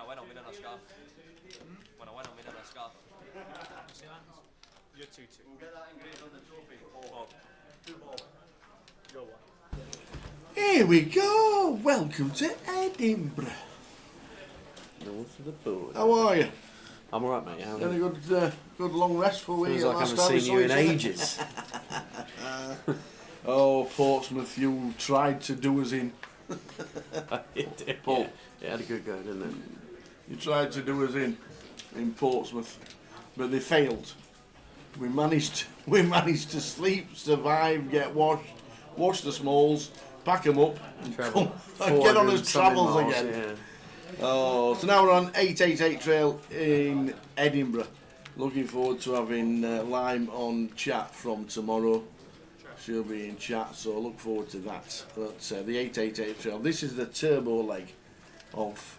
Bueno, mira la scarf. Bueno, mira la scarf. You're 2-2. We'll get that engraved on the trophy. Bob. Here we go. Welcome to Edinburgh. North of the border. How are you? I'm alright, mate. How are Had a you? good long restful week. Feels like I haven't seen you in ages. Oh, Portsmouth, you tried to do us in. It did. Paul. Yeah, it had a good go, didn't it? You tried to do us in Portsmouth, but they failed. We managed to sleep, survive, get washed, wash the smalls, pack them up, and get on as travels again. Yeah. Oh, so now we're on 888 Trail in Edinburgh. Looking forward to having Lime on chat from tomorrow. She'll be in chat, so look forward to that. But the 888 Trail, this is the turbo leg of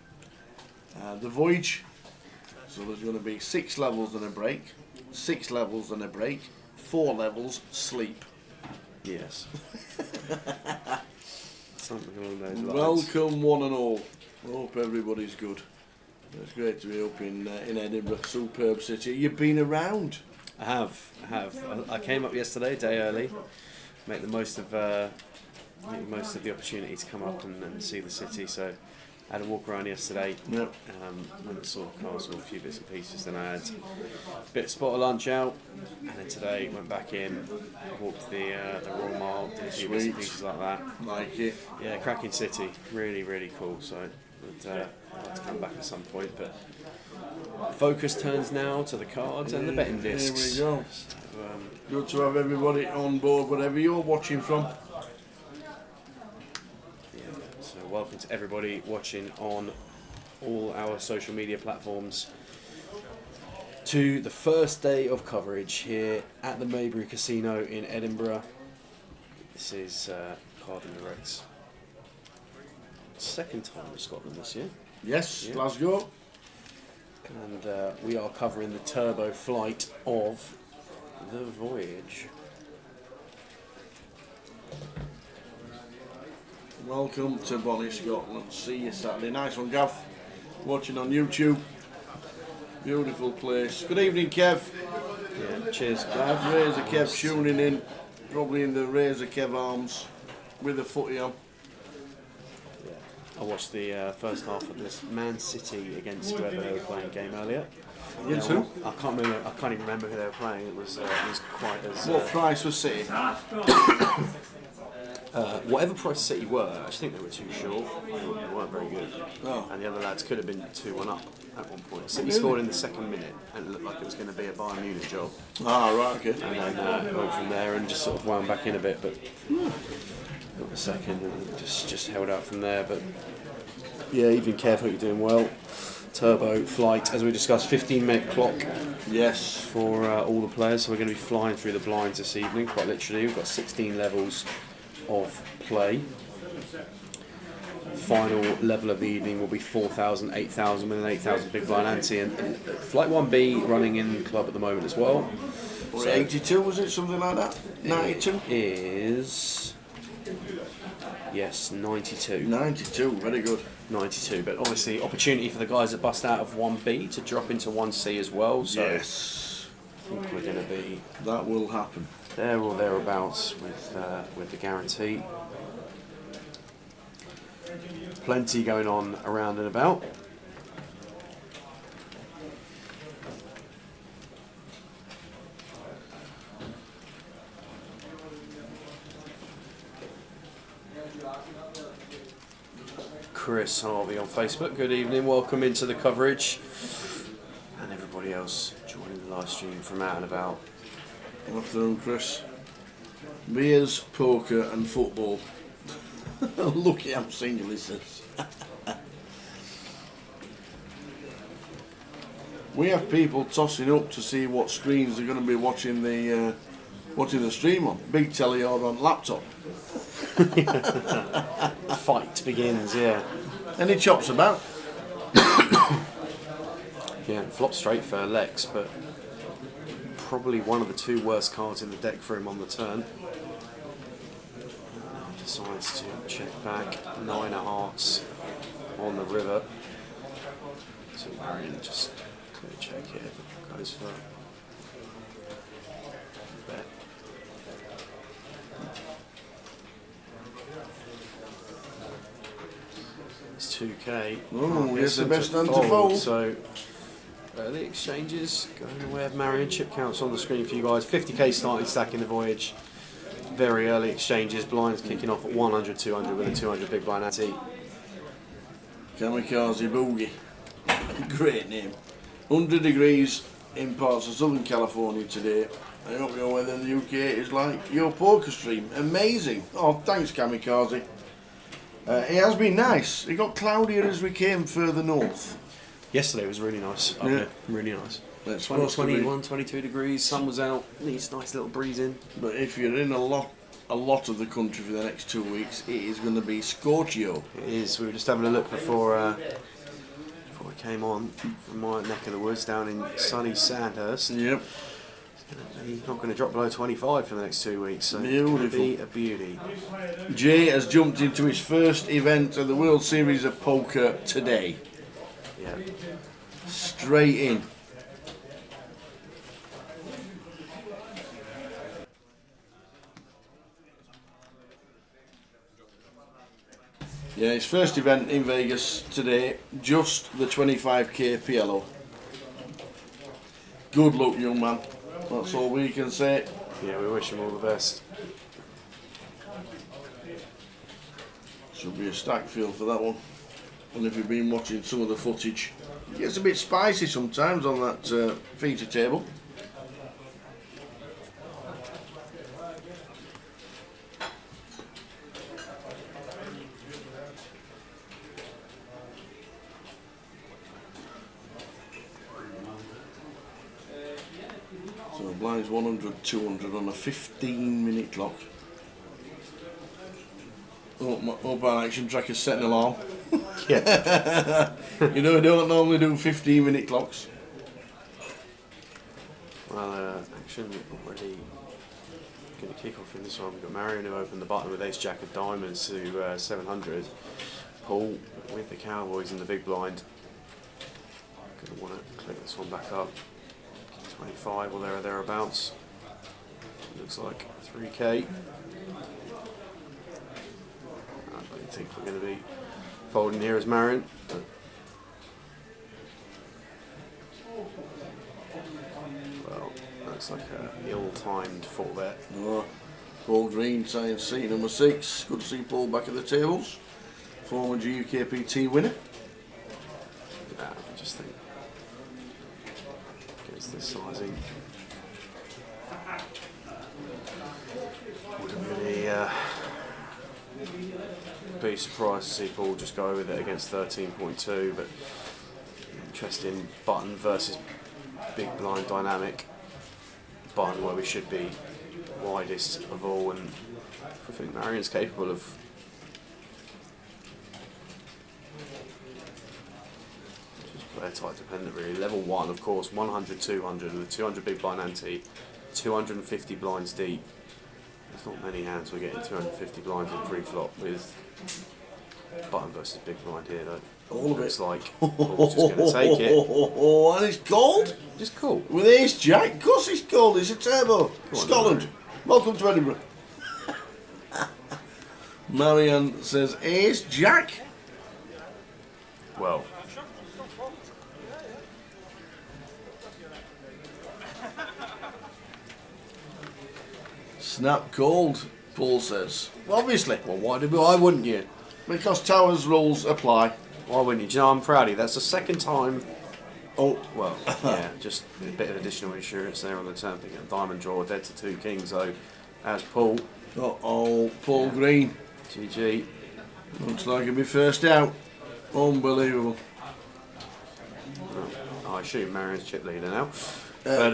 the voyage. So there's going to be 6 levels and a break, 6 levels and a break, 4 levels sleep. Yes. Something along those lines. Welcome one and all. Hope everybody's good. It's great to be up in Edinburgh, superb city. You've been around. I have. I came up yesterday, a day early. Make the most of the opportunity to come up and see the city. So I had a walk around yesterday. Yep. Went and saw the castle, a few bits and pieces. Then I had a bit of spot of lunch out, and then today went back in, walked the Royal Mile, did a few bits and pieces like that. Like it. Yeah, cracking city, really, really cool. So I'd like to come back at some point, but focus turns now to the cards and the betting discs. Here we go. So, good to have everybody on board, whatever you're watching from. So welcome to everybody watching on all our social media platforms to the first day of coverage here at the Maybury Casino in Edinburgh. This is Card in the Reds. Second time in Scotland this year. Yes, Yeah. Glasgow. And we are covering the turbo flight of the Voyage. Welcome to Bonnie, Scotland. See you Saturday. Nice one, Gav. Watching on YouTube. Beautiful place. Good evening, Kev. Yeah, cheers, Gav. Razor Kev tuning in. Probably in the Razor Kev arms with a footy on. I watched the first half of this Man City against whoever they were playing game earlier. Against who? I can't even remember who they were playing. It was quite as. What price was City? Whatever price City were, I just think they were too short. They weren't very good. Oh. And the other lads could have been 2-1 up at one point. City scored in the second minute, and it looked like it was going to be a Bayern Munich job. Ah, right, okay. And then it went from there and just sort of wound back in a bit, but got the second and just held out from there. But yeah, even Kev, hope you're doing well. Turbo flight, as we discussed, 15-minute clock. Yes. For all the players, so we're going to be flying through the blinds this evening, quite literally. We've got 16 levels of play. Final level of the evening will be 4,000, 8,000 with an 8,000 big blind ante, and Flight 1B running in the club at the moment as well. So 82, was it? Something like that? 92? It is... Yes, 92. 92, very good. 92, but obviously opportunity for the guys that bust out of 1B to drop into 1C as well, so yes. I think we're going to be... That will happen. There or thereabouts with the guarantee. Plenty going on around and about. Chris Harvey on Facebook, good evening, welcome into the coverage. And everybody else joining the live stream from out and about. Good afternoon, Chris. Beers, poker and football. Lucky I'm single, he says. We have people tossing up to see what screens they're going to be watching the stream on. Big telly or on laptop. Fight begins, yeah. Any chops about? Yeah, flop straight for Lex, but probably one of the two worst cards in the deck for him on the turn. decides to check back. 9 of hearts on the river. So Marion just clear check here. Goes for bet. It's 2k. Oh, it's the best hand to fold. So early exchanges going the way of Marion. Chip counts on the screen for you guys. 50k starting stack in the voyage. Very early exchanges. Blinds kicking off at 100, 200 with a 200 big blind ante. Kamikaze Boogie. Great name. 100 degrees in parts of Southern California today. I don't know whether the UK is like your poker stream. Amazing. Oh, thanks Kamikaze. It has been nice. It got cloudier as we came further north. Yesterday was really nice up here. Really nice. It's 21, 22 degrees. Sun was out. Nice little breeze in. But if you're in a lot of the country for the next 2 weeks, it is going to be scorchio. It is. We were just having a look before we came on from my neck of the woods down in sunny Sandhurst. Yep. It's not going to drop below 25 for the next 2 weeks, so beautiful. It's going to be a beauty. Jay has jumped into his first event of the World Series of Poker today. Yeah. Straight in. Yeah, his first event in Vegas today, just the 25k PLO. Good luck, young man. That's all we can say. Yeah, we wish him all the best. Should be a stack field for that one. And if you've been watching some of the footage, it gets a bit spicy sometimes on that feature table. So blinds 100, 200 on a 15-minute clock. Hope our action tracker's setting an alarm. Yeah. You know, we don't normally do 15-minute clocks. Well, action already going to kick off in this one. We've got Marion who opened the button with ace jack of diamonds to 700. Paul with the Cowboys in the big blind. Going to want to click this one back up. 25 or there or thereabouts. Looks like 3k. I don't think we're going to be folding here as Marion. But well, looks like a ill-timed full bet. Oh, Paul Green saying C number 6. Good to see Paul back at the tables. Former UKPT winner. I just think against this sizing wouldn't really be surprised to see Paul just go with it against 13.2, but interesting button versus big blind dynamic. Button where we should be widest of all, and I think Marion's capable of just player type dependent really. Level 1 of course, 100, 200 with 200 big blind ante, 250 blinds deep. There's not many hands we're getting 250 blinds in pre-flop with button versus big blind here though. All of Looks it. like Paul's just going to take it. And it's cold. Just cool. With ace jack. Of course it's cold. It's a turbo. Scotland. Then, Welcome to Edinburgh. Marianne says ace jack. well, Snap cold, Paul says. Obviously. well, why wouldn't you? Because Towers rules apply. Why wouldn't you? Do you know, I'm proud of you. That's the second time. Oh, Well, yeah, just a bit of additional insurance there on the turn. Picking a diamond draw, dead to 2 kings. So, as Paul, Paul Green. GG. Looks like he'll be first out. Unbelievable. I assume Marion's chip leader now. But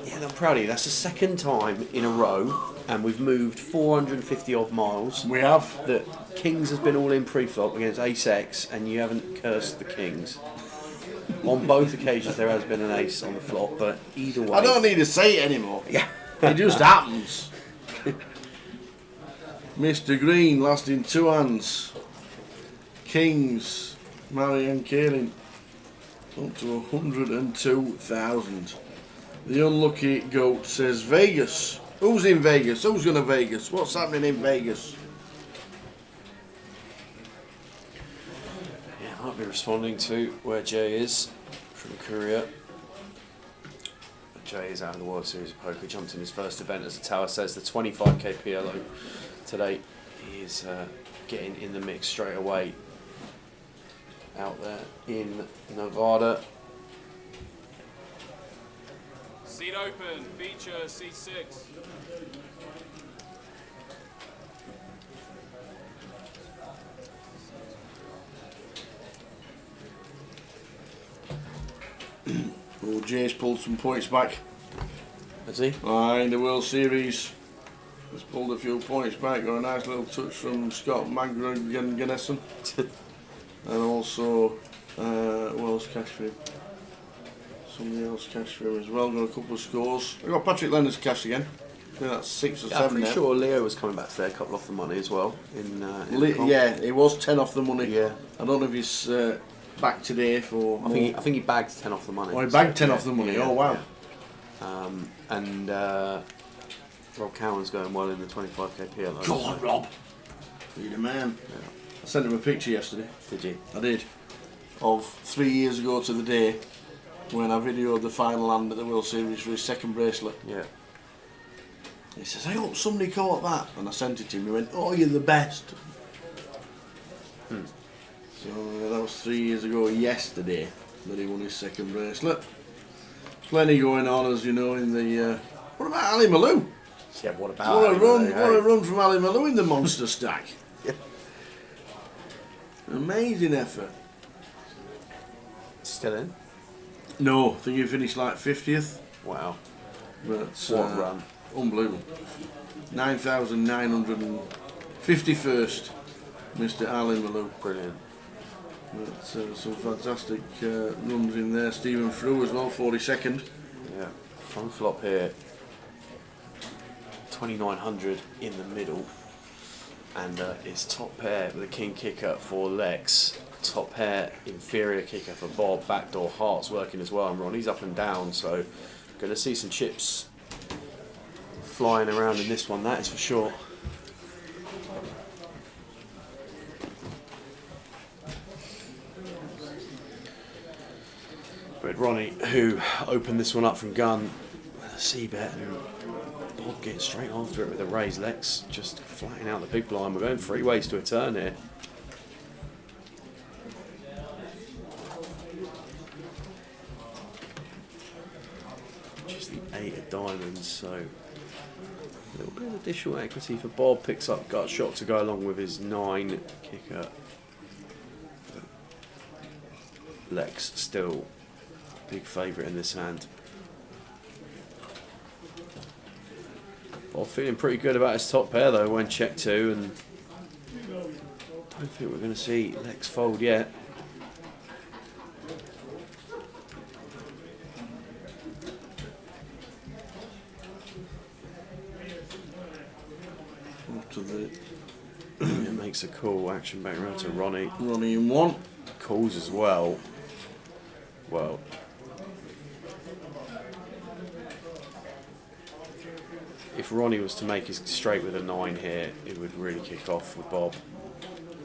yeah, I'm proud of you. That's the second time in a row, and we've moved 450 odd miles. We have. That Kings has been all in pre-flop against Ace X, and you haven't cursed the Kings. On both occasions, there has been an ace on the flop, but either way, I don't need to say it anymore. Yeah, It just happens. Mr. Green, lasting 2 hands. Kings, Marianne Kaling, up to 102,000. The unlucky goat says Vegas. Who's in Vegas? Who's going to Vegas? What's happening in Vegas? Yeah, I might be responding to where Jay is from Korea. Jay is out of the World Series of Poker, jumped in his first event, as the tower says, the 25k PLO today. He is getting in the mix straight away out there in Nevada. Seat open, feature C6. Oh, Jay's pulled some points back. Has he? In the World Series. He's pulled a few points back. Got a nice little touch from Scott Magnuson. And also, who else cashed for him? Somebody else cashed for him as well. Got a couple of scores. I got Patrick Leonard's cash again. I think that's 6 or 7 I'm pretty now. sure Leo was coming back today, a couple off the money as well. Yeah, he was 10 off the money. Yeah. I don't know if he's back today for. I think he bagged 10 off the money. Oh, he bagged 10 off the money. Yeah, Oh wow. yeah. And Rob Cowan's going well in the 25k PLO. Go on, Rob. You're the man. Yeah. I sent him a picture yesterday. Did you? I did. Of 3 years ago to the day when I videoed the final hand at the World Series for his second bracelet. Yeah. He says, I hope somebody caught that. And I sent it to him. He went, oh, you're the best. So that was 3 years ago yesterday that he won his second bracelet. Plenty going on, as you know, in the... what about Ali Malou? Yeah, what about What a run! What a run from Ali Malou in the monster stack. Yeah. Amazing effort. Still in? No, I think he finished like 50th. Wow. But What run? unbelievable. 9,951st, Mr. Ali Malou. Brilliant. But some fantastic runs in there. Stephen Frew as well, 42nd. Yeah. Front flop here. 2,900 in the middle. And it's top pair with a king kicker for Lex. Top pair, inferior kicker for Bob. Backdoor hearts working as well. And Ronnie's up and down, so going to see some chips flying around in this one, that is for sure. With Ronnie, who opened this one up from gun with a C-bet, and Bob getting straight after it with a raise. Lex just flattening out the big blind. We're going 3 ways to a turn here. Just the 8 of diamonds, so a little bit of additional equity for Bob. Picks up gut shot to go along with his 9 kicker. Lex still big favourite in this hand. Bob feeling pretty good about his top pair though when check 2, and don't think we're going to see Lex fold yet. After the It makes a call, action back round to Ronnie. Ronnie in 1. Calls as well. Well, if Ronnie was to make his straight with a 9 here, it would really kick off with Bob.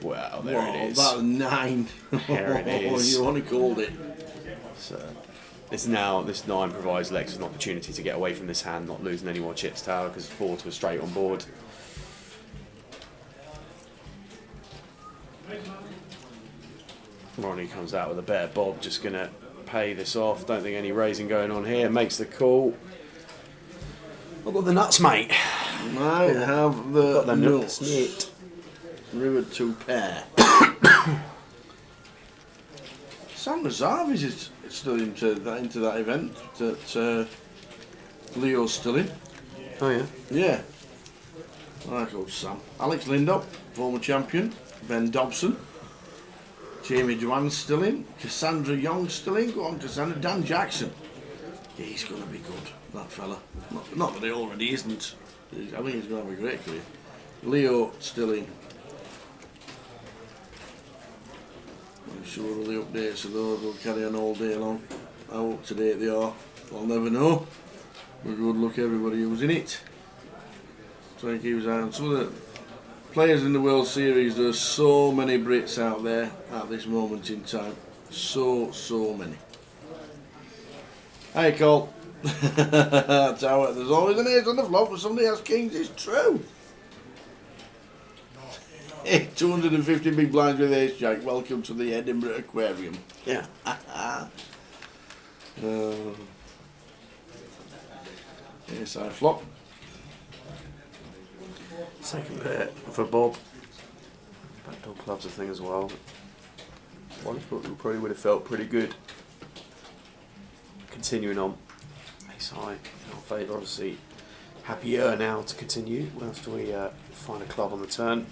Wow, there it is. That was 9. There it is. You only called it. So it's now, this 9 provides Lex an opportunity to get away from this hand, not losing any more chips tower because 4 to a straight on board. Ronnie comes out with a bet. Bob just going to pay this off. Don't think any raising going on here. Makes the call. I've got the nuts, mate. I have the Got them nuts. nuts. River 2 pair. Sam Razarvis is still into that event that Leo's still in. Oh yeah. Yeah. Right, old Sam. Alex Lindop, former champion. Ben Dobson. Jamie Dwan's still in. Cassandra Young still in. Go on, Cassandra. Dan Jackson. Yeah, he's going to be good, that fella. Not that he already isn't. I think he's going to have a great career. Leo still in. I'm sure all the updates of those will carry on all day long. How up to date they are, I'll never know. But good luck everybody who's in it. Try and keep us out. Some of the players in the World Series, there's so many Brits out there at this moment in time. So many. Hey Cole. That's how it, there's always an ace on the flop when somebody has kings, it's true. 250 big blinds with ace jack. Welcome to the Edinburgh Aquarium. Yeah. Ace high flop. Second pair for Bob. Backdoor club's a thing as well. One probably would have felt pretty good. Continuing on. Ace high in our favour, obviously. Happier now to continue whilst we find a club on the turn.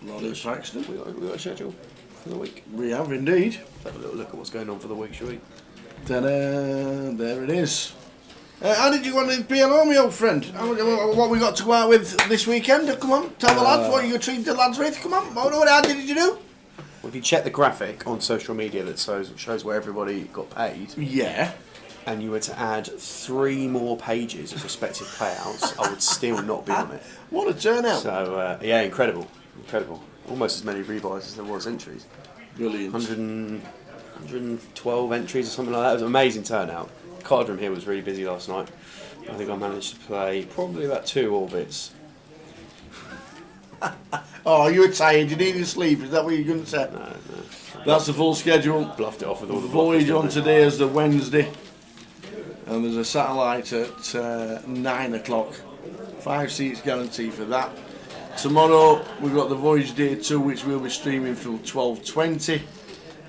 Lawrence Paxton. We got a schedule for the week. We have indeed. Have a little look at what's going on for the week, shall we? Ta-da! There it is. How did you go on the PLO, my old friend? What we got to go out with this weekend? Come on, tell the lads what you going to treat the lads with. Come on, how did you do? Well, if you check the graphic on social media that shows where everybody got paid, Yeah. and you were to add 3 more pages of respective payouts, I would still not be on it. What a turnout. So, yeah, incredible. Almost as many rebuys as there was entries. Brilliant. 112 entries or something like that. It was an amazing turnout. Card room here was really busy last night. I think I managed to play probably about 2 orbits. Oh, you were tired, you needed sleep, is that what you're going to say? No. That's the full schedule. Bluffed it off with all the Voyage blockers, on didn't today is the Wednesday. And there's a satellite at 9 o'clock. 5 seats guarantee for that. Tomorrow we've got the Voyage Day 2, which we'll be streaming from 12:20.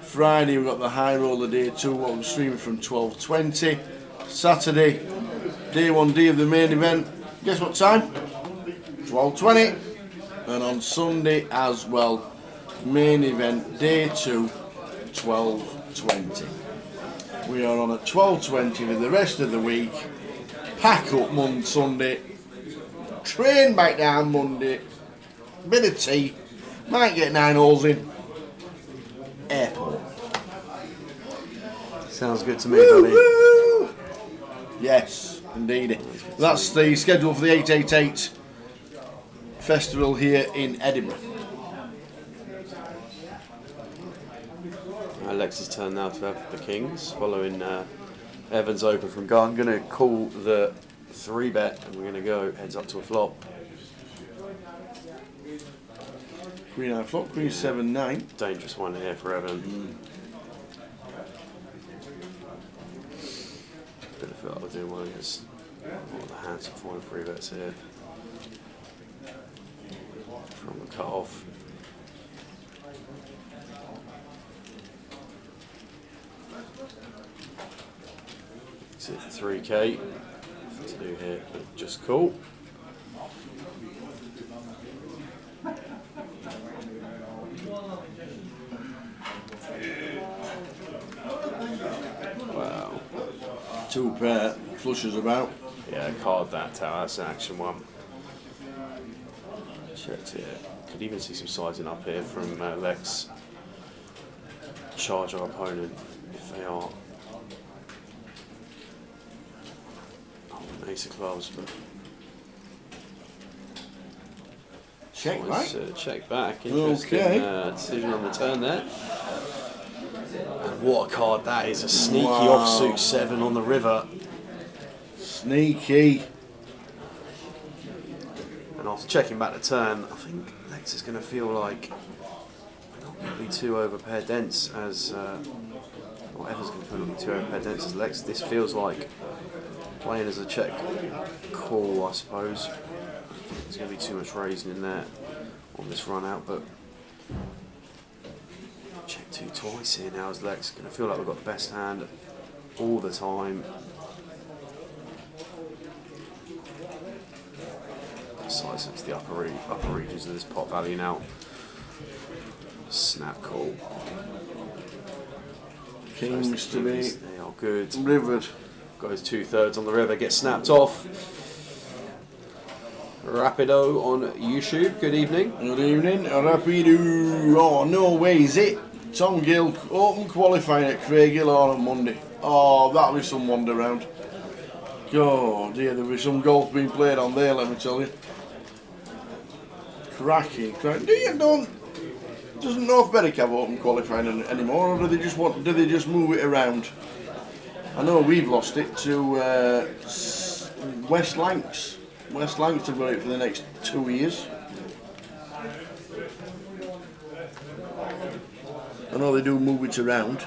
Friday we've got the High Roller Day 2, what we're streaming from 12:20. Saturday, Day 1D of the main event. Guess what time? 12:20. And on Sunday as well, main event Day 2, 12:20. We are on at 12:20 for the rest of the week. Pack up Sunday. Train back down Monday. Bit of tea. Might get 9 holes in. Airport. Sounds good to me, buddy. Yes, indeed. That's the schedule for the 888 festival here in Edinburgh. Alex's turn now to have the kings, following Evans open from gun. I'm going to call the 3-bet and we're going to go heads up to a flop. Queen high flop, Queen 7-9. Dangerous one here for Evan. Bit of feel like we're doing one against the hands of 4 and 3-bets here. From the cut off. It's at 3k. Nothing to do here, but just cool. Wow. 2 pair, flushes about. Yeah, card that tower, that's an action one. Checked here. Could even see some sizing up here from Lex. Charge our opponent if they are. Ace of clubs, but. Check, right? Check back. Interesting decision on the turn there. And what a card that is. A sneaky offsuit 7 on the river. Sneaky. And after checking back the turn, I think Lex is going to feel like we're not going to be too overpaired dense as. Or Evans going to feel like too overpaired dense as Lex. This feels like playing as a check call, I suppose. There's going to be too much raising in there on this run out, but check 2 twice here now as Lex. Going to feel like we've got the best hand all the time. Slice into the upper regions of this pot value now. Snap call. Kings to be They are good. rivered. Goes 2/3 on the river, gets snapped off. Rapido on YouTube, good evening. Good evening, Rapido. Oh, no way, is it? Tom Gill, open qualifying at Craighill on Monday. Oh, that'll be some wander round. God, dear, there'll be some golf being played on there, let me tell you. Cracking. Doesn't North Berwick have open qualifying anymore, or do they just move it around? I know we've lost it to West Lancs. West Lancs have got it for the next 2 years. I know they do move it around.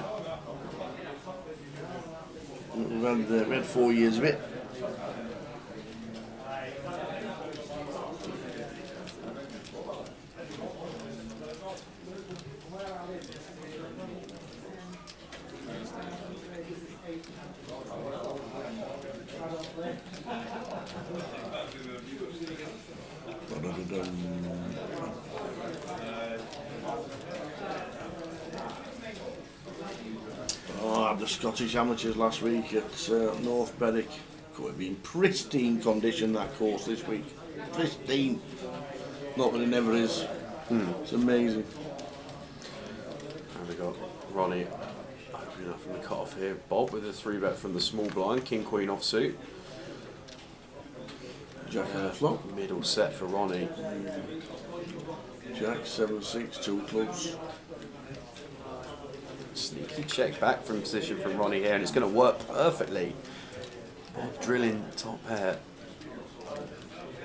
We had 4 years of it. Oh, I had the Scottish Amateurs last week at North Berwick. Could have been pristine condition, that course this week. Pristine. Not that it never is. It's amazing. And we got Ronnie opening up from the cut-off here. Bob with a 3-bet from the small blind. King Queen offsuit. Jack on the flop. Middle set for Ronnie. Jack 7-6, 2 clubs. Sneaky check back from position from Ronnie here, and it's going to work perfectly. Bob drilling top pair.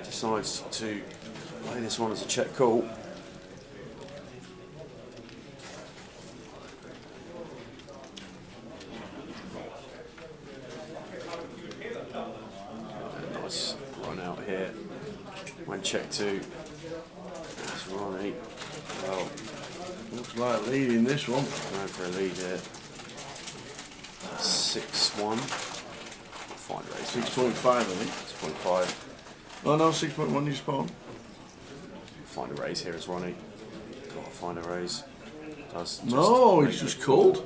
Decides to play this one as a check call. Nice run out here. When check two. That's Ronnie. Well, Looks like leading this one. going for a lead here. 6-1. Fine race. 6.5, I think. 6.5. Oh no, 6.1 you spawn. Find a raise here as Ronnie. Gotta find a raise. Does just No, it's just cold.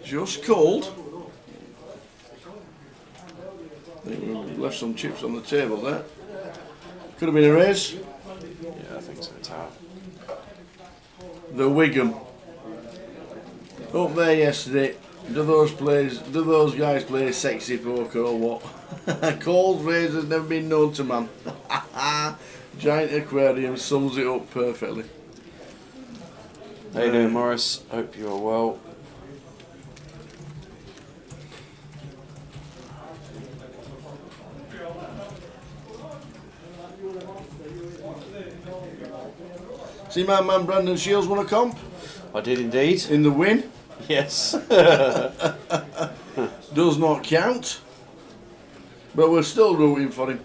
Just cold. I think we left some chips on the table there. Could have been a race. Yeah, I think so. Tower. The Wigan. Up there yesterday. Do those guys play sexy poker or what? Cold rays has never been known to man. Giant aquarium sums it up perfectly. How you doing, Morris? Hope you're well. See my man Brandon Shields won a comp I did indeed. in the win. Yes. Does not count. But we're still rooting for him.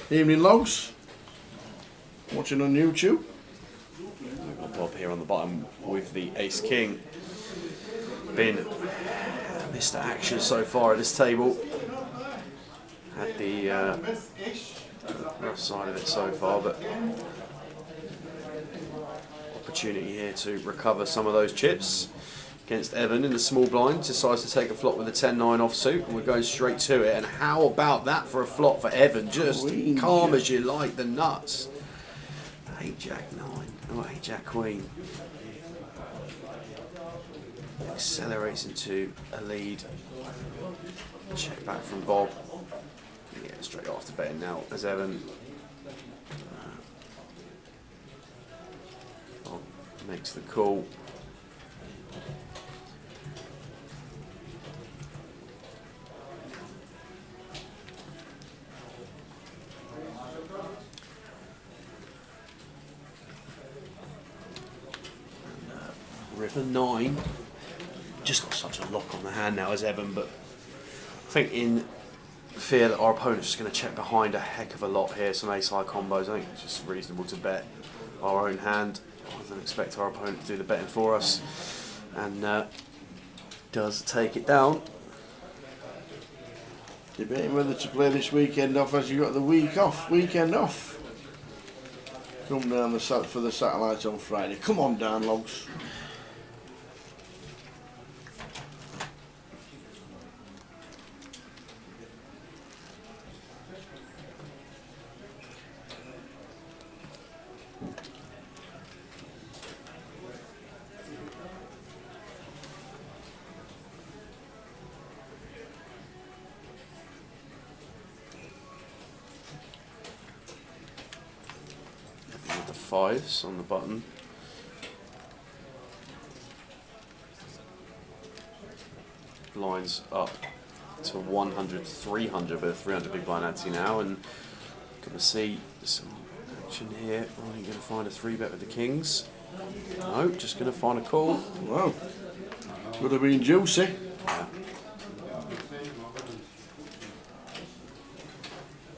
Evening logs. Watching on YouTube. We've got Bob here on the bottom with the Ace King. Been Mr. Action so far at this table. Had the rough side of it so far, but opportunity here to recover some of those chips against Evan in the small blind. Decides to take a flop with a 10-9 offsuit, and we're going straight to it. And how about that for a flop for Evan? Just Queen, calm yeah. as you like, the nuts. 8-Jack 9, oh 8-Jack Queen. Accelerates into a lead. Check back from Bob. Yeah, straight after betting now as Evan. Bob makes the call. River 9. Just got such a lock on the hand now as Evan, but I think in fear that our opponent's just going to check behind a heck of a lot here, some ace-high combos. I think it's just reasonable to bet our own hand rather than expect our opponent to do the betting for us, and does take it down. Debating whether to play this weekend off as you got the weekend off. Come down for the satellites on Friday. Come on down, Logs. With the 5s on the button. Blinds up to 100, 300, but 300 big blind ante now, and gonna see some action here. Are you gonna find a 3-bet with the kings? No, just gonna find a call. Wow. Could have been juicy. Yeah.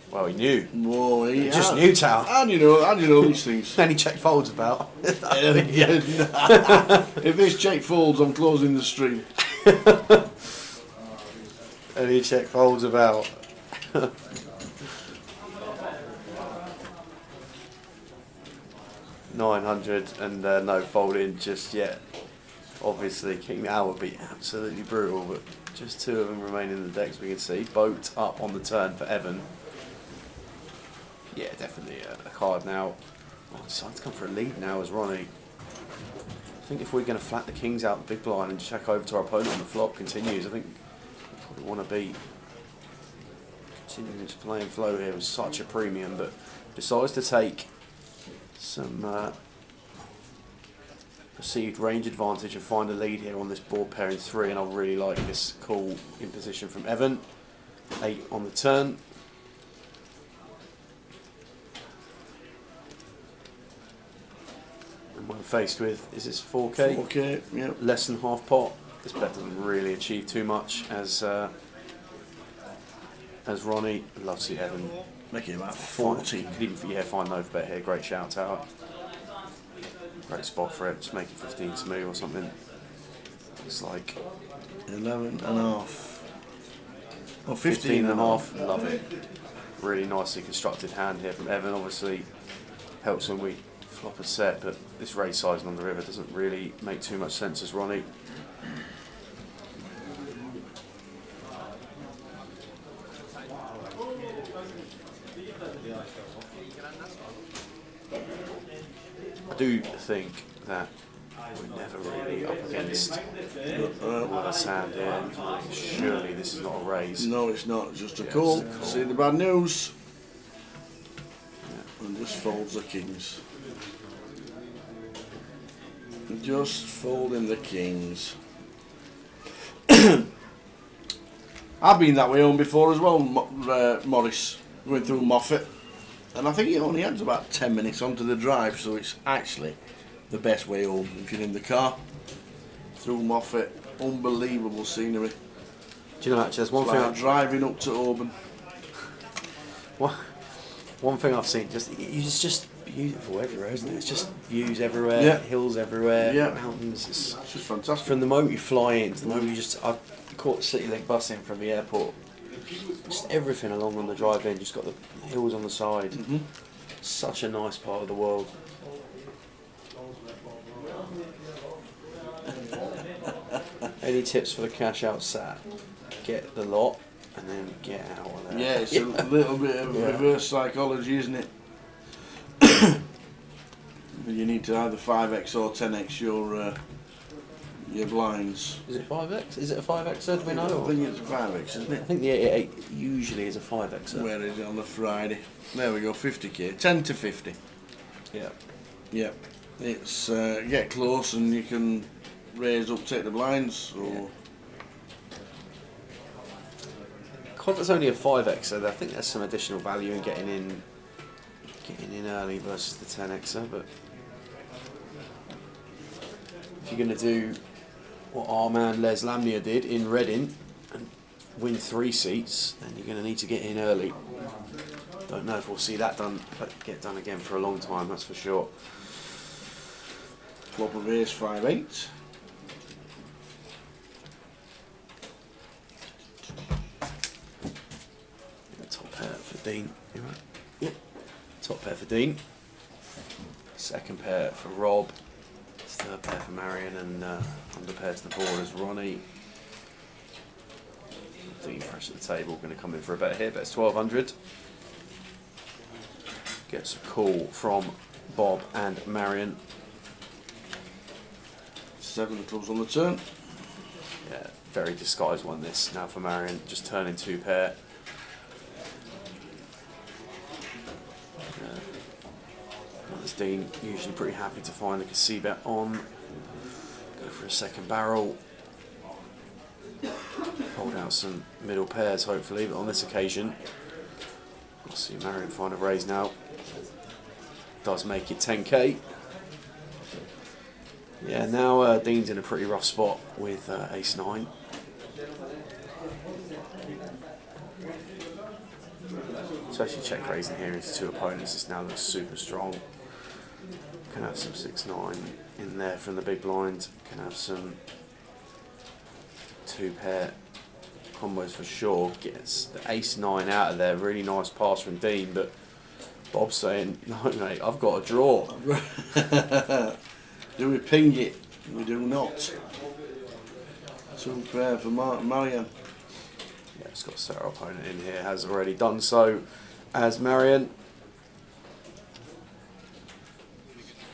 Well, he knew. Whoa, he Just knew, Tal. How do you know these things? Then he checked folds about. If this check folds, I'm closing the stream. And he checked folds about. $900 and no folding just yet. Obviously, King now would be absolutely brutal, but just 2 of them remain in the decks. We can see boat up on the turn for Evan. Yeah, definitely a card now. Oh, decided to come for a lead now as Ronnie. I think if we're going to flat the kings out the big blind and check over to our opponent on the flop continues, I think we probably want to be continuing to play and flow here with such a premium, but decides to take some perceived range advantage and find a lead here on this board pairing 3, and I really like this call in position from Evan. 8 on the turn. And when faced with, is this 4K? 4K, yeah. Less than half pot. This bet doesn't really achieve too much as Ronnie. Love to see Evan. Make it about Could 40. even find an overbet here. Great shout out. Great spot for it. Just make it 15 smooth or something. It's like 11 and a half. Or 15 and a half. Love it. Really nicely constructed hand here from Evan. Obviously helps when we flop a set, but this raise sizing on the river doesn't really make too much sense as Ronnie. I do think that we're never really up against Wallace hand here. Surely this is not a raise. No, it's not. Just a call. See the bad news. Yeah. And just folds the kings. Just folding the kings. I've been that way home before as well, Morris. Going through Moffat. And I think it only adds about 10 minutes onto the drive, so it's actually the best way home if you're in the car. Through Moffat, unbelievable scenery. Do you know, actually, there's one It's thing like driving up to Auburn. One thing I've seen, it's just beautiful everywhere, isn't it? It's just views everywhere, Yeah. hills everywhere, Yeah. mountains. It's just fantastic. From the moment you fly in to the moment I caught CityLink bus in from the airport. Just everything along on the drive in, just got the hills on the side. Mm-hmm. Such a nice part of the world. Any tips for the cash out sat? Get the lot and then get out of there. Yeah, it's a little bit of reverse psychology, isn't it? You need to either 5x or 10x your blinds. Is it 5x? Is it a 5x? Do we know? I think it's a 5x, isn't I it? think the 88 usually is a 5x. Where is it on the Friday? There we go, 50k. 10 to 50. Yeah. Yep. It's get close and you can raise up, take the blinds. Or Because it's only a 5x, so I think there's some additional value in getting in early versus the 10xer. But if you're going to do what our man Les Lamnia did in Reading and win 3 seats, then you're going to need to get in early. Don't know if we'll see that get done again for a long time, that's for sure. flop of ace 5-8. Dean. You right? Yep. Top pair for Dean. Second pair for Rob. Third pair for Marion, and under pair to the board is Ronnie. Dean fresh at the table, going to come in for a bet here. Bet's 1200. Gets a call from Bob and Marion. 7 of clubs on the turn. Yeah, very disguised one this now for Marion. Just turning 2 pair. As Dean, usually pretty happy to find a C bet on. Go for a second barrel. Fold out some middle pairs hopefully, but on this occasion, we'll see Marion find a raise now. Does make it 10k. Yeah, now Dean's in a pretty rough spot with ace-9. Especially check raising here into 2 opponents. This now looks super strong. Can have some 6-9 in there from the big blind. Can have some 2 pair combos for sure. Gets the ace-9 out of there. Really nice pass from Dean, but Bob's saying, no mate, I've got a draw. Do we ping it? We do not. 2 pair for Marion. Yeah, it's got a set opponent in here. Has already done so as Marion.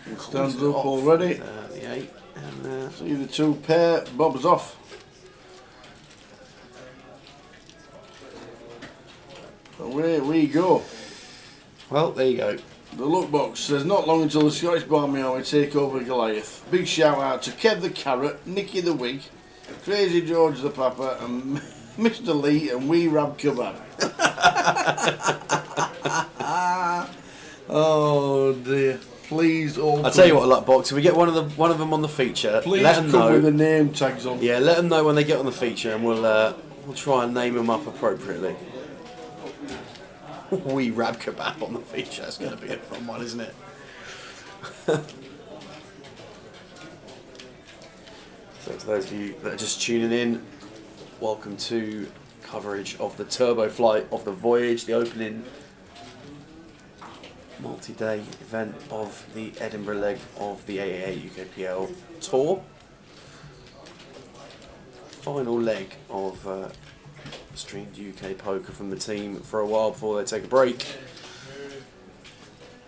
He stands up already. The 8. And See the 2 pair. Bob's off. Away we go. well, there you go. The look box says not long until the Scottish Barmy Army take over Goliath. Big shout out to Kev the Carrot, Nicky the Wig, Crazy George the Papa, and Mr. Lee and Wee Rab Kebab. Oh dear! Please, all. I'll tell you what, luck box. If we get one of them on the feature, Please let them come know. with the name tags on. Yeah, let them know when they get on the feature, and we'll try and name them up appropriately. Wee Rab Kebab on the feature. That's going to be a fun one, isn't it? So to those of you that are just tuning in, welcome to coverage of the turbo flight of the voyage, the opening multi-day event of the Edinburgh leg of the AAA UKPL Tour. Final leg of streamed UK poker from the team for a while before they take a break.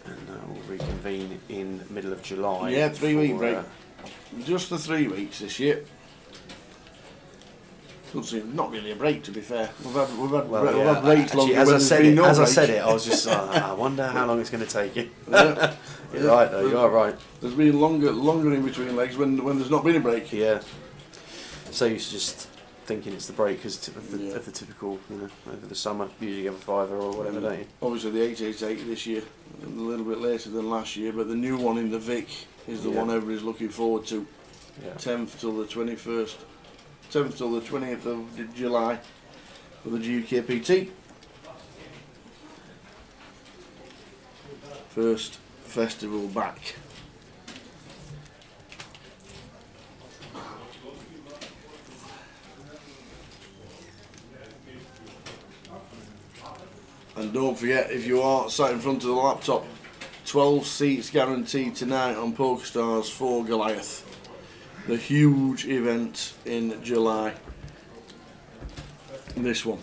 And we'll reconvene in the middle of July. Yeah, 3-week break. Just the 3 weeks this year. Not really a break, to be fair. We've had breaks actually, longer as when I said there's been it, no as I break. said it, I was just I wonder how long it's going to take you. Yeah. You're right though. You are right. There's been longer in between legs when there's not been a break. Yeah. So used to just thinking it's the break because of the typical, over the summer, usually you have a 5er or whatever, don't you? Obviously the 888 this year, a little bit later than last year, but the new one in the Vic is the one everybody's looking forward to. Yeah. 10th till the 21st, 10th till the 20th of July for the GUKPT. First festival back. And don't forget, if you are sat in front of the laptop, 12 seats guaranteed tonight on PokerStars for Goliath. The huge event in July. This one.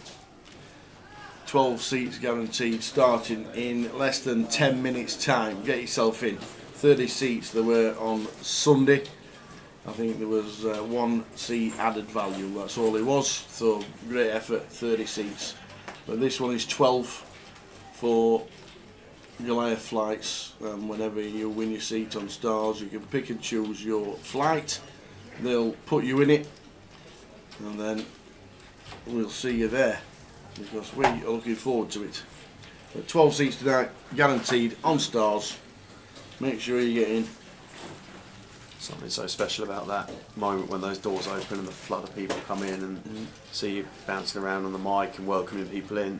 12 seats guaranteed, starting in less than 10 minutes time. Get yourself in. 30 seats there were on Sunday. I think there was 1C added value, that's all it was. So great effort, 30 seats. But this one is 12 for Goliath flights. Whenever you win your seat on Stars, you can pick and choose your flight. They'll put you in it, and then we'll see you there, because we are looking forward to it. But 12 seats tonight, guaranteed on Stars. Make sure you get in. Something so special about that moment when those doors open and the flood of people come in and see you bouncing around on the mic and welcoming people in.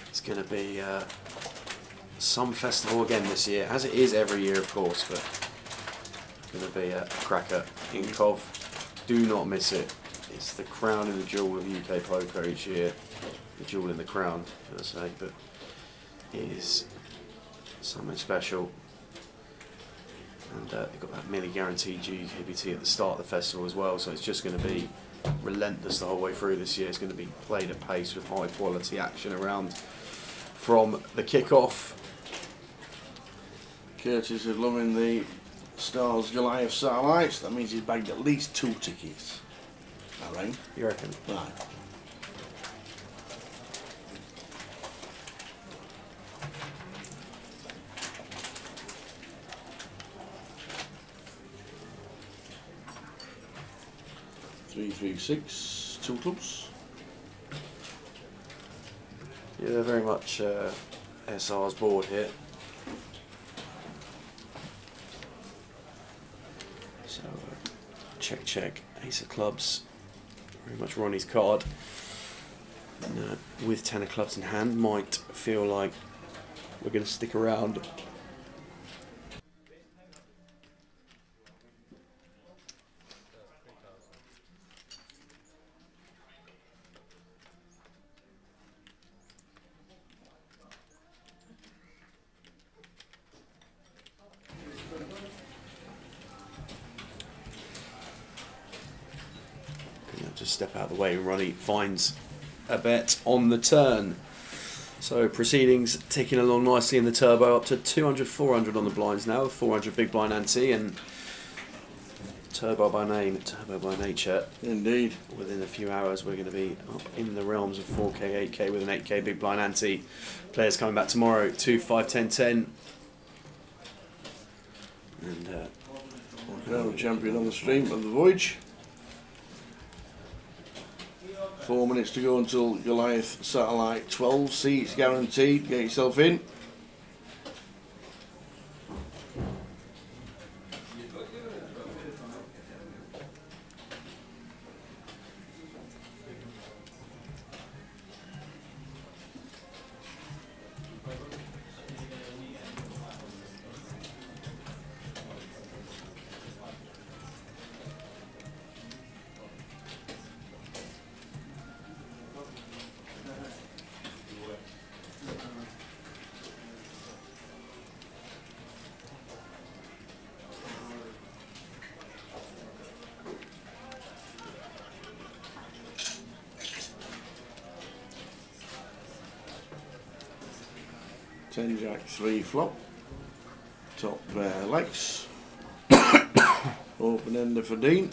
It's going to be some festival again this year, as it is every year, of course, but it's going to be a cracker in Cov. Do not miss it. It's the crown and the jewel of UK poker each year. the jewel in the crown, should I say, but it is something special. And they've got that nearly guaranteed UKPT at the start of the festival as well, so it's just going to be relentless the whole way through this year. It's going to be played at pace with high quality action around from the kick-off. Curtis is loving the Stars Goliath satellites. That means he's bagged at least 2 tickets. All right. You reckon? Right. Three, 6, 2 clubs. Yeah, very much SR's board here. So, check, ace of clubs, very much Ronnie's card. And, with 10 of clubs in hand, might feel like we're going to stick around. Just step out of the way and Ronnie finds a bet on the turn. So proceedings ticking along nicely in the turbo, up to 200, 400 on the blinds now, 400 big blind ante, and turbo by name, turbo by nature. Indeed. Within a few hours we're going to be up in the realms of 4K, 8K with an 8K big blind ante. Players coming back tomorrow, 2, 5, 10, 10. And Crown champion on the stream of the voyage. 4 minutes to go until Goliath Satellite 12 seats guaranteed. Get yourself in. Ten jack 3 flop. Top pair legs. Open ender for Dean.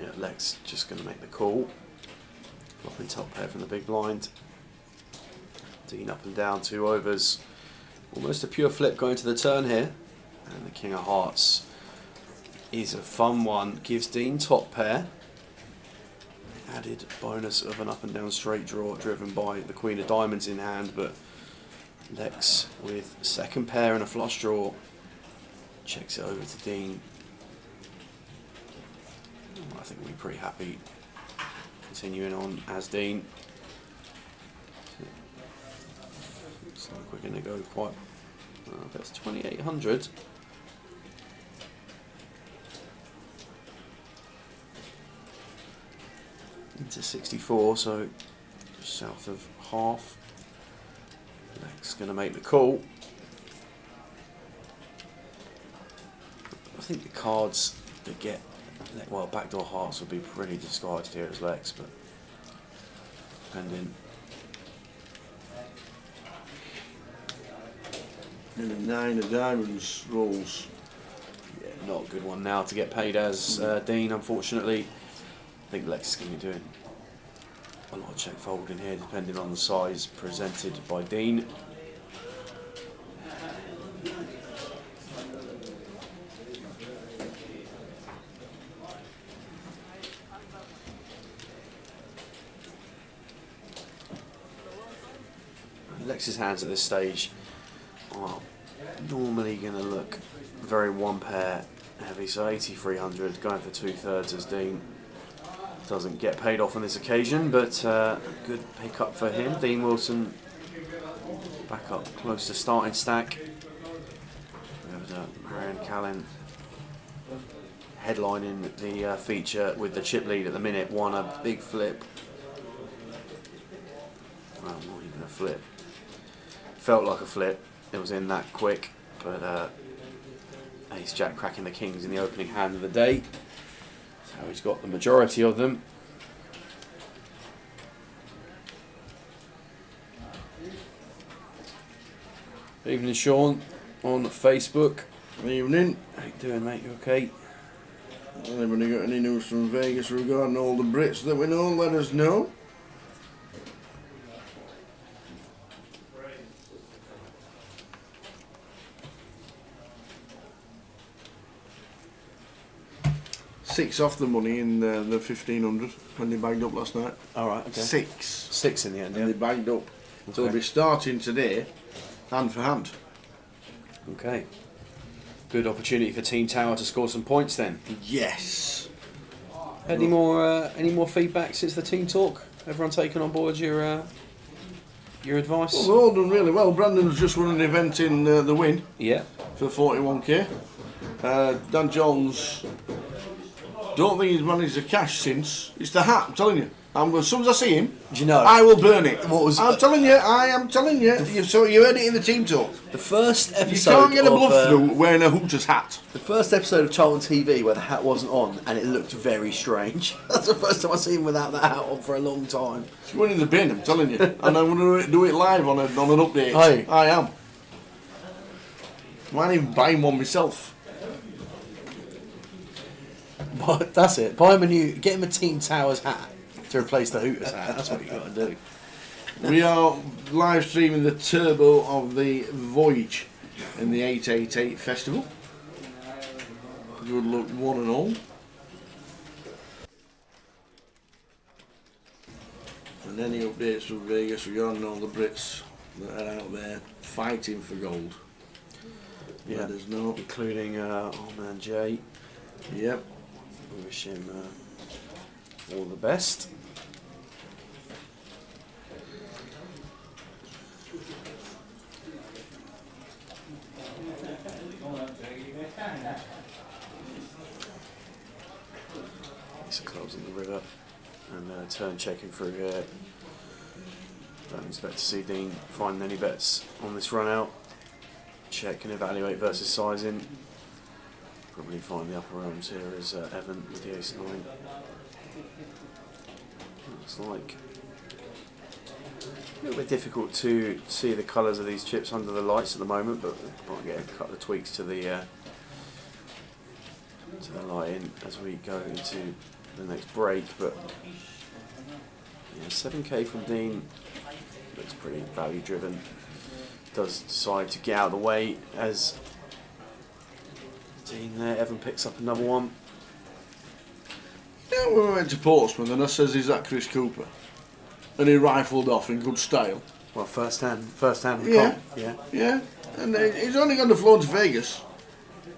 yeah, Lex just going to make the call. Flopping top pair from the big blind. Dean up and down, 2 overs. Almost a pure flip going to the turn here. And the King of Hearts is a fun one. Gives Dean top pair. Added bonus of an up and down straight draw driven by the Queen of Diamonds in hand, but Lex with second pair and a flush draw checks it over to Dean. I think we'll be pretty happy continuing on as Dean. Looks like we're going to go quite. That's 2,800. Into 64, so just south of half. Lex going to make the call. I think the cards that get, well, backdoor hearts would be pretty disguised here as Lex, but depending. And the 9 of diamonds rolls. Yeah, not a good one now to get paid as Dean, unfortunately. I think Lex is going to be doing a lot of check folding here, depending on the size presented by Dean. Lex's hands at this stage are normally going to look very one pair heavy, so 8,300, going for 2/3 as Dean. doesn't get paid off on this occasion, but good pickup for him. Dean Wilson back up close to starting stack. We have Marianne Callan headlining the feature with the chip lead at the minute. Won a big flip. Well, not even a flip. Felt like a flip. It was in that quick, but Ace Jack cracking the kings in the opening hand of the day. That's how he's got the majority of them. Evening, Sean, on Facebook. Evening. How you doing, mate? You okay? Anybody got any news from Vegas regarding all the Brits that we know? Let us know. Six off the money in the 1500 when they bagged up last night. Alright, okay. Six in the end, and they yeah. bagged up. So they'll be starting today, hand for hand. Okay. Good opportunity for Team Tower to score some points then. Yes. Any more feedback since the team talk? Everyone taking on board your advice? Well, they're all done really well. Brandon's just won an event in the Win Yeah. for 41k. Dan Jones, don't think he's managed the cash since. It's the hat, I'm telling you. As soon as I see him, Do you know? I will burn it. I am telling you. You heard it in the team talk. The first You episode can't get a bluff of, through wearing a Hooters hat. the first episode of Charlton TV where the hat wasn't on and it looked very strange. That's the first time I've seen him without the hat on for a long time. It's going in the bin, I'm telling you. And I'm going to do it live on an update. Aye. I am. I might even buy one myself. But that's it. Buy him get him a Team Towers hat to replace the Hooters hat. That's what you got to do. We are live streaming the turbo of the Voyage in the 888 festival. Good luck, one and all. And any updates from Vegas regarding all the Brits that are out there fighting for gold? Yeah. Let us know. Including our man Jay. Yep. We wish him all the best. These are clubs in the river and turn checking through here. Don't expect to see Dean finding any bets on this run out. Check and evaluate versus sizing. Probably find the upper realms here is Evan with the ace 9. Looks like a little bit difficult to see the colours of these chips under the lights at the moment, but we might get a couple of tweaks to the lighting as we go into the next break. But yeah, 7k from Dean looks pretty value driven. Does decide to get out of the way as Dean there. Evan picks up another one. Yeah, we went to Portsmouth and I says, is that Chris Cooper? And he rifled off in good style. Well, first hand. Yeah. Yeah. Yeah, and he's only gone to flown to Vegas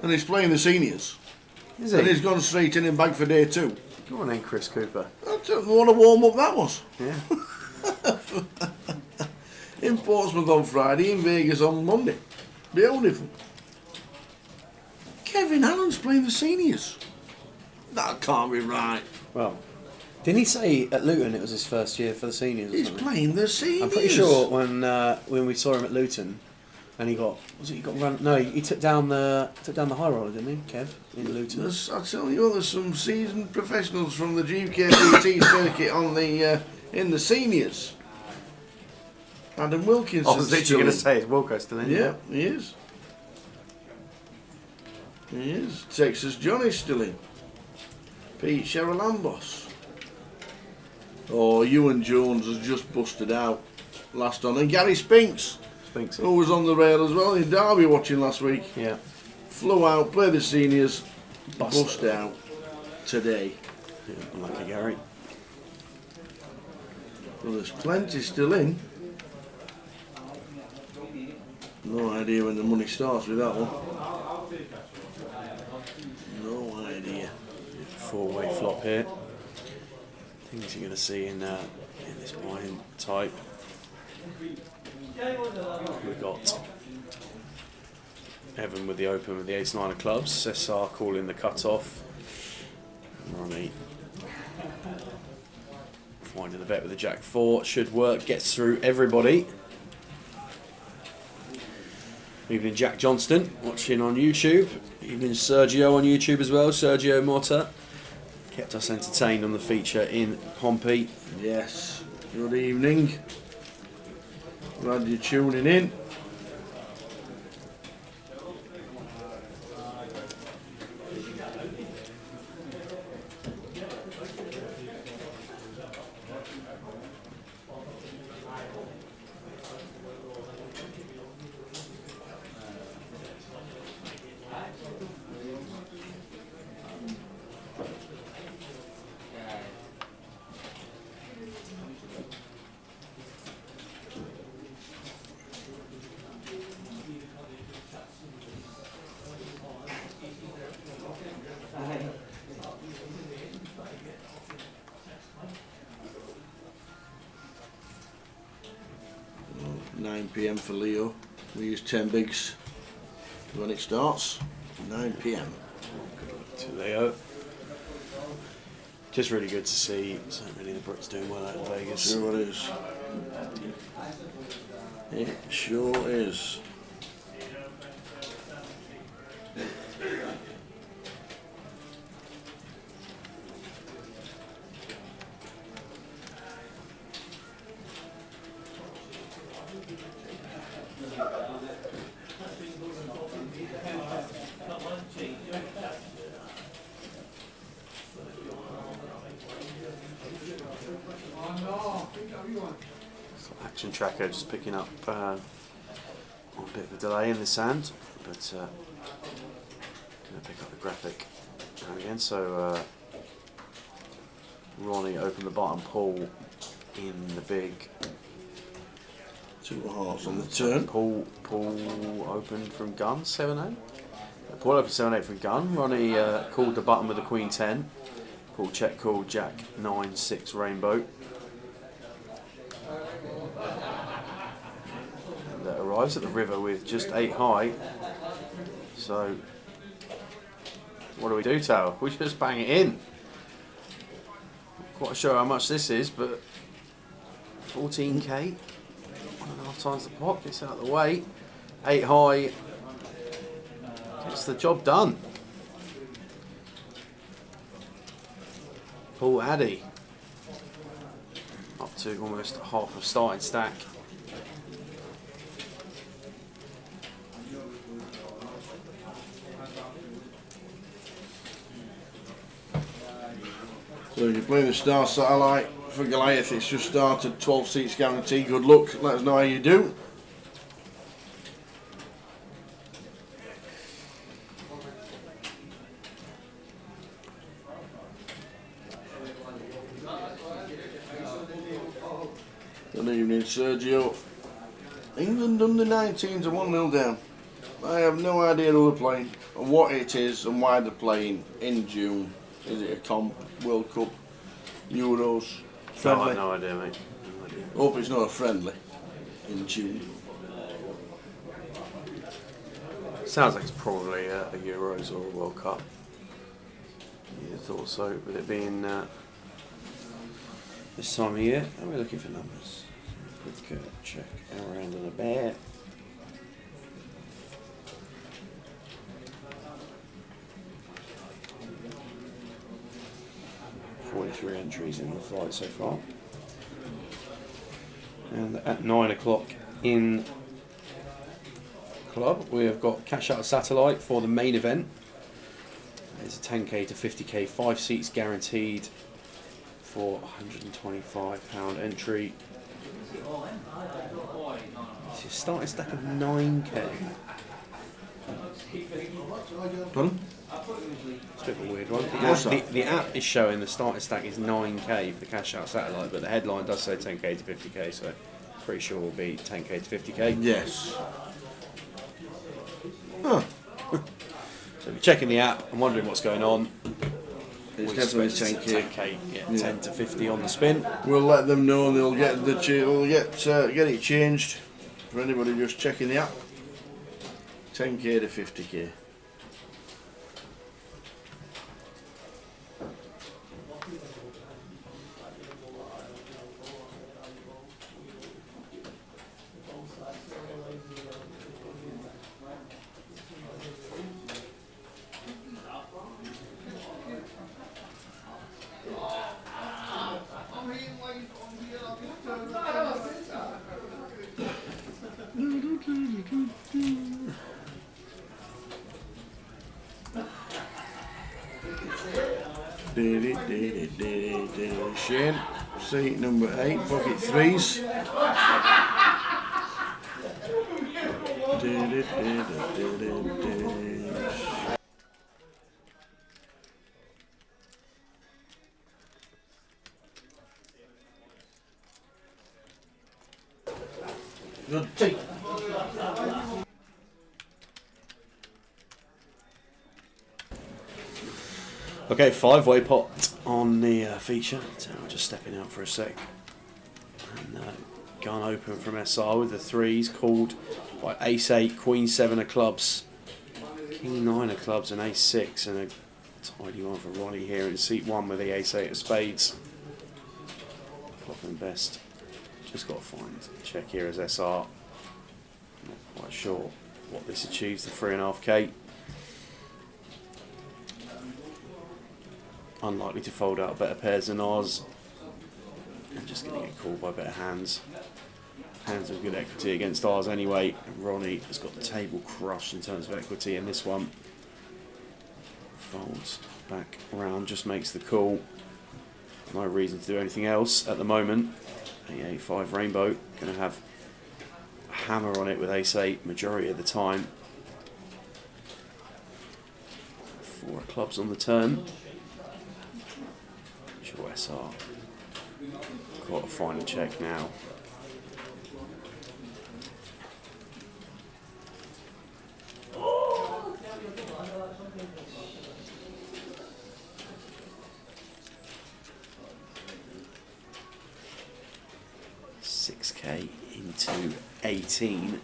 and he's playing the seniors. Is And he? he's gone straight in and bagged for day 2. Go on then, Chris Cooper. I don't know what a warm up that was. Yeah. In Portsmouth on Friday, in Vegas on Monday. Beautiful. Kevin Allen's playing the seniors. That can't be right. Well, didn't he say at Luton it was his first year for the seniors? Or He's something? playing the seniors. I'm pretty sure when we saw him at Luton, and he got run. No, he took down the high roller, didn't he, Kev, in Luton? I tell you, there's some seasoned professionals from the UKPL circuit on the in the seniors. Adam Wilkinson. I was literally going to say it's Wilco still in. Yeah, he is. He is. Texas Johnny's still in. Pete Sherrilambos. Oh, Ewan Jones has just busted out last on. And Gary Spinks, Spinks. who was on the rail as well in Derby watching last week. Yeah. Flew out, played the seniors, bust out today. Yeah, lucky Gary. Well, there's plenty still in. No idea when the money starts with that one. No idea. Four-way flop here. things you're going to see in this buying type. We've got Evan with the open with the ace-9 of clubs. Cesar calling the cut-off. Ronnie finding the bet with the jack-4. Should work. Gets through everybody. Evening Jack Johnston watching on YouTube. Evening Sergio on YouTube as well. Sergio Motta kept us entertained on the feature in Pompey. Yes. Good evening. Glad you're tuning in. Well, 9 PM for Leo. We use 10 bigs when it starts. 9 PM. To Leo. Just really good to see so many of the Brits doing well out in Vegas. Sure it is. It sure is. Action tracker just picking up a bit of a delay in this hand, but going to pick up the graphic now again. So Ronnie opened the bottom pull in the big 2 hearts on the turn. Pull opened from gun 7-8. Pull open 7-8 from gun. Ronnie called the button with the Queen 10. Pull check call Jack 9-6 rainbow. That arrives at the river with just 8 high. So what do we do, Tao? We just bang it in. Not quite sure how much this is, but 14k, 1.5 times the pot, gets out of the way. 8 high, gets the job done. Paul Addy up to almost half of starting stack. So you're playing the Star Satellite for Goliath. It's just started. 12 seats guaranteed. Good luck. Let us know how you do. Good evening, Sergio. England under 19s are 1-0 down. I have no idea who they're playing, and what it is, and why they're playing in June. Is it a comp, World Cup, Euros, friendly? No idea, mate. No idea. Hope it's not a friendly in June. Sounds like it's probably a Euros or a World Cup. You'd have thought so, with it being this time of year. Are we looking for numbers? Quick check around in a bit. .43 entries in the flight so far. And at 9 o'clock in club, we have got Cash Out Satellite for the main event. It's a 10k to 50k, 5 seats guaranteed for £125 entry. It's a starting stack of 9k. Pardon? It's a bit of a weird one. What's that? The app is showing the starting stack is 9k for the Cash Out Satellite, but the headline does say 10k to 50k, so pretty sure will be 10k to 50k. Yes. Huh. So if you're checking the app and wondering what's going on, It's we definitely expect 10k. 10k, yeah, 10 to 50 on the spin. We'll let them know, and they'll get get it changed for anybody just checking the app. 10k to 50k. Shane, seat number 8, bucket 3s. Good take. Okay, 5-way pot on the feature. So I'm just stepping out for a sec. And gun open from SR with the 3s, called by Ace 8, Queen 7 of clubs, King 9 of clubs, and Ace 6, and a tidy one for Ronnie here in seat 1 with the Ace 8 of spades. Popping best. Just got to find check here as SR. Not quite sure what this achieves, the 3.5k. Unlikely to fold out better pairs than ours. And just going to get called by better hands. Hands with good equity against ours anyway. And Ronnie has got the table crushed in terms of equity in this one. Folds back around, just makes the call. No reason to do anything else at the moment. A 5 rainbow, going to have a hammer on it with Ace 8 majority of the time. 4 clubs on the turn. Sure, SR. Got to find a check now. Into 18,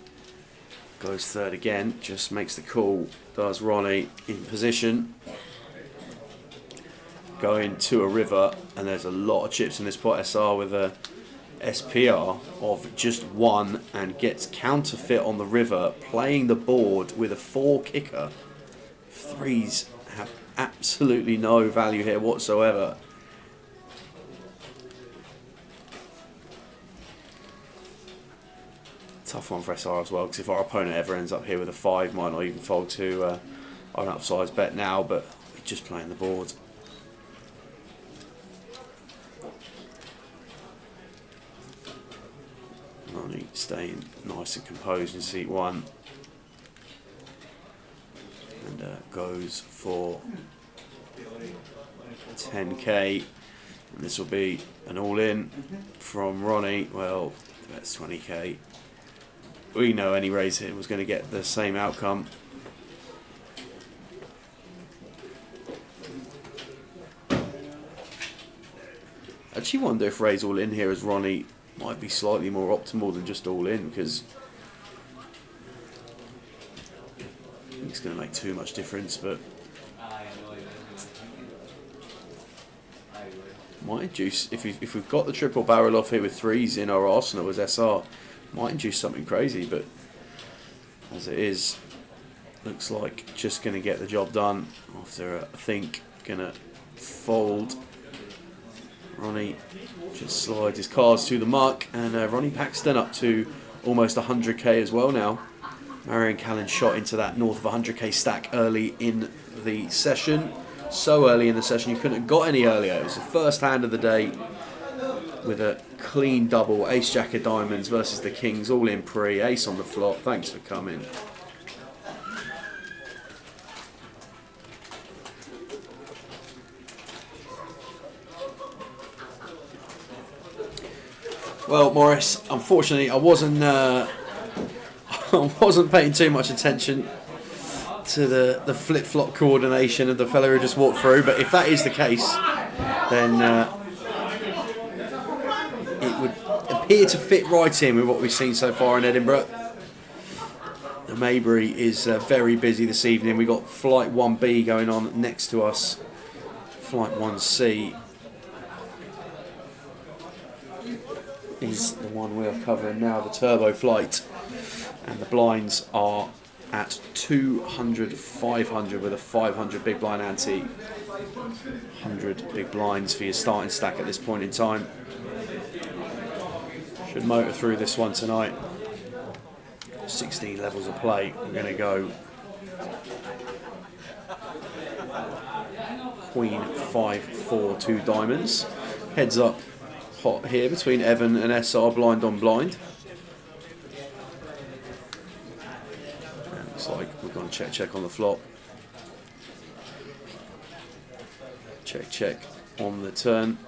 goes third again, just makes the call, does Ronnie in position, going to a river, and there's a lot of chips in this pot. SR with a SPR of just 1 and gets counterfeit on the river, playing the board with a 4 kicker. 3s have absolutely no value here whatsoever. Tough one for SR as well, because if our opponent ever ends up here with a 5, might not even fold to an upsize bet now, but we're just playing the board. Ronnie staying nice and composed in seat 1. And goes for 10k. And this will be an all-in from Ronnie. Well, that's 20k. We know any raise here was going to get the same outcome. I actually wonder if raise all in here as Ronnie might be slightly more optimal than just all in, because I think it's going to make too much difference, but might induce, if we've got the triple barrel off here with 3s in our arsenal as SR, might induce something crazy, but as it is, looks like just going to get the job done after I think going to fold. Ronnie just slides his cards to the muck, and Ronnie Paxton up to almost 100k as well now. Marion Callan shot into that north of 100k stack early in the session. So early in the session you couldn't have got any earlier. It was the first hand of the day with a clean double, ace jack of diamonds versus the kings, all in pre, ace on the flop. Thanks for coming. Well, Morris, unfortunately I wasn't paying too much attention to the flip-flop coordination of the fella who just walked through, but if that is the case, then it would appear to fit right in with what we've seen so far in Edinburgh. The Maybury is very busy this evening. We've got Flight 1B going on next to us. Flight 1C is the one we are covering now, the turbo flight. And the blinds are at 200, 500 with a 500 big blind ante. 100 big blinds for your starting stack at this point in time. Should motor through this one tonight. 16 levels of play. We're going to go Queen 5-4 2 diamonds. Heads up hot here between Evan and SR, blind on blind. And looks like we're going to check on the flop. Check on the turn.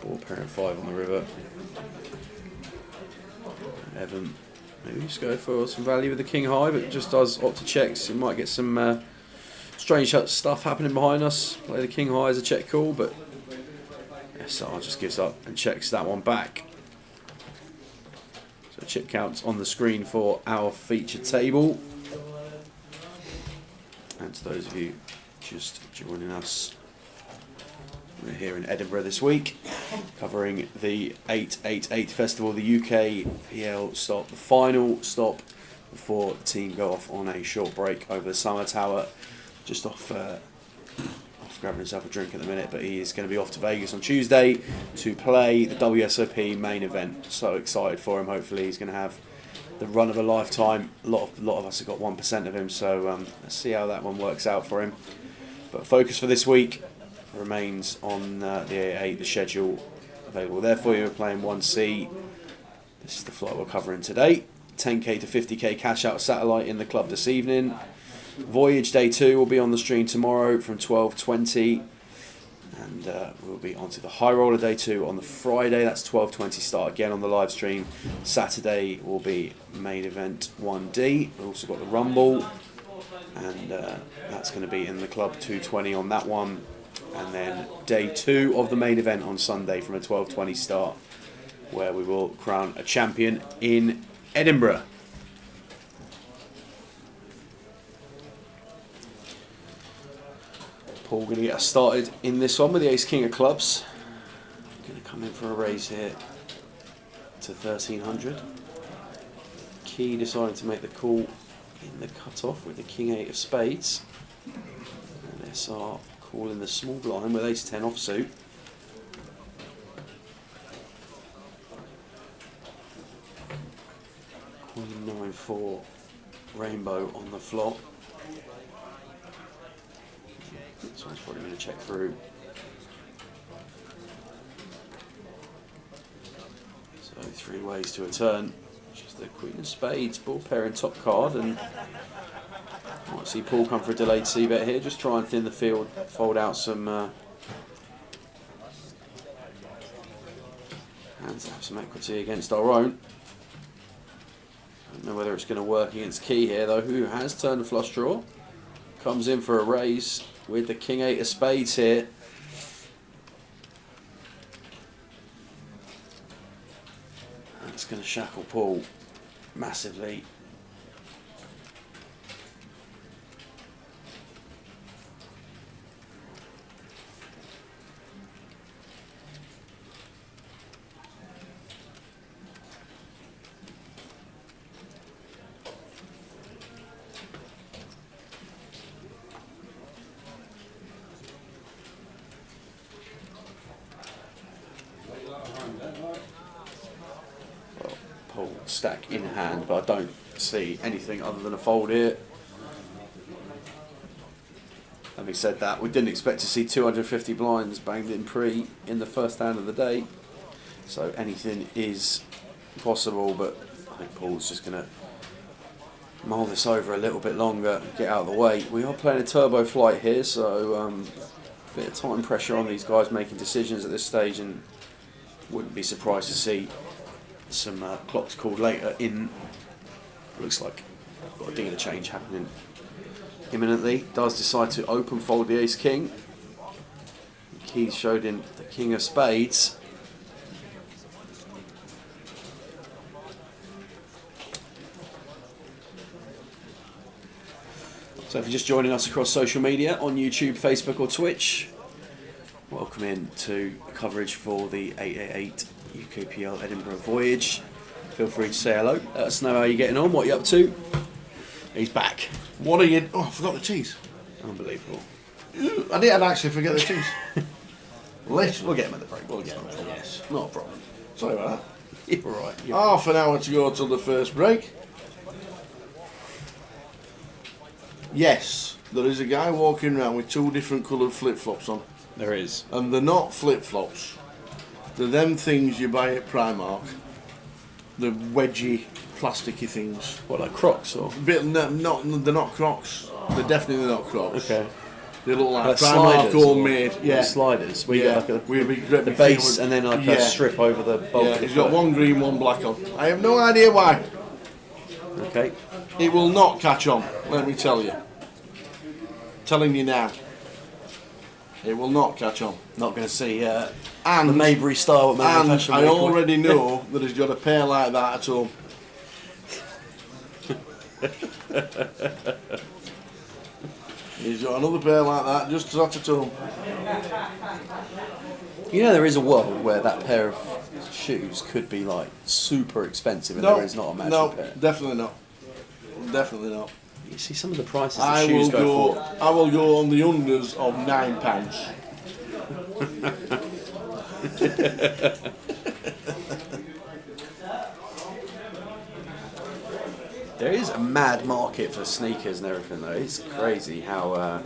Ball parent 5 on the river. Evan maybe just go for some value with the king high, but just does opt to checks. You might get some strange stuff happening behind us. Play the king high as a check call, but SR just gives up and checks that one back. So chip counts on the screen for our feature table. And to those of you just joining us, we're here in Edinburgh this week, covering the 888 festival, the UKPL stop, the final stop before the team go off on a short break over the summer tower. Just off grabbing himself a drink at the minute, but he is going to be off to Vegas on Tuesday to play the WSOP main event. So excited for him. Hopefully he's going to have the run of a lifetime. A lot of us have got 1% of him, so let's see how that one works out for him. But focus for this week remains on the A8, the schedule available there for you. We're playing 1C. This is the flight we're covering today. 10k to 50k cash out satellite in the club this evening. Voyage day 2 will be on the stream tomorrow from 12:20, and we'll be onto the high roller day 2 on the Friday. That's 12:20 start again on the live stream. Saturday will be main event 1D. We've also got the Rumble, and that's going to be in the club 2:20 on that one. And then day 2 of the main event on Sunday from a 12:20 start, where we will crown a champion in Edinburgh. Paul going to get us started in this one with the Ace King of Clubs. Going to come in for a raise here to 1300. Key deciding to make the call in the cut-off with the King 8 of Spades. And SR calling the small blind with Ace 10 offsuit. Queen 9-4 rainbow on the flop. This one's probably going to check through. So 3 ways to a turn. Just the Queen of Spades, ball pair and top card, and might see Paul come for a delayed c-bet here. Just try and thin the field, fold out some hands, have some equity against our own. Don't know whether it's going to work against Key here though, who has turned a flush draw. Comes in for a raise with the King 8 of Spades here. That's going to shackle Paul massively. Stack in hand, but I don't see anything other than a fold here. Having said that, we didn't expect to see 250 blinds banged in pre in the first hand of the day, so anything is possible, but I think Paul's just going to mull this over a little bit longer, get out of the way. We are playing a turbo flight here, so a bit of time pressure on these guys making decisions at this stage, and wouldn't be surprised to see some clocks called later in. Looks like got a dealer change happening imminently. Does decide to open fold the ace king. Keys showed in the king of spades. So if you're just joining us across social media on YouTube, Facebook or Twitch, welcome in to coverage for the 888 UKPL Edinburgh Voyage. Feel free to say hello. Let us know how you're getting on, what you're up to. He's back. What are you... Oh, I forgot the cheese. Unbelievable. I didn't actually forget the cheese. We'll get him at the break. We'll get him. Yes, not a problem. Sorry about that. You're all right. Half an hour to go till the first break. Yes, there is a guy walking around with 2 different coloured flip-flops on. There is. And they're not flip-flops. They're them things you buy at Primark. The wedgy, plasticky things. What, like Crocs or? They're not Crocs. They're definitely not Crocs. Okay. They look like Like Primark sliders homemade. or Yeah. sliders. Where you Yeah. get like With the base and then like a strip over the bulk Yeah, of the he's got foot. one green, one black on. I have no idea why. Okay. It will not catch on, let me tell you. Telling you now. It will not catch on. Not going to see the And, Maybury style at Maybury and Fashion I Week. already know that he's got a pair like that at home. He's got another pair like that just sat at home. You know, there is a world where that pair of shoes could be like super expensive, and No, there is not a magic no, pair. definitely not. Definitely not. You see some of the prices that I shoes will go go. I will go on the unders of £9. There is a mad market for sneakers and everything, though. It's crazy how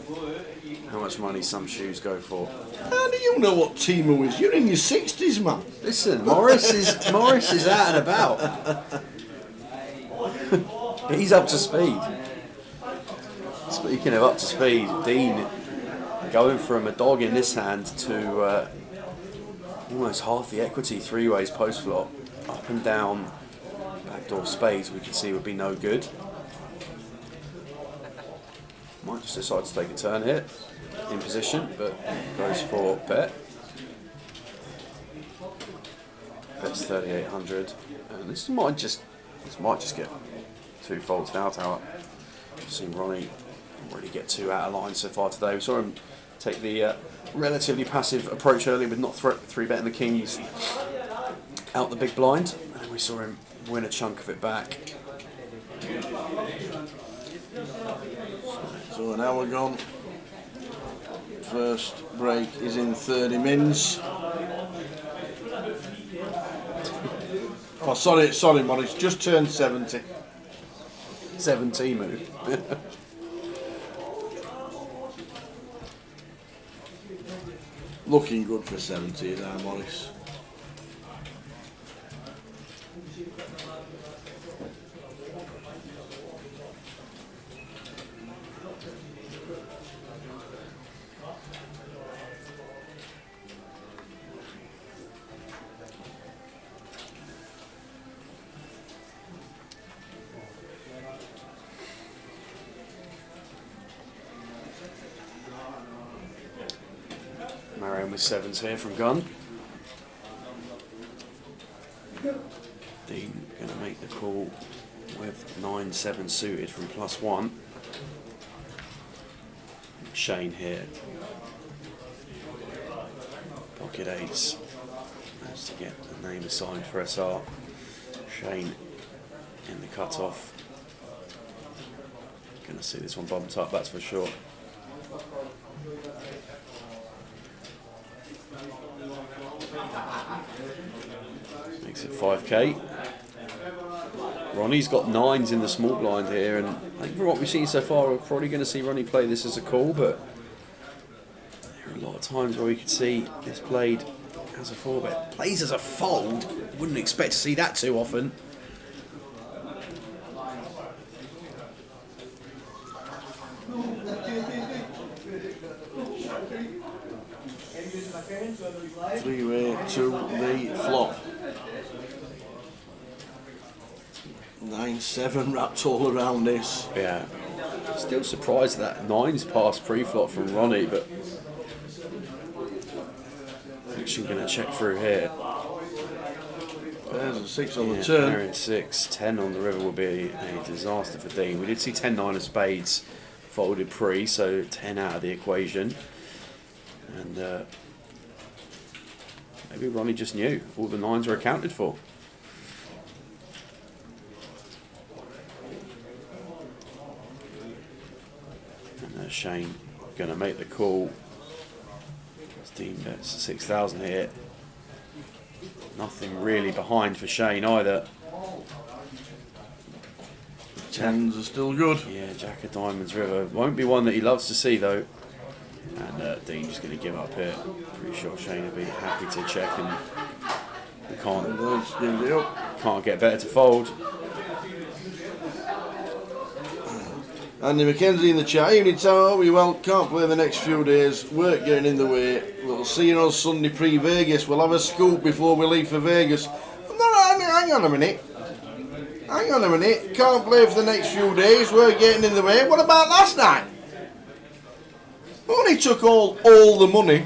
much money some shoes go for. How do you know what Timo is? You're in your 60s, man. Listen, Morris is out and about. He's up to speed. Speaking of up to speed, Dean going from a dog in this hand to almost half the equity 3-ways post flop, up and down. Backdoor spades we can see would be no good. Might just decide to take a turn here in position, but goes for bet. Bets 3,800, and this might just get 2 folds now. Tower. Seen Ronnie already get 2 out of line so far today. We saw him take the relatively passive approach earlier with not 3-betting the kings out the big blind, and we saw him win a chunk of it back. So an hour gone. First break is in 30 mins. Oh, sorry, Morris. Just turned 70. 17 move. Looking good for 70 there, Morris. Marion with 7s here from gun. Dean going to make the call with 9-7 suited from +1. Shane here. Pocket 8s. Managed to get the name assigned for SR. Shane in the cut-off. Going to see this one bumped up, that's for sure. Makes it 5k. Ronnie's got 9s in the small blind here, and I think from what we've seen so far, we're probably going to see Ronnie play this as a call, but there are a lot of times where we could see this played as a 4-bet. Plays as a fold, wouldn't expect to see that too often. Three-way to the flop. 9-7 wrapped all around this. Yeah. Still surprised that 9's passed pre-flop from Ronnie, but actually going to check through here. There's a 6 on the Yeah, turn. Aaron 6, 10 on the river will be a disaster for Dean. We did see 10-9 of spades folded pre, so 10 out of the equation. And maybe Ronnie just knew all the 9s were accounted for. And Shane going to make the call. Dean bets 6,000 here. Nothing really behind for Shane either. 10s are still good. Yeah, Jack of Diamonds River. Won't be one that he loves to see though. And Dean just going to give up here. Pretty sure Shane will be happy to check, and we can't get better to fold. Andy McKenzie in the chat. Evening, Tower. We can't play the next few days. Work getting in the way. We'll see you on Sunday pre-Vegas. We'll have a scoop before we leave for Vegas. Hang on a minute. Hang on a minute. Can't play for the next few days. Work getting in the way. What about last night? Only took all the money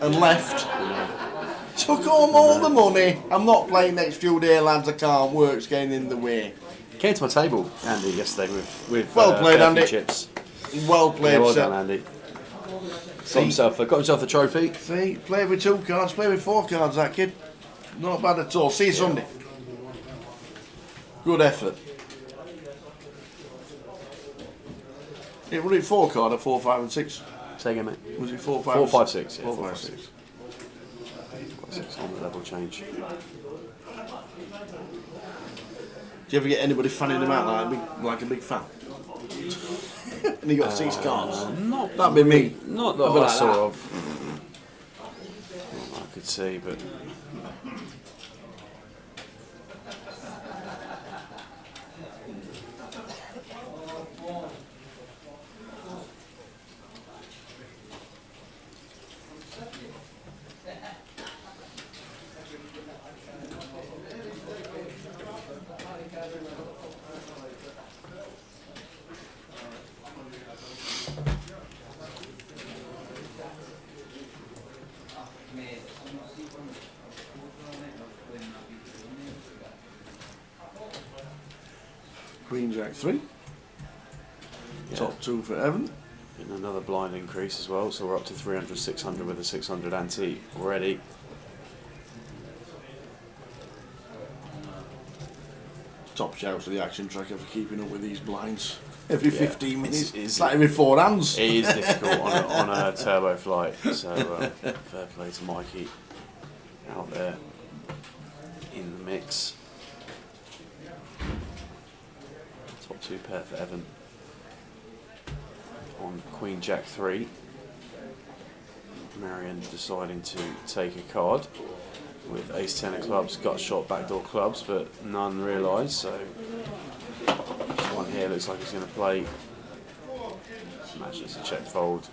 and left. Took home all the money. I'm not playing next few days, lads. I can't. Work's getting in the way. Came to my table, Andy, yesterday with well played, Andy. chips. Well played, Yeah, well sir. done, Andy. Got himself the trophy. See, play with 2 cards, play with 4 cards, that kid. Not bad at all. See you Sunday. Good effort. Yeah, was it 4 card or 4, 5 and 6? Say again, mate. Was it 4, 5 4, and 5, 6. Yeah, 4, 5, 6. 6 on the level change. Do you ever get anybody fanning them out like a big fan? And he got 6 cards. That'd be me. Not that I'd be I like saw that. of. Not that I could see, but. Queen Jack 3. Yeah. Top 2 for Evan. And another blind increase as well, so we're up to 300, 600 with a 600 ante already. Top shout to the action tracker for keeping up with these blinds. Every Yeah. 15 minutes. It's like every 4 hands. It is difficult on a turbo flight, so fair play to Mikey out there in the mix. Top 2 pair for Evan on Queen Jack 3. Marion deciding to take a card with Ace 10 of clubs, got shot backdoor clubs, but none realised, so this one here looks like he's going to play. Matches a check fold.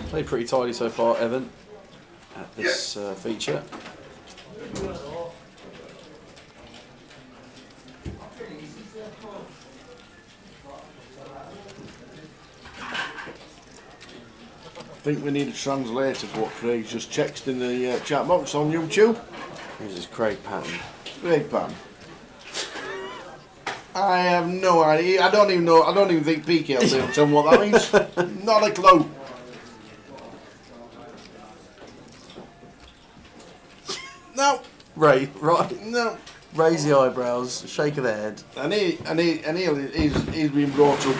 Played pretty tidy so far, Evan, at this feature. I think we need a translator for what Craig just checked in the chat box on YouTube. This is Craig Patton. Craig Pan. I have no idea. I don't even know. I don't even think PK will be able to tell me what that means. Not a clue. No. Right. No. Raise the eyebrows, shake of the head. And he's been brought up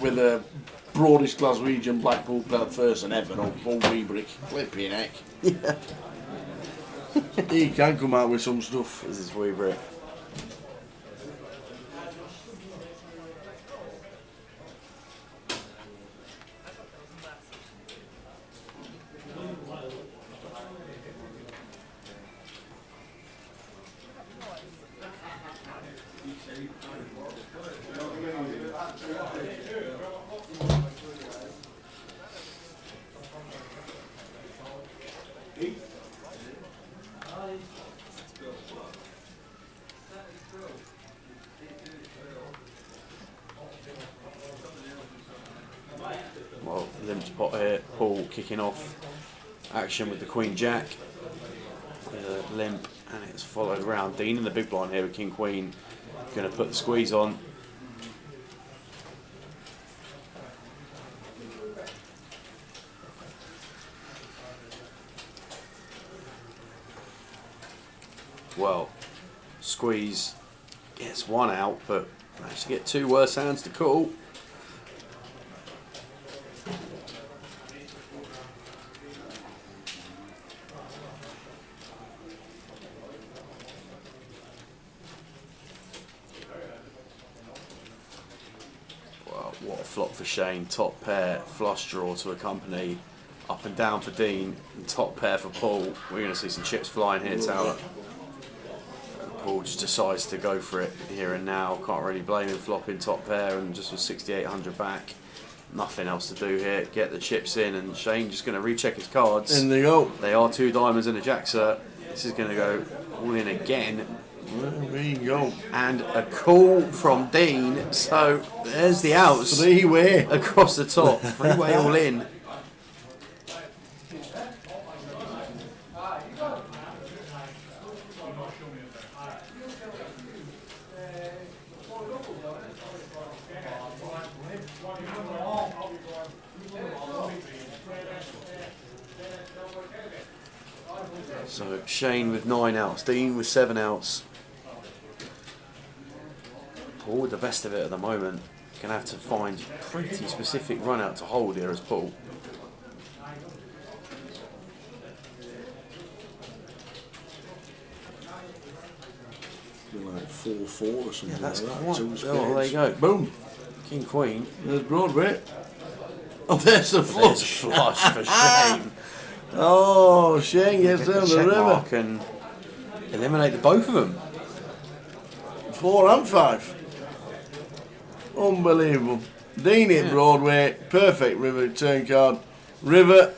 with a broadest Glaswegian Blackpool belt first and ever on Paul Weebrick. Flipping heck. Yeah. He can come out with some stuff. This is Weebrick. pot here. Paul kicking off action with the Queen Jack. With a limp, and it's followed around. Dean in the big blind here with King Queen. Going to put the squeeze on. Well, squeeze gets one out, but managed to get two worse hands to call. Well, what a flop for Shane. Top pair, flush draw to accompany. Up and down for Dean, and top pair for Paul. We're going to see some chips flying here, Tower. Paul just decides to go for it here and now. Can't really blame him flopping top pair and just with 6,800 back. Nothing else to do here. Get the chips in, and Shane just going to recheck his cards. In they go. They are two diamonds and a jack, sir. This is going to go all in again. Well, there you go. And a call from Dean. So there's the outs. Three-way. Across the top. Three-way all in. So Shane with 9 outs, Dean with 7 outs. Paul with the best of it at the moment. Gonna have to find pretty specific run out to hold here as Paul. Like 4-4 or something. Yeah, that's like that. quite. Two Oh, there you go. Boom. King Queen. There's Broadway. Oh, there's the There's flush. a flush for Shane. Oh, Shane gets Get down the the check river. mark and eliminate the both of them. 4 and 5. Unbelievable. Dean hit Broadway. Perfect river turn card. River.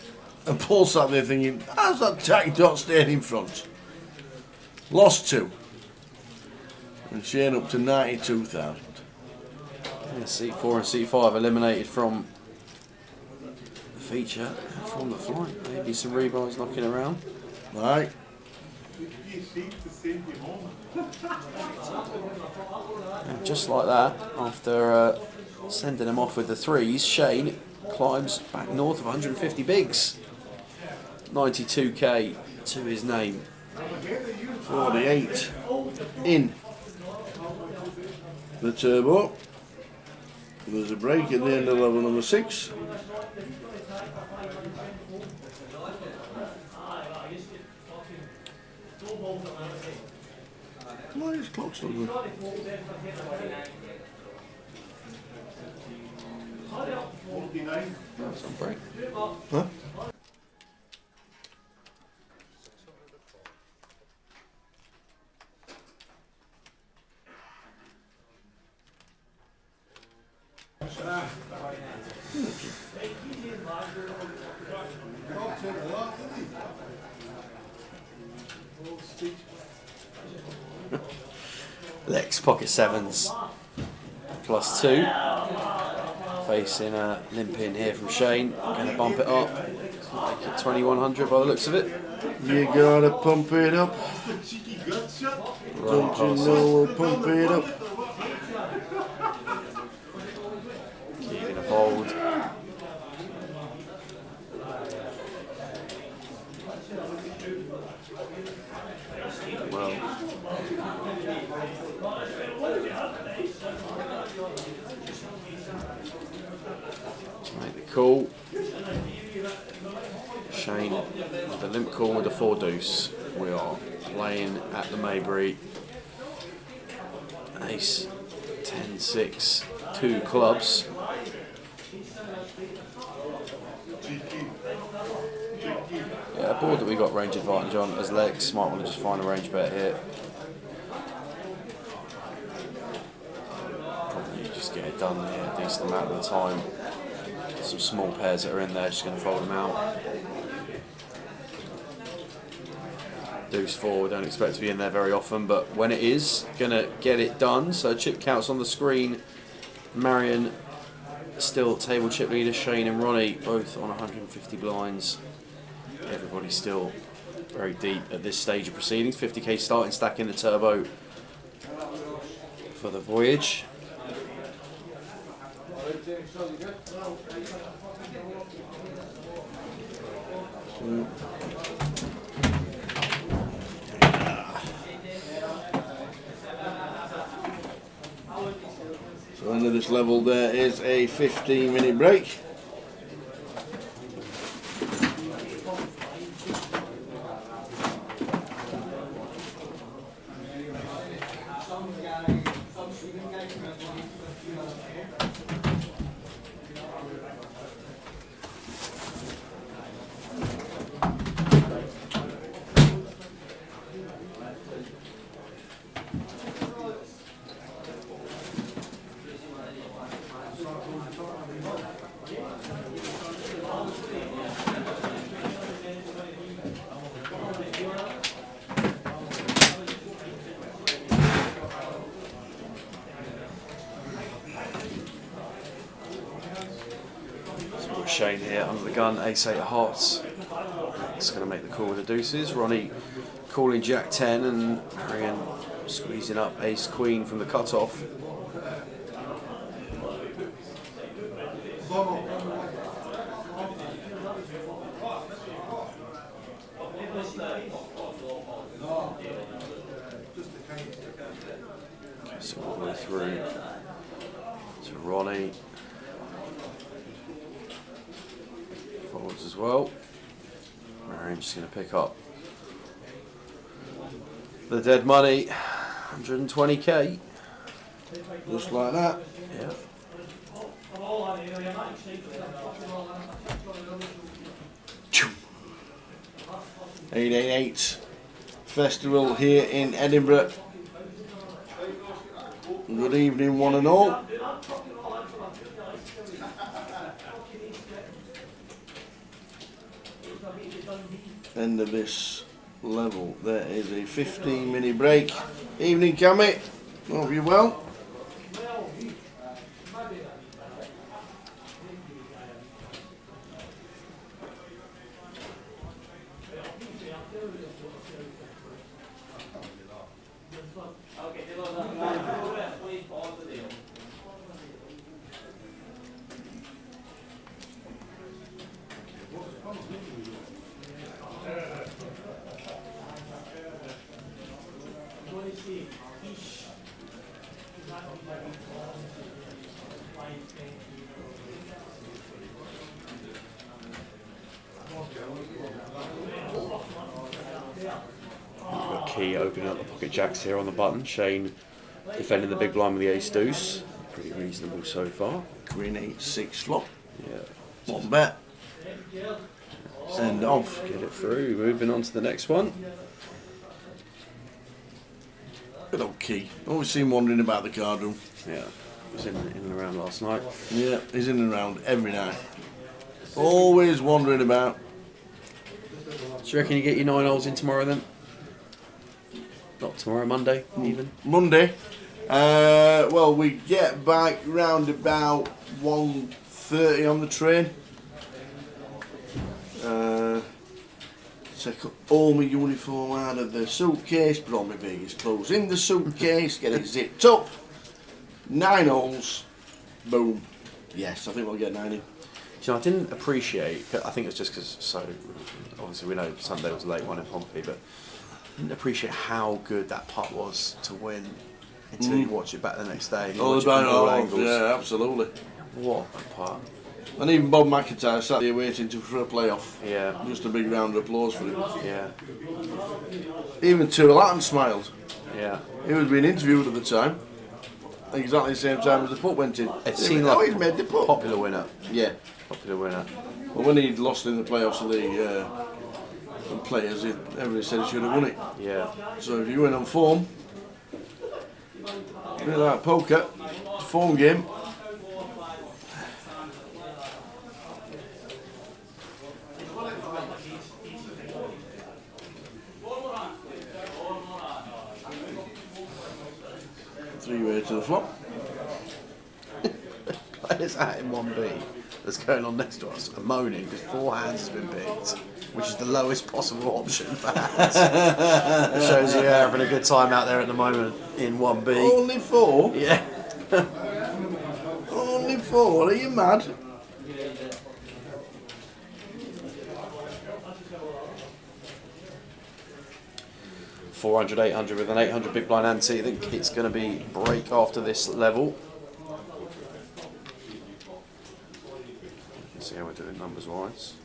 And Paul sat there thinking, how's that Jack Dot staying in front? Lost 2. And Shane up to 92,000. Yeah, C4 and C5 eliminated from the feature and from the flight. Maybe some rebuys knocking around. Right. And just like that, after sending them off with the threes, Shane climbs back north of 150 bigs. 92k to his name. 48. In. The turbo. There's a break at the end of level number 6. Why is clock still good? That's on break. Huh? Lex pocket 7s plus 2. Facing a limp in here from Shane. Going to bump it up. Make it 2,100 by the looks of it. You gotta pump it up. Right Don't you past know we'll pump it up? keeping a fold. Well, to make the call. Shane with the limp call with the 4 deuce. We are playing at the Maybury. Ace, 10, 6, 2 clubs. Yeah, a board that we got range advantage on as Lex. Might want to just find a range bet here. Probably just get it done here a decent amount of the time. Some small pairs that are in there, just going to fold them out. Deuce 4, we don't expect to be in there very often, but when it is, going to get it done. So chip counts on the screen. Marion still table chip leaders Shane and Ronnie, both on 150 blinds. Everybody's still very deep at this stage of proceedings. 50k starting stack in the turbo for the voyage. So under this level there is a 15-minute break. Shane here under the gun, ace-8 of hearts. It's going to make the call with the deuces. Ronnie calling jack 10 and Marion squeezing up ace-queen from the cut-off. So all the way through to Ronnie. Forwards as well. Marion's just going to pick up the dead money, 120k. Just like that. Yeah. 888 Festival here in Edinburgh. Good evening, one and all. End of this level. There is a 15-minute break. Evening, Cammy. Hope you're well. Key opening up the pocket jacks here on the button. Shane defending the big blind with the ace deuce. Pretty reasonable so far. Queen 8-6 flop. Yeah. One bet. Send off. Get it through. Moving on to the next one. Good old Key. Always seen wandering about the card room. Yeah. Was in and around last night. Yeah, he's in and around every night. Always wandering about. Do you reckon you get your 9 holes in tomorrow then? Not tomorrow, Monday even? Monday. Well, we get back round about 1:30 on the train. Take all my uniform out of the suitcase, put all my Vegas clothes in the suitcase, get it zipped up. 9 holes. Boom. Yes, I think we'll get 9 in. You know, I didn't appreciate, I think it's just because, so obviously we know Sunday was a late one in Pompey, but I didn't appreciate how good that putt was to win until you watch it back the next day. All about all angles. Yeah, absolutely. What a putt. And even Bob McIntyre sat there waiting for a playoff. Yeah. Just a big round of applause for him. Yeah. Even Tyrrell Hatton smiled. Yeah. He was being interviewed at the time. Exactly the same time as the putt went in. It seemed like he's made the putt. Popular winner. Yeah. Popular winner. Well, when he'd lost in the playoffs of the players, everybody said he should have won it. Yeah. So if you win on form, a bit like poker, it's a form game. Three-way to the flop. players out in 1B that's going on next to us are moaning because 4 hands has been picked, which is the lowest possible option for hands. It shows you having a good time out there at the moment in 1B. Only 4? Yeah. Only 4? Are you mad? $400, $800 with an 800 big blind ante. I think it's going to be break after this level. Let's see how we're doing numbers wise.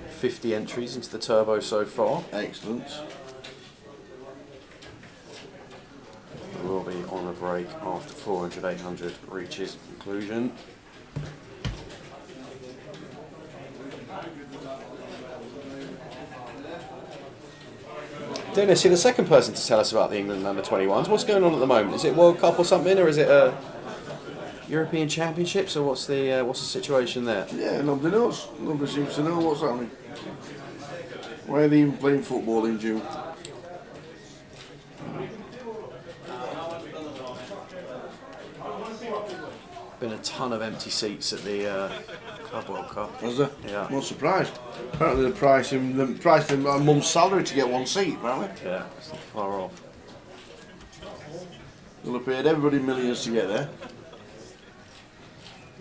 50 entries into the turbo so far. Excellent. We will be on a break after 400, 800 reaches conclusion. Dennis, you're the second person to tell us about the England under-21s. What's going on at the moment? Is it World Cup or something, or is it European Championships, or what's the situation there? Yeah, nobody knows. Nobody seems to know what's happening. Why are they even playing football in June? Been a ton of empty seats at the Club World Cup. Has there? Yeah. Not surprised. Apparently they priced him a month's salary to get 1 seat, apparently. Yeah, it's not far off. They'll have paid everybody millions to get there.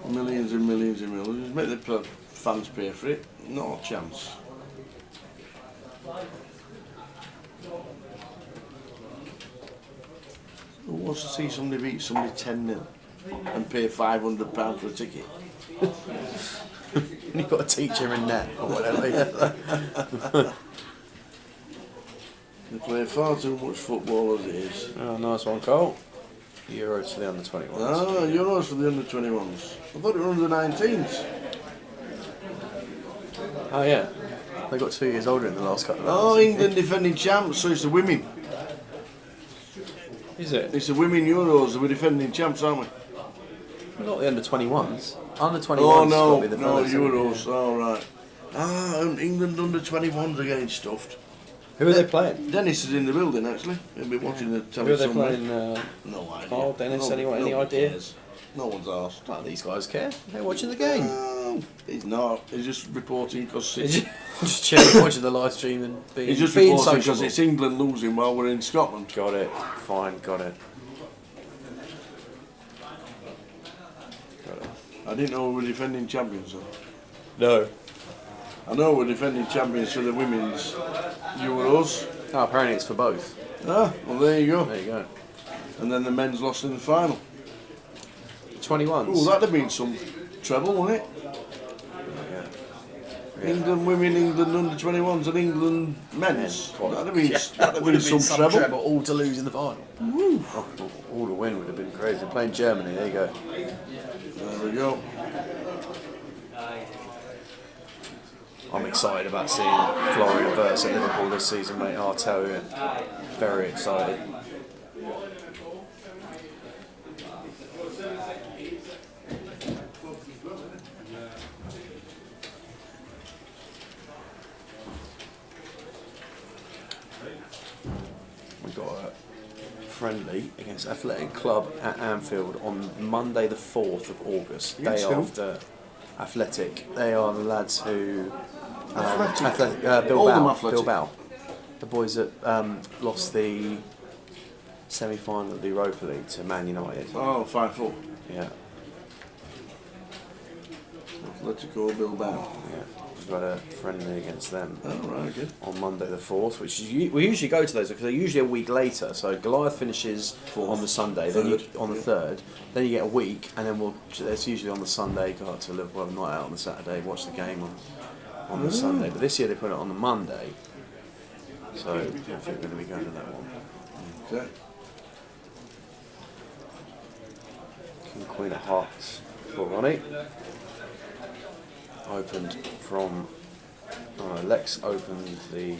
Millions and millions and millions. Make the fans pay for it. Not a chance. Who wants to see somebody beat somebody 10-0 and pay £500 for a ticket? You've got a teacher in net or whatever. They play far too much football as it is. Oh, nice one, Cole. Euros for the under-21s. Ah, Euros for the under-21s. I thought it was under-19s. Oh yeah, they got 2 years older in the last couple of Oh, hours. England defending champs, so it's the women. Is it? It's the women Euros that we're defending champs, aren't we? Not the under-21s. Under-21s Oh got to be no, the no fellas, isn't it? Euros. Oh right. Ah, England under-21s are getting stuffed. Who are they playing? Dennis is in the building actually. He'll be watching the Who are telly they somewhere. playing? No idea. Carl, Dennis, any nobody idea? cares. No one's asked. Not these guys care. They're watching the game. He's not. He's just reporting because it's, Just chilling, watching the live stream and being, he's just being reporting because sociable. it's England losing while we're in Scotland. Got it. Fine. Got it. Got it. I didn't know we were defending champions though. No. I know we're defending champions for the women's Euros. Oh, apparently it's for both. Ah, well there you go. There you go. And then the men's lost in the final. 21s. Oh, that'd have been some treble, wouldn't it? Yeah. England women, England under-21s and England men's. That'd have been, that'd have Would been have been some treble. all to lose in the final. Woo. Oh, all to win would have been crazy. Playing Germany, there you go. There we go. I'm excited about seeing Florian Wirtz at Liverpool this season, mate. I'll tell you, very excited. We've got a friendly against Athletic Club at Anfield on Monday the 4th of August, day Yes, who? after Athletic. They are the lads who... Athletic? Bilbao. Athletic. Bilbao. The boys that lost the semi-final of the Europa League to Man United. Oh, 5-4. Yeah, Atletico Bilbao. yeah. We've got a friendly against them Oh, right, good. on Monday the 4th, which is, we usually go to those because they're usually a week later. So Goliath finishes on the Sunday, then you, Third, on the 3rd, then you get a week, and then it's usually on the Sunday, go out to Liverpool, have a night out on the Saturday, watch the game on the Sunday. But this year they put it on the Monday, so I think we're going to be going to that one. Okay. King Queen of Hearts for Ronnie. Opened from Lex opened the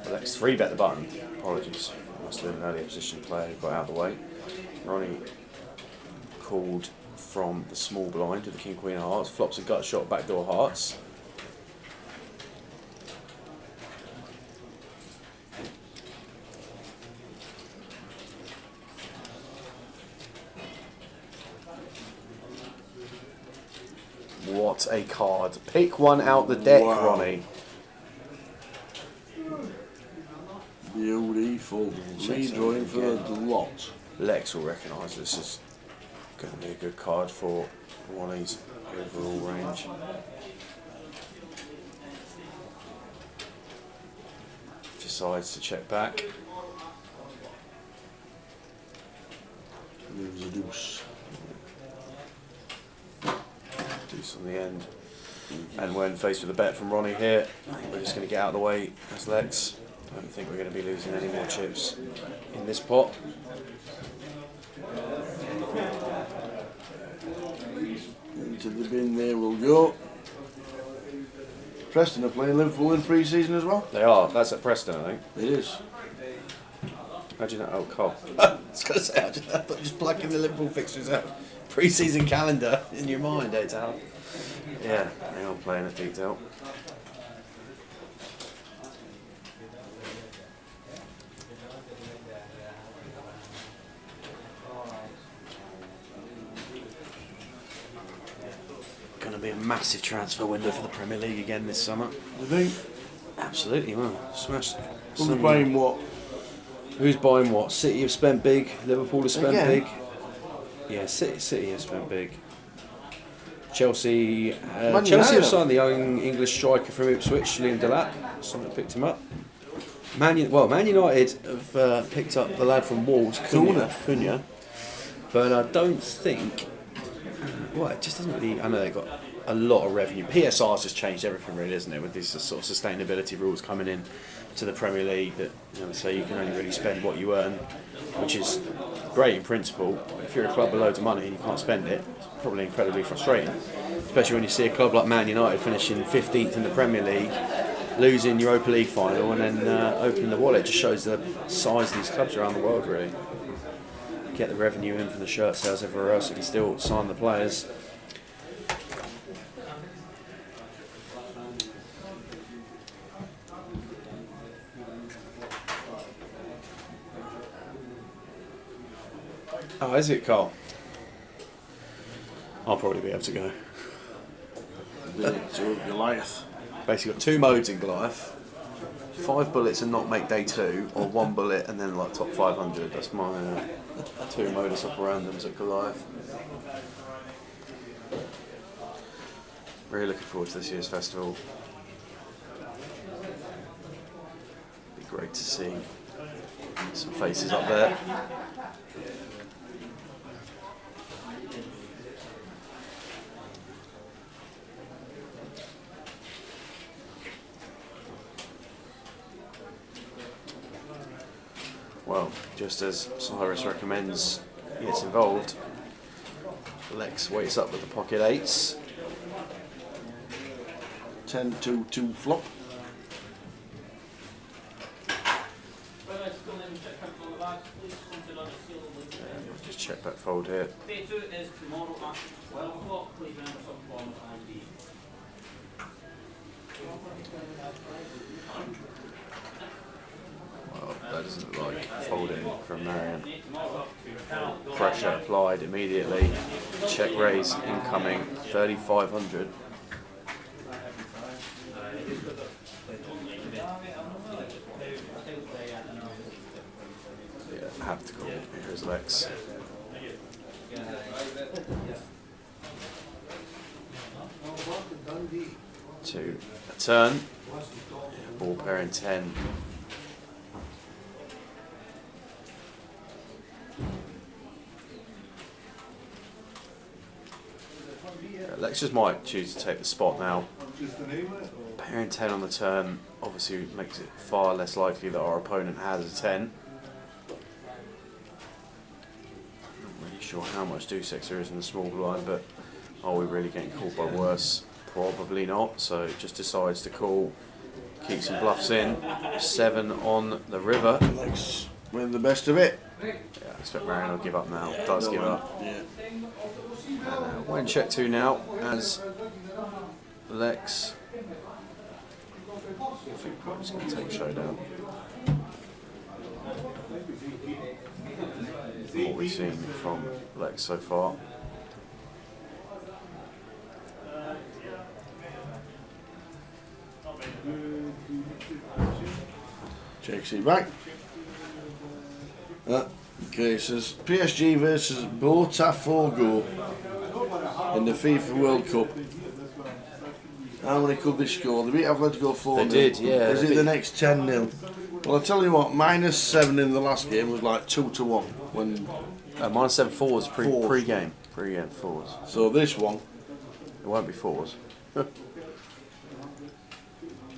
Lex 3-bet the button. Apologies, must have been an earlier position player, got out of the way. Ronnie called from the small blind to the King Queen of Hearts, flops a gut shot backdoor hearts. a card. Pick one out the deck, Wow. Ronnie. Beautiful. Redrawing for the lot. Lex will recognise this is going to be a good card for Ronnie's overall range. Decides to check back. Moves a deuce. Deuce on the end. And when faced with a bet from Ronnie here, I think we're just going to get out of the way as Lex. I don't think we're going to be losing any more chips in this pot. Into the bin there we'll go. Preston are playing Liverpool in pre-season as well. They are. That's at Preston, I think. It is. Imagine that. Oh, Carl. I was going to say, I thought just plugging the Liverpool fixtures out. Pre-season calendar in your mind, eh, Tal? Yeah, they are playing at detail. Going to be a massive transfer window for the Premier League again this summer. You think? Absolutely, well, smashed. Who's buying what? Who's buying what? City have spent big. Liverpool have spent Again? big. Yeah, City have spent big. Chelsea Chelsea have signed the young English striker from Ipswich, Liam Delap. Someone picked him up. Man United have picked up the lad from Wolves, Cunha. But I don't think. Well, it just doesn't really. I know they've got a lot of revenue. PSR's just changed everything, really, isn't it? With these sort of sustainability rules coming in to the Premier League, that say you can only really spend what you earn, which is great in principle. But if you're a club with loads of money and you can't spend it, it's probably incredibly frustrating. Especially when you see a club like Man United finishing 15th in the Premier League, losing Europa League final, and then opening the wallet. It just shows the size of these clubs around the world, really. Get the revenue in from the shirt sales everywhere else, you can still sign the players. Oh, is it, Carl? I'll probably be able to go. To Goliath. Basically got 2 modes in Goliath. 5 bullets and not make day 2, or 1 bullet and then like top 500. That's my 2 modus operandums at Goliath. Really looking forward to this year's festival. Be great to see some faces up there. Well, just as Cyrus recommends he gets involved, Lex waits up with the pocket 8s. 10-2-2 flop. Just check that fold here. Well, that doesn't look like folding from Marion. Pressure applied immediately. Check raise incoming, 3,500. Yeah, have to call. Here's Lex. To a turn. Ball pair in 10. Lex just might choose to take the spot now. Pair in 10 on the turn obviously makes it far less likely that our opponent has a 10. Not really sure how much deuce-X there is in the small blind, but are we really getting called by worse? Probably not, so just decides to call, keep some bluffs in. 7 on the river. Lex win the best of it. Yeah, I expect Marion will give up now. Does give up. Yeah. And when check 2 now, as Lex, I think I'm just going to take showdown. What we've seen from Lex so far. Checks it back. Okay, it says PSG versus Botafogo in the FIFA World Cup. How many could they score? They beat Atletico 4-0. They did, yeah. Is it the next 10-0? Well, I tell you what, -7 in the last game was like 2-1 when. -7 fours pre-game. Pre-game fours. So this one. It won't be fours.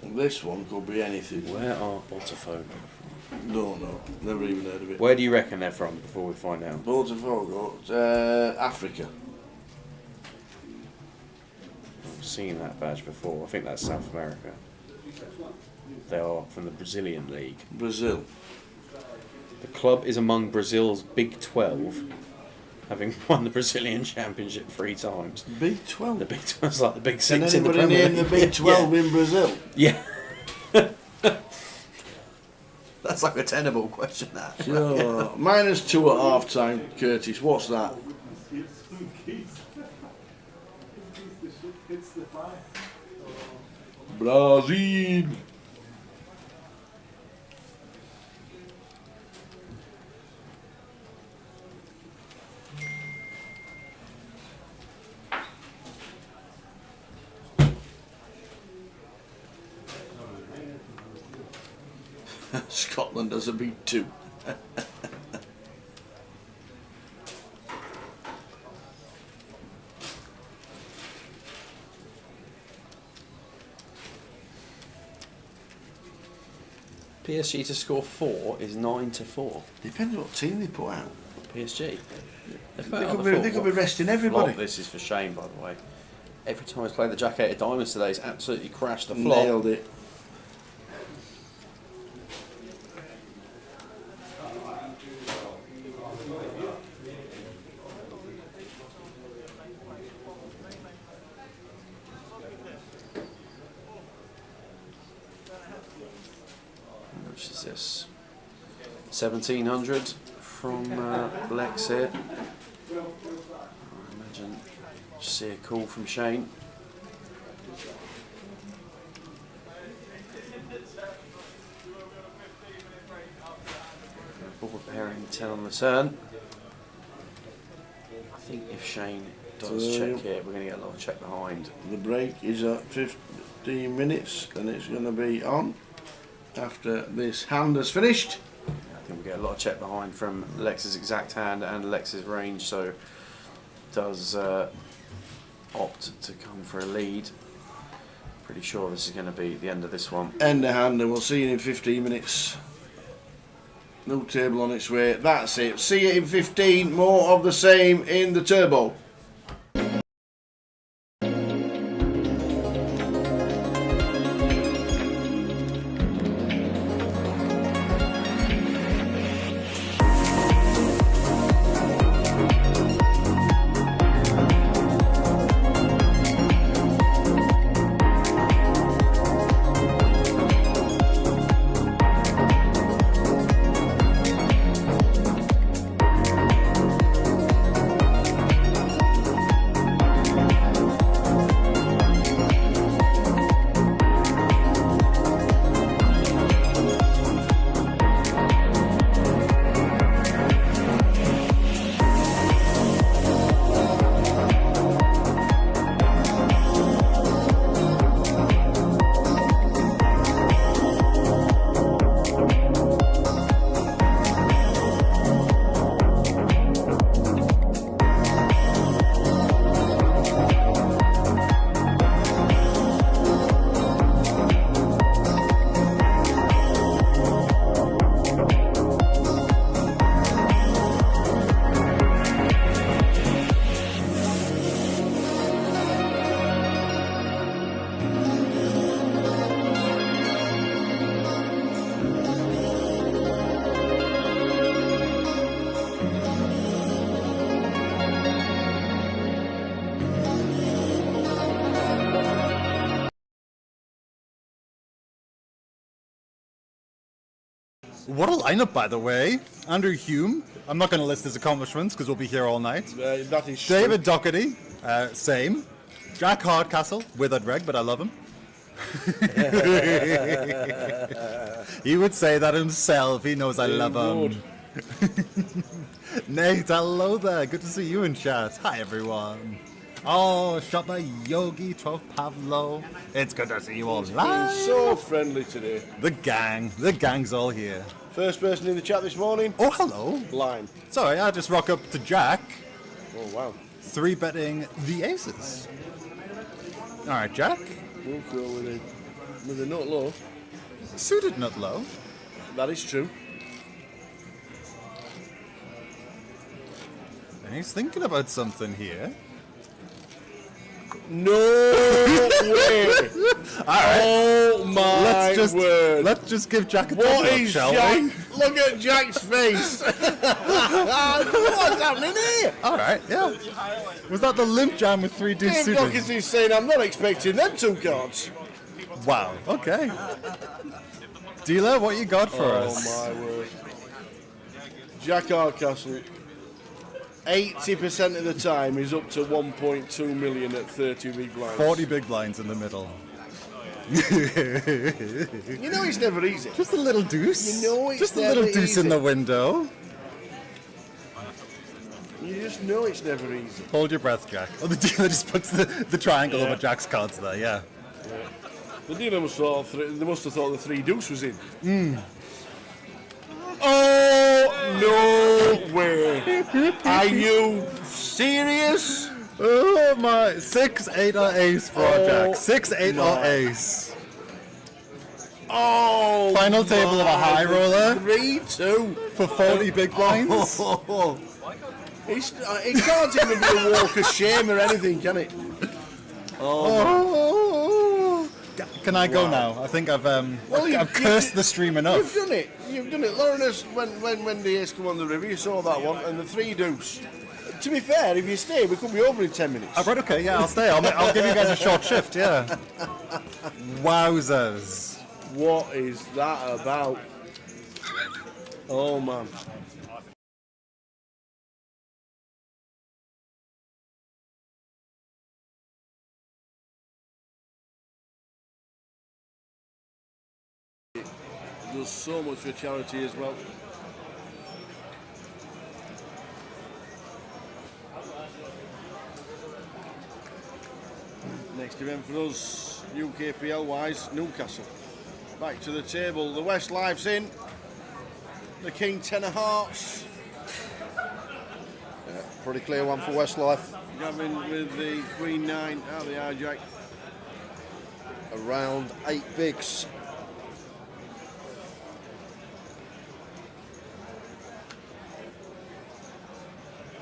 This one could be anything. Where are Botafogo? No, never even heard of it. Where do you reckon they're from before we find out? Botafogo, Africa. I've seen that badge before. I think that's South America. They are from the Brazilian league. Brazil. The club is among Brazil's Big 12, having won the Brazilian Championship 3 times. Big 12? The Big 12 is like the Big Can 6 in the anybody Premier name the League. Big 12 in Brazil? Yeah. That's like a tenable question, that. So, -2 at half time, Curtis. What's that? Brazil. Scotland has a big 2. PSG to score 4 is 9-4. Depends what team they put out. PSG. They could be resting everybody. Flop this is for Shane, by the way. Every time he's played the Jacket of Diamonds today, he's absolutely crashed the flop. Nailed it. Which is this? 1700 from Lex here. I imagine see a call from Shane. Ball bearing 10 on the turn. I think if Shane does check here, we're going to get a little check behind. The break is at 15 minutes and it's going to be on after this hand has finished. I think we get a lot of check behind from Lex's exact hand and Lex's range, so does opt to come for a lead. Pretty sure this is going to be the end of this one. End of hand, and we'll see you in 15 minutes. No table on its way. That's it. See you in 15. More of the same in the turbo. What a lineup, by the way. Andrew Hume, I'm not going to list his accomplishments because we'll be here all night. That is David Doherty, same. Jack Hardcastle, withered reg, but I love him. He would say that himself. He knows I love him. Nate, hello there. Good to see you in chat. Hi, everyone. Oh, Shopper Yogi 12 Pavlo. It's good to see you all Been live. so friendly today. The gang's all here. First person in the chat this morning. Oh, hello. Lime. Sorry, I just rock up to Jack. Oh wow. 3-betting the aces. All right, Jack. We'll go with a nut low. Suited nut low. That is true. And he's thinking about something here. No way! Oh my word! Let's just give Jack a What thumbs up, is shall Jack? we? Look at Jack's face! What's happening here? All right, yeah. Was that the limp jam with 3 deuce Dave suited? Dawkins is saying I'm not expecting them 2 cards. Wow. Okay. Dealer, what you got for us? Oh my word! Jack Hardcastle. 80% of the time is up to 1.2 million at 30 big blinds. 40 big blinds in the middle. You know it's never easy. Just a little deuce. You know it's just a little never deuce in easy. the window. You just know it's never easy. Hold your breath, Jack. Oh, the dealer just puts the triangle over Jack's cards there. Yeah. The dealer must have thought they must have thought the 3 deuce was in. Oh no way! Are you serious? Oh my! 6-8 or ace for Jack. 6-8 or ace. Oh! Final table of a high roller 3-2 for 40 big blinds. It can't even be a walk of shame or anything, can it? Oh. Can I go now? I think I've I've cursed the stream enough. You've done it. You've done it. Lawrence, when the ace come on the river, you saw that one, and the 3 deuce. To be fair, if you stay, we could be over in 10 minutes. Right, okay, yeah, I'll stay. I'll give you guys a short shift, yeah. Wowzers. What is that about? Oh man. Does so much for charity as well. Next event for us, UKPL wise, Newcastle. Back to the table, the Westlife's in. The King 10 of hearts. Yeah, pretty clear one for Westlife. Gavin with the Queen 9 out of the hijack. Around 8 bigs.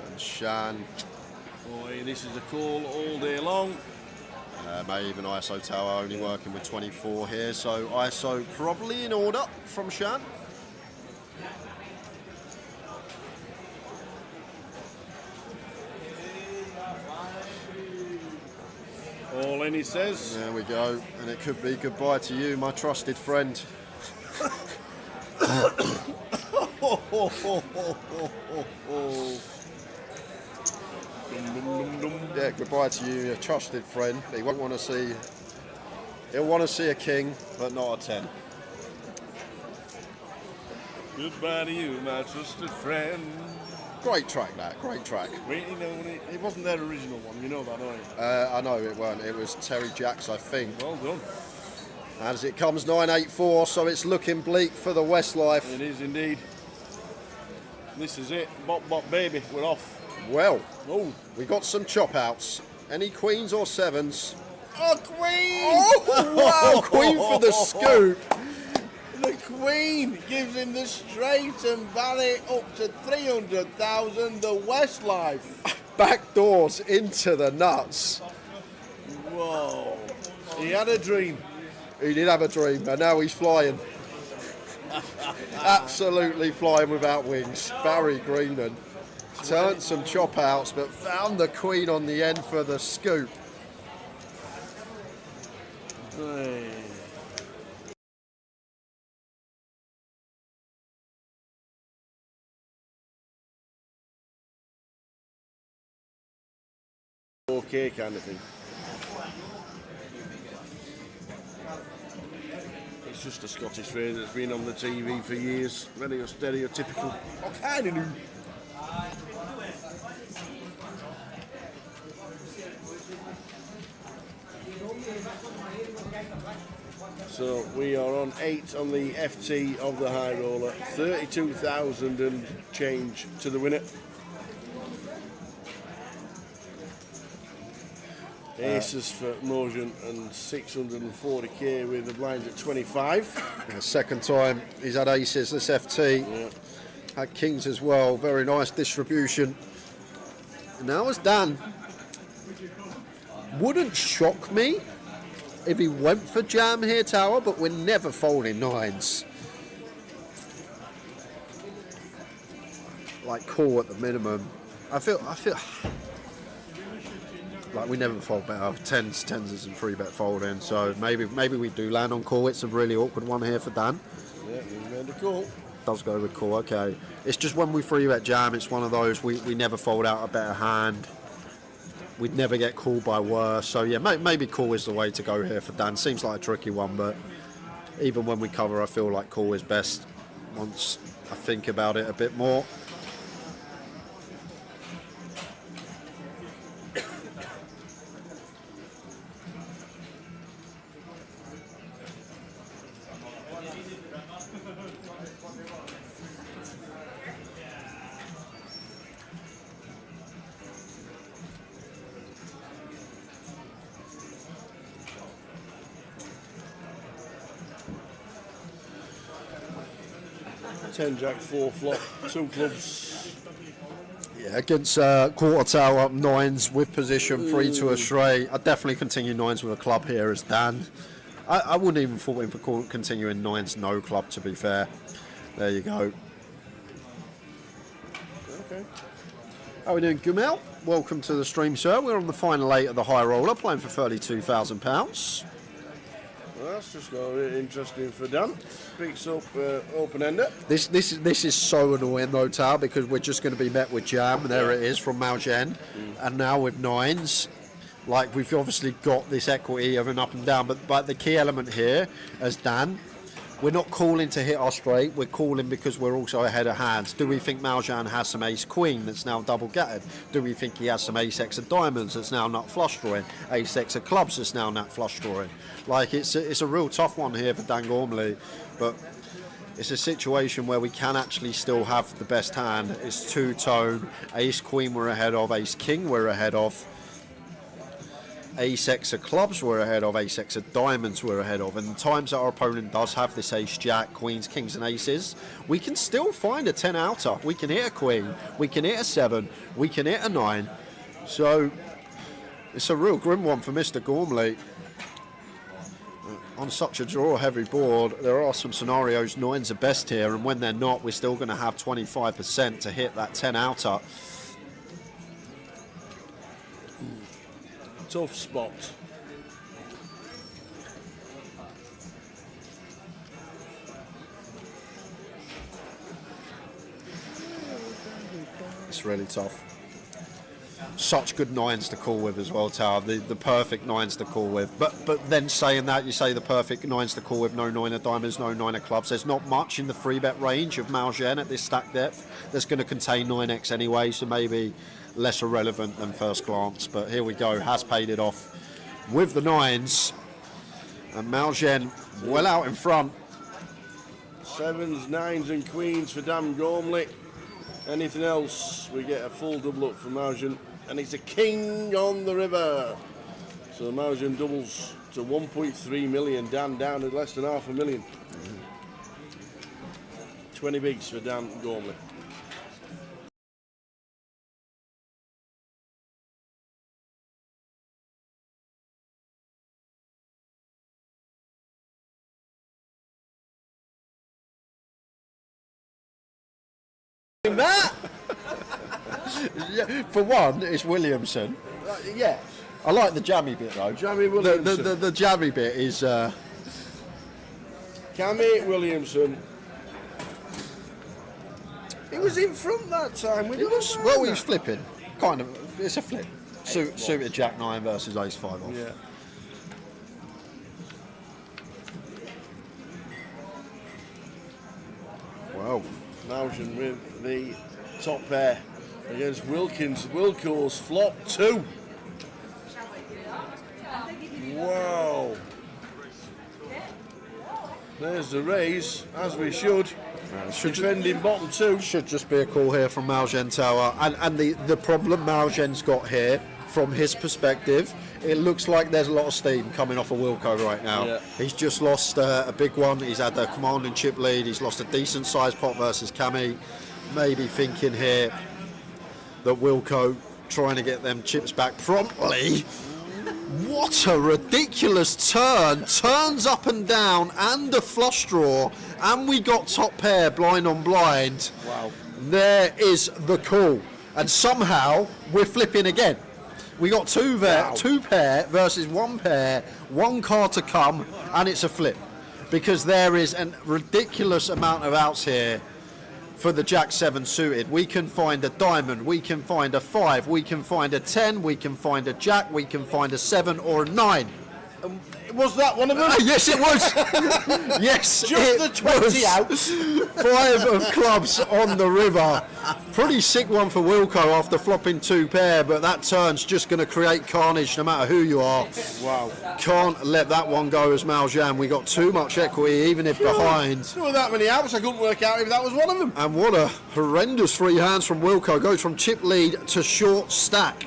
And Shan, Boy, this is a call all day long. may even ISO Tower only working with 24 here, so ISO probably in order from Shan. All in, he says. There we go, and it could be goodbye to you, my trusted friend. Yeah, goodbye to you, your trusted friend. He won't want to see. He'll want to see a king, but not a 10. Goodbye to you, my trusted friend. Great track, that. Great track. Wait, you know, it wasn't their original one, you know that, don't you? I know it weren't. It was Terry Jacks, I think. Well done. As it comes 9-8-4, so it's looking bleak for the Westlife. It is indeed. This is it. Bop, bop, baby. We're off. Well, Oh, we got some chop outs. Any queens or sevens? oh Queen! Oh, wow, queen for the scoop. The Queen gives him the straight and Barry up to 300,000. The Westlife. Back doors into the nuts. Whoa. He had a dream. He did have a dream, and now he's flying. Absolutely flying without wings. Barry Greenan turned some chop outs, but found the queen on the end for the scoop. Hey. Okay, kind of thing. It's just a Scottish phrase that's been on the TV for years. Very stereotypical. Oh, kind of new. So we are on 8 on the FT of the high roller. 32,000 and change to the winner. Aces for Mojan and 640k with the blinds at 25. Yeah, second time he's had aces this FT. Yeah. Had kings as well. Very nice distribution. And now it's Dan. Wouldn't shock me if he went for jam here, Tower, but we're never folding nines. Like call at the minimum. I feel like we never fold better. Tens isn't 3-bet folding, so maybe we do land on call. It's a really awkward one here for Dan. Yeah, we made a call. Does go with call, okay. It's just when we 3-bet jam, it's one of those we never fold out a better hand. We'd never get called by worse. So yeah, maybe call is the way to go here for Dan. Seems like a tricky one, but even when we cover, I feel like call is best once I think about it a bit more. Ten jack, 4 flop, 2 clubs. Yeah, against quarter tower, nines with position, 3 to a straight. I'd definitely continue nines with a club here as Dan. I wouldn't even fault him for continuing nines, no club, to be fair. There you go. Okay. How are we doing, Gumel? Welcome to the stream, sir. We're on the final 8 of the high roller, playing for £32,000. Well, that's just got really interesting for Dan. Picks up open-ender. This is so annoying though, Tao, because we're just going to be met with jam. There it is from Malgen, and now with nines. Like, we've obviously got this equity of an up and down, but the key element here, as Dan, we're not calling to hit our straight. We're calling because we're also ahead of hands. Do we think Maljan has some ace queen that's now double gutted? Do we think he has some ace x of diamonds that's now nut flush drawing? Ace x of clubs that's now nut flush drawing? Like, it's a real tough one here for Dan Gormley, but it's a situation where we can actually still have the best hand. It's two-tone. Ace queen we're ahead of. Ace king we're ahead of. Ace x of clubs we're ahead of, ace x of diamonds we're ahead of, and the times that our opponent does have this ace jack, queens, kings and aces, we can still find a 10 outer. We can hit a queen, we can hit a 7, we can hit a 9. So it's a real grim one for Mr. Gormley. On such a draw heavy board, there are some scenarios 9s are best here, and when they're not, we're still going to have 25% to hit that 10 outer. Tough spot. It's really tough. Such good 9s to call with as well, Tower. The perfect 9s to call with. But then saying that, you say the perfect 9s to call with, no 9 of diamonds, no 9 of clubs. There's not much in the 3-bet range of Malgen at this stack depth that's going to contain 9x anyway, so maybe less irrelevant than first glance. But here we go, has paid it off with the 9s. And Malgen well out in front. 7s, 9s and queens for Dan Gormley. Anything else, we get a full double up from Malgen. And it's a king on the river. So Malgen doubles to 1.3 million. Dan down at less than $500,000. 20 bigs for Dan Gormley. That yeah, for one, it's Williamson. Yeah. I like the jammy bit though. Jammy Williamson. The jammy bit is Cammy Williamson. He was in front that time. he was flipping. Kind of, it's a flip. Suited Jack 9 versus Ace 5 off. Yeah. Mausion with the top pair against Wilkins. Wilco's flop 2. Wow. There's the raise, as we should. Defending bottom 2. Should just be a call here from Maujen Tower. And the problem Maujen's got here, from his perspective, it looks like there's a lot of steam coming off of Wilco right now. Yeah. He's just lost a big one. He's had a command and chip lead. He's lost a decent sized pot versus Cami. Maybe thinking here that Wilco trying to get them chips back promptly. What a ridiculous turn. Turns up and down and a flush draw. And we got top pair blind on blind. Wow. There is the call. And somehow we're flipping again. We got two pair versus one pair, one card to come, and it's a flip. Because there is a ridiculous amount of outs here for the Jack 7 suited. We can find a diamond, we can find a 5, we can find a 10, we can find a Jack, we can find a 7 or a 9. Was that one of them? Yes, it was. Yes, Just the 20 outs. 5 of clubs on the river. Pretty sick one for Wilco after flopping 2 pair, but that turn's just going to create carnage no matter who you are. Wow. Can't let that one go as Maljan. We got too much equity, even if behind. There were that many outs, I couldn't work out if that was one of them. And what a horrendous free hands from Wilco. Goes from chip lead to short stack.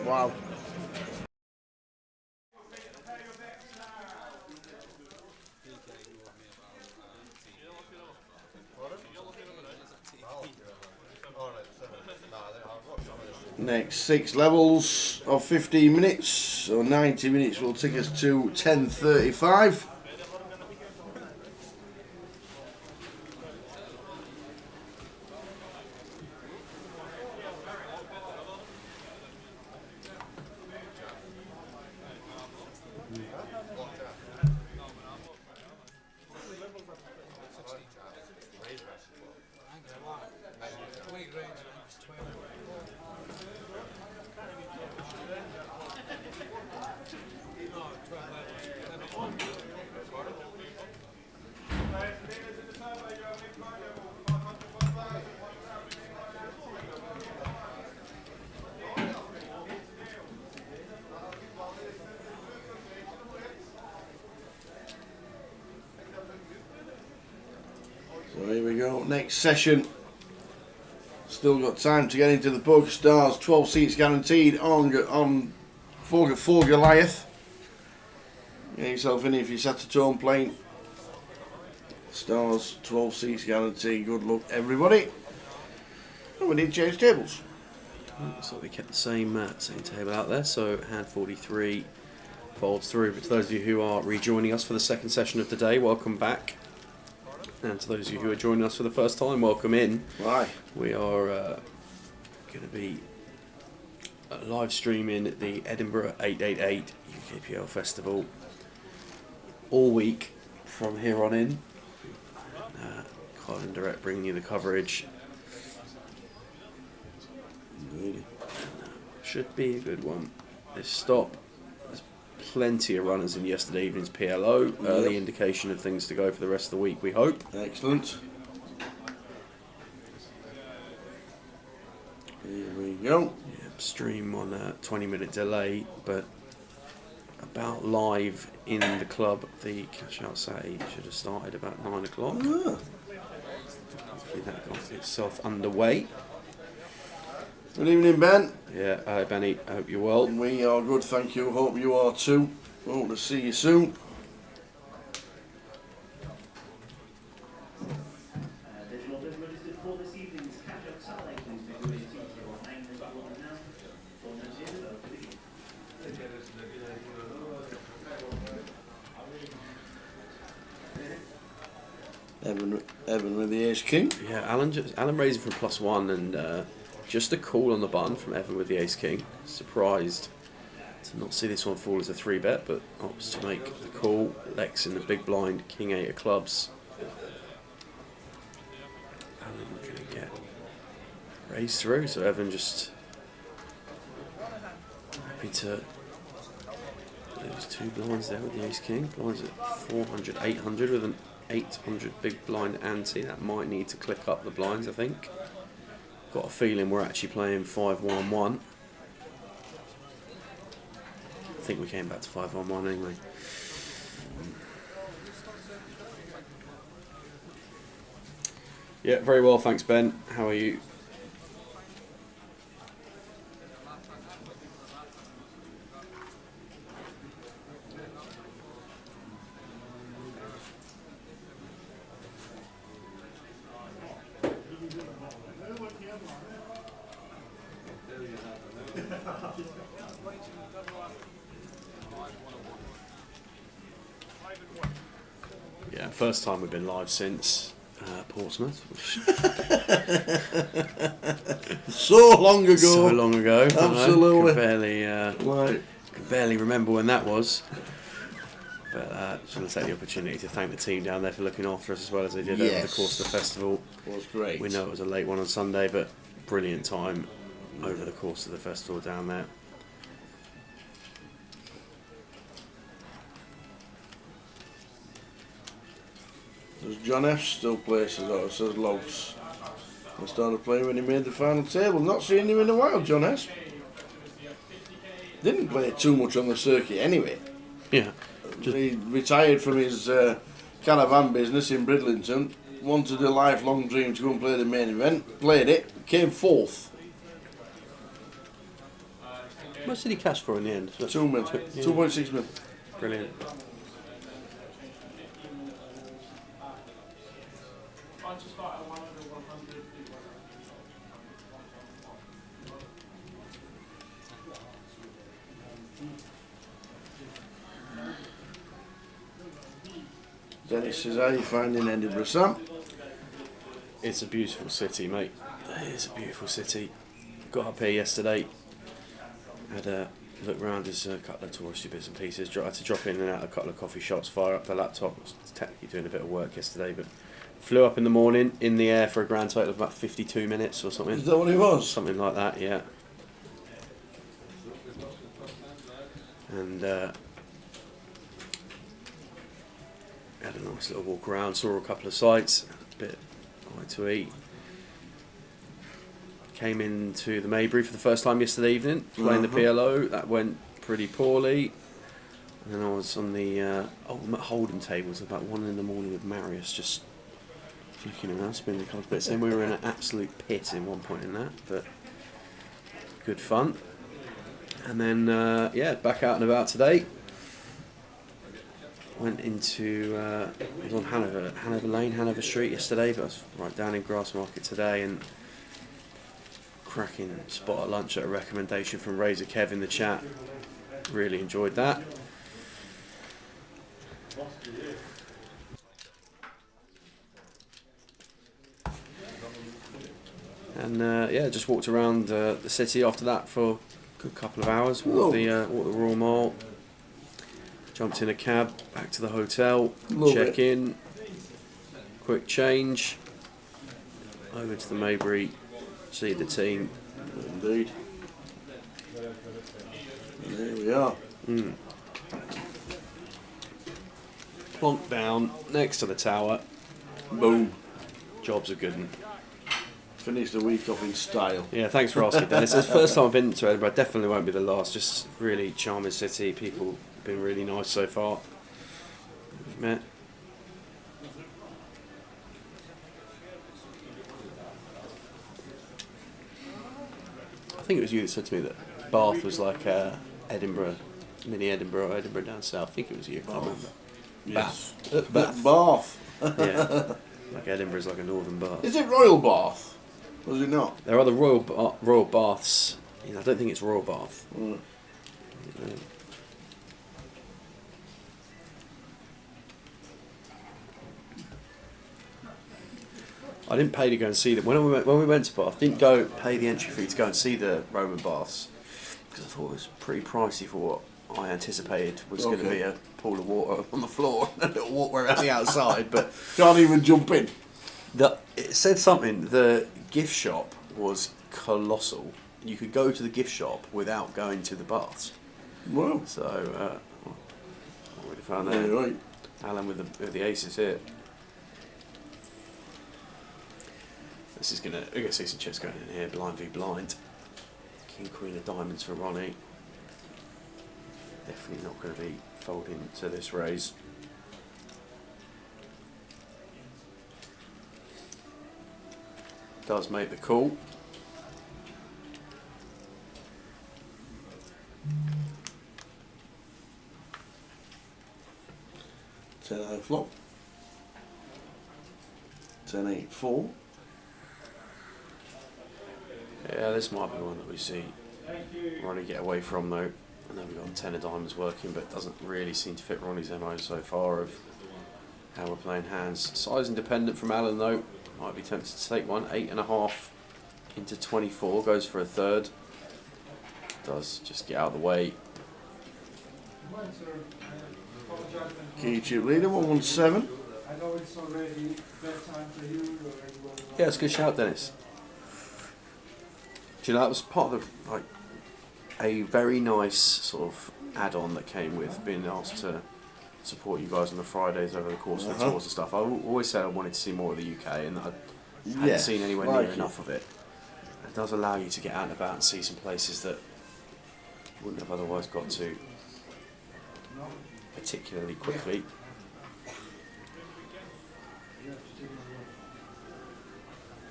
Wow. Next 6 levels of 15 minutes, so 90 minutes will take us to 10:35. So here we go, next session. Still got time to get into the book. Stars, 12 seats guaranteed on for Goliath. Get yourself in if you sat at home playing. Stars, 12 seats guaranteed. Good luck, everybody. And we did change tables. So we kept the same table out there. So hand 43 folds through. But to those of you who are rejoining us for the second session of the day, welcome back. And to those of you who are joining us for the first time, welcome in. Right. We are going to be live streaming the Edinburgh 888 UKPL Festival all week from here on in. Live and direct, bringing you the coverage. Should be a good one. This stop. Plenty of runners in yesterday evening's PLO. Early indication of things to go for the rest of the week, we hope. Excellent. Here we go. Stream on a 20-minute delay, but about live in the club. The cash out Saturday should have started about 9 o'clock. Ah. Hopefully that got itself underway. Good evening, Ben. Yeah, hi Benny, I hope you're well. We are good, thank you. Hope you are too. Hope to see you soon. Evan with the ace king. Yeah, Alan raising from +1 and just a call on the button from Evan with the ace king. Surprised to not see this one fall as a 3-bet, but opts to make the call. Lex in the big blind, king 8 of clubs. Alan going to get raised through, so Evan just happy to lose 2 blinds there with the ace king. Blinds at 400, 800 with an 800 big blind ante. That might need to click up the blinds, I think. Got a feeling we're actually playing 5-1-1. I think we came back to 5-1-1 anyway. Yeah, very well, thanks Ben. How are you? Yeah, first time we've been live since Portsmouth. So long ago. So long ago. Absolutely. Can barely remember when that was. But I just want to take the opportunity to thank the team down there for looking after us as well as they did over the course of the festival. It was great. We know it was a late one on Sunday, but brilliant time over the course of the festival down there. Does John F still places out? It says Logs. I started playing when he made the final table. Not seen him in a while, John S. Didn't play too much on the circuit anyway. Yeah. He retired from his caravan business in Bridlington. Wanted a lifelong dream to go and play the main event. Played it. Came fourth. How much did he cash for in the end? 2 mil. 2.6 mil. Brilliant. Dennis says, how are you finding Edinburgh, Sam? It's a beautiful city, mate. It is a beautiful city. Got up here yesterday. Had a look around. There's a couple of touristy bits and pieces. Had to drop in and out a couple of coffee shops, fire up the laptop. I was technically doing a bit of work yesterday, but flew up in the morning, in the air for a grand total of about 52 minutes or something. Is that what it was? Something like that, yeah. And had a nice little walk around, saw a couple of sites, a bit to eat. Came into the Maybury for the first time yesterday evening, playing the PLO. That went pretty poorly. And then I was on the ultimate hold'em tables about 1 in the morning with Marius, just flicking around, spinning a couple of bits. Then we were in an absolute pit in one point in that, but good fun. And then yeah, back out and about today. Went into I was on Hanover Lane, Hanover Street yesterday, but I was right down in Grassmarket today, and cracking spot at lunch at a recommendation from Razor Kev in the chat. Really enjoyed that. And yeah, just walked around the city after that for a good couple of hours. Walked the Royal Mall. Jumped in a cab back to the hotel. Check in. Quick change. Over to the Maybury. See the team. Indeed. There we are. Plonk down next to the tower. Boom. Job's a good one. Finished the week off in style. Yeah, thanks for asking, Dennis. It's the first time I've been to Edinburgh. Definitely won't be the last. Just really charming city. People have been really nice so far. We've met. I think it was you that said to me that Bath was like Edinburgh, mini Edinburgh, or Edinburgh down south. I think it was you. I can't remember. Yes. Bath. Bath. Yeah. Like Edinburgh's like a northern Bath. Is it Royal Bath? Or is it not? There are other royal baths. You know, I don't think it's Royal Bath. I didn't pay to go and see them. When we went to Bath, I didn't go pay the entry fee to go and see the Roman baths because I thought it was pretty pricey for what I anticipated was going to be a pool of water on the floor and a little walkway around the outside. But can't even jump in. It said something. The gift shop was colossal. You could go to the gift shop without going to the baths. Wow. So I already found that. Yeah, right. Alan with the aces here. This is going to... We're going to see some chips going in here. Blind v blind. King, queen of diamonds for Ronnie. Definitely not going to be folding to this raise. Does make the call. Ten out flop. 10-8-4. Yeah, this might be one that we see Ronnie get away from though. I know we've got 10 of diamonds working, but it doesn't really seem to fit Ronnie's MO so far of how we're playing hands. Size independent from Alan though. Might be tempted to take one. 8.5 into 24. Goes for a third. Does just get out of the way. Key chip leader 117. Yeah, it's a good shout, Dennis. Do you know that was part of the, like, a very nice sort of add-on that came with being asked to support you guys on the Fridays over the course of the tours and stuff. I always said I wanted to see more of the UK, and I hadn't seen anywhere near enough of it. It does allow you to get out and about and see some places that you wouldn't have otherwise got to particularly quickly.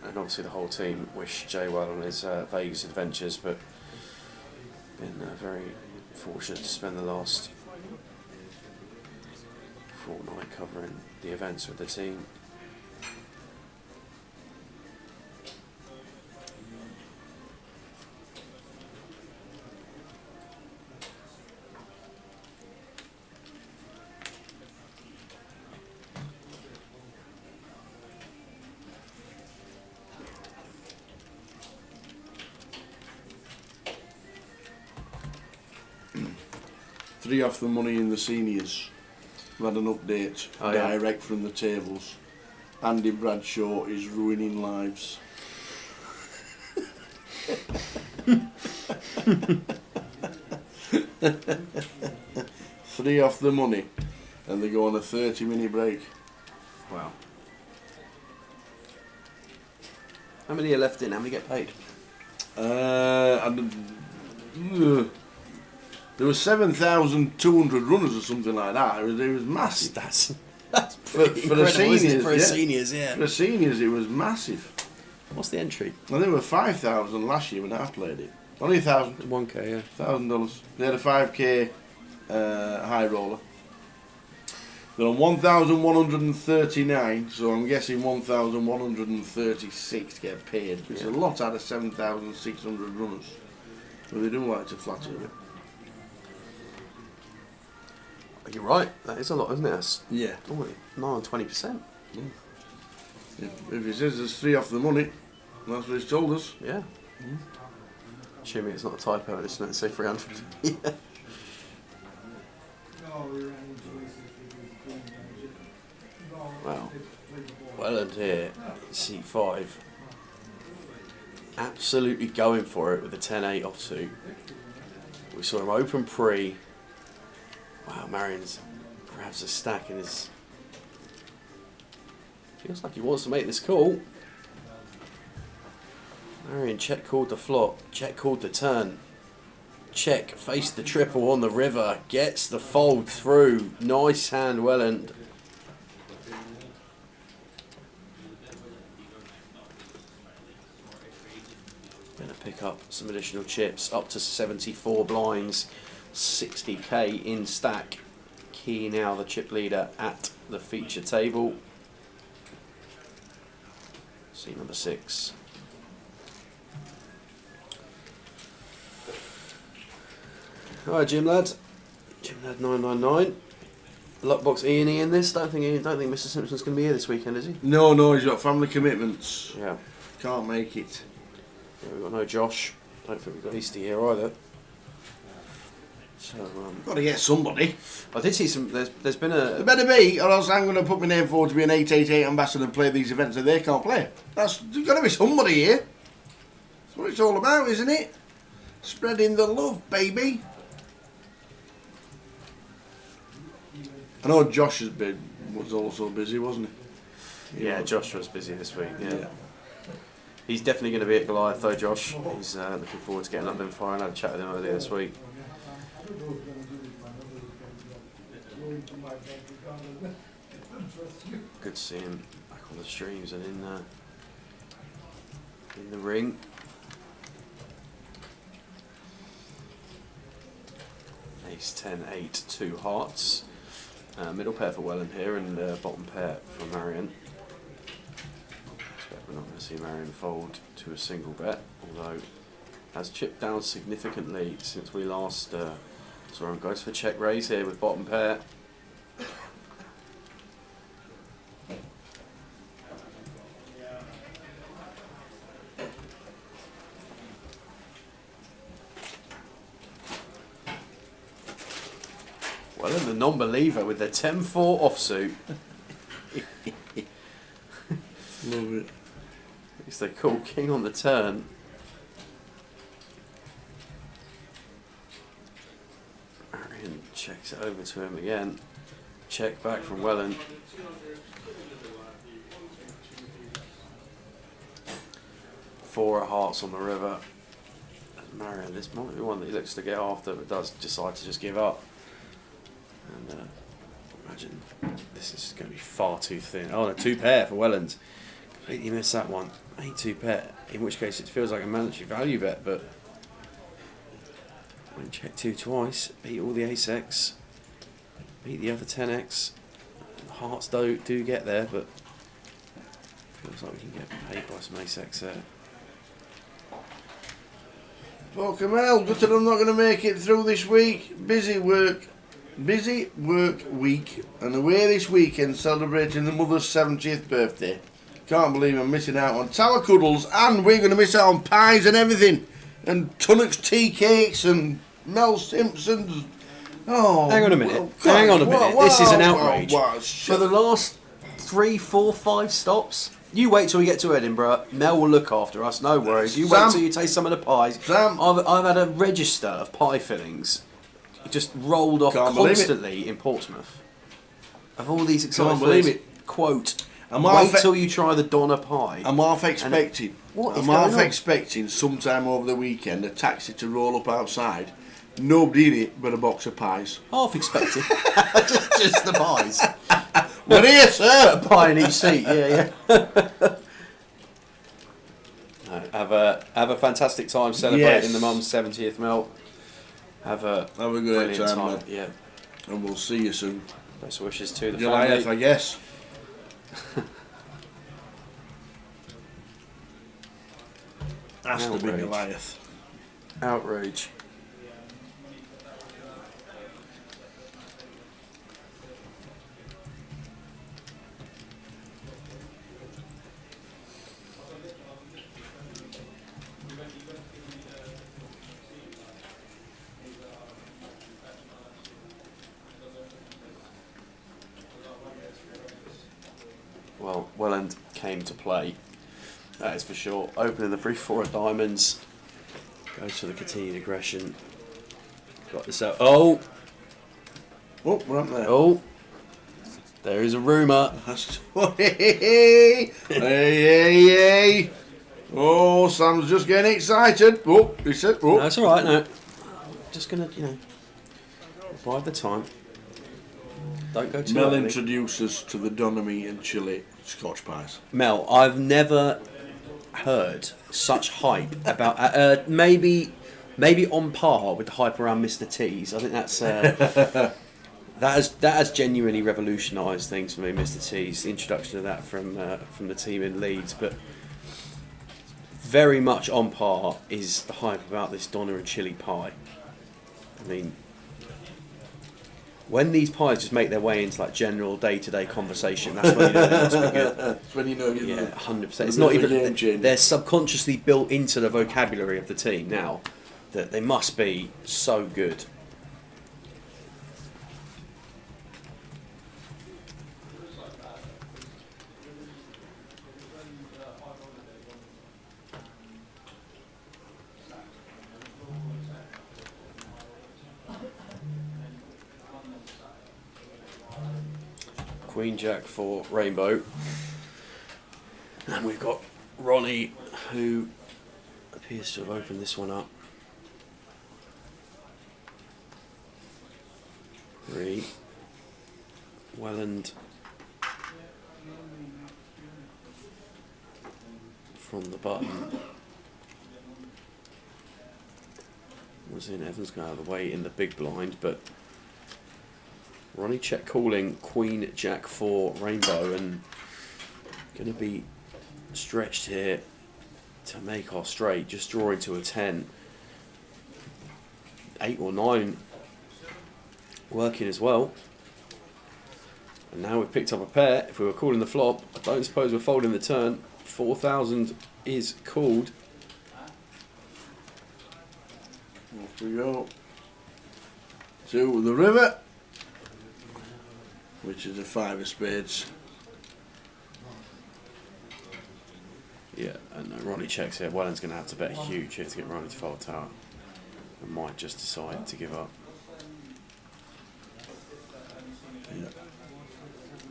And obviously the whole team wish Jay well on his Vegas adventures, but been very fortunate to spend the last fortnight covering the events with the team. Three off the money in the seniors. We had an update direct from the tables. Andy Bradshaw is ruining lives. Three off the money, and they go on a 30-minute break. Wow. How many are left in? How many get paid? There were 7,200 runners or something like that. It was massive. That's for the seniors. For seniors, yeah. For the seniors, it was massive. What's the entry? And there were 5,000 last year when I played it. Only 1,000. 1K, yeah. $1,000. They had a 5K high roller. They're on 1,139, so I'm guessing 1,136 get paid. It's a lot out of 7,600 runners. But they do like to flatter a bit. You're right. That is a lot, isn't it? That's Yeah. Only 20%. If he says there's three off the money, that's what he's told us. Yeah. Assuming it's not a typo, it's not say 300. Yeah. Wow. Welland here, C5. Absolutely going for it with the 10-8 offsuit. We saw him open pre. Wow, Marion's grabs a stack and is... Feels like he wants to make this call. Marion check called the flop, check called the turn. Check, faced the triple on the river, gets the fold through. Nice hand, Welland. Gonna pick up some additional chips, up to 74 blinds, 60k in stack. Key now the chip leader at the feature table. See number 6. Alright, Jim lad. Jim lad 999. Luckbox Ian in this. Don't think Mr. Simpson's going to be here this weekend, is he? No, he's got family commitments. Yeah. Can't make it. Yeah, we've got no Josh. Don't think we've got Easty here either. So Got to get somebody. I did see some. There's been a. There better be, or else I'm going to put my name forward to be an 888 ambassador and play these events that they can't play. There's got to be somebody here. That's what it's all about, isn't it? Spreading the love, baby. I know Josh was also busy, wasn't he? Yeah, Josh was busy this week. Yeah. He's definitely going to be at Goliath though, Josh. He's looking forward to getting up and firing. I had a chat with him earlier this week. Good to see him back on the streams and in the ring. Ace 10, 8, 2 hearts. Middle pair for Welland here and bottom pair for Marion. We're not going to see Marion fold to a single bet, although has chipped down significantly since we last saw him. Goes for check raise here with bottom pair. Well, and the non-believer with the 10-4 offsuit. Love it. It's the cool king on the turn. Marion checks it over to him again. Check back from Welland. Four of hearts on the river. And Marion, this might be one that he looks to get after, but does decide to just give up. And imagine this is going to be far too thin. Oh, no, 2 pair for Welland. Completely missed that one. 8-2 pair. In which case it feels like a mandatory value bet, but when check 2 twice, beat all the ace-x, beat the other 10x. Hearts do get there, but feels like we can get paid by some ace-x there. Fucking hell, gutted I'm not going to make it through this week. Busy work week, and away this weekend celebrating the mother's 70th birthday. Can't believe I'm missing out on tower cuddles, and we're going to miss out on pies and everything, and Tunnock's tea cakes and Mel Simpson's. Oh, Hang on a minute. well, Hang on a minute. This is an outrage. For For the last 3, 4, 5 stops, you wait till we get to Edinburgh. Mel will look after us. No worries. You Sam, wait till you taste some of the pies. Sam, I've had a register of pie fillings just rolled off Can't believe it. constantly in Portsmouth. Of all these exciting Can't believe fillings. it. Quote. I'm Wait half till you try the Donna pie. I'm half expecting. What is I'm going half on? expecting sometime over the weekend a taxi to roll up outside. Nobody in it but a box of pies. Half expected. just the pies. We're here, sir. A pie in each seat. Yeah. No, have a fantastic time celebrating Yes. the mum's 70th, Mel. Have a great brilliant time, man. Yeah. And we'll see you soon. Best wishes to the Goliath, family. I guess. Has to be Outrage. Goliath. Outrage. Well, Welland came to play. That is for sure. Opening the 3-4 of diamonds. Goes for the continued aggression. Got this out. Oh! Oh, we're up there. Oh! There is a rumour. Hey. Oh, Sam's just getting excited. Oh, he said, oh. No, it's alright, no. Just gonna, bide the time. Don't go too Mel early. introduces to the Donomy and chili Scotch pies. Mel, I've never heard such hype about maybe on par with the hype around Mr. T's. I think that's that has genuinely revolutionised things for me. Mr. T's, the introduction of that from the team in Leeds, but very much on par is the hype about this Donna and chili pie. I mean, when these pies just make their way into like general day-to-day conversation, that's when you know they must be good. That's when you know you're Yeah, 100%. It's a not game even. changer. They're subconsciously built into the vocabulary of the team now that they must be so good. Queen Jack for Rainbow. And we've got Ronnie, who appears to have opened this one up. 3. Welland from the button. Was in Evans going out of the way in the big blind, but Ronnie check calling Queen Jack 4 Rainbow and going to be stretched here to make our straight, just drawing to a 10. 8 or 9 working as well. And now we've picked up a pair. If we were calling the flop, I don't suppose we're folding the turn. 4,000 is called. Off we go. To the river, which is a 5 of spades. Yeah, and Ronnie checks here. Welland's going to have to bet huge here to get Ronnie to fold tower. And might just decide to give up. Yeah.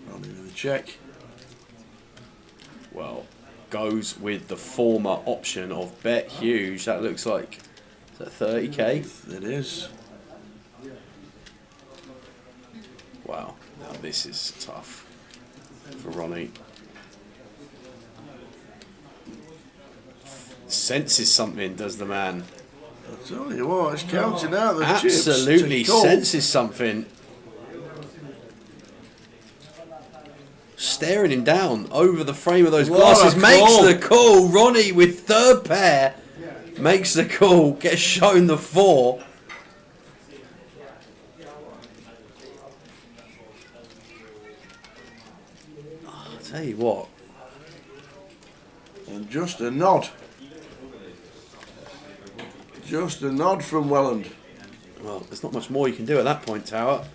Ronnie with a check. Well, goes with the former option of bet huge. That looks like, is that 30k? It is. Wow, now this is tough for Ronnie. Senses something, does the man. I tell you what, it's counting out the chips. Absolutely to call. senses something. Staring him down over the frame of those What glasses. a Makes call. the call. Ronnie with third pair. Makes the call. Gets shown the 4. I'll tell you what. And just a nod. Just a nod from Welland. Well, there's not much more you can do at that point, Tower.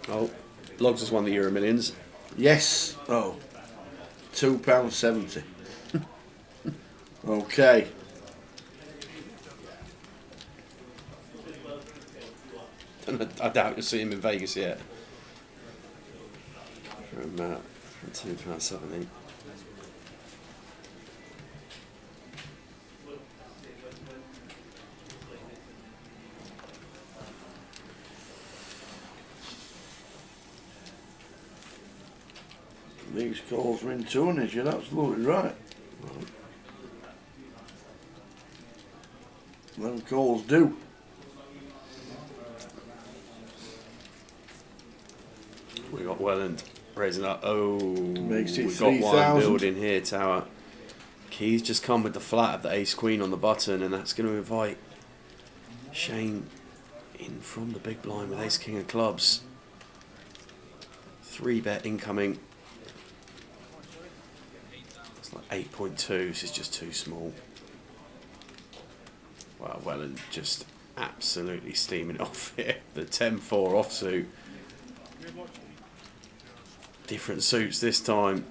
Oh, Logs has won the Euro Millions. Yes. Oh. £2.70. Okay. I doubt you'll see him in Vegas yet. From £2.70. These calls are in tonnage, you're absolutely right. Them calls do. We got Welland raising up. Oh, Makes it we've got one 3,000. building here, Tower. Keys just come with the flat of the ace queen on the button, and that's going to invite Shane in from the big blind with ace king of clubs. 3 bet incoming. It's like 8.2. This is just too small. Wow, Welland just absolutely steaming off here. The 10-4 offsuit. Different suits this time.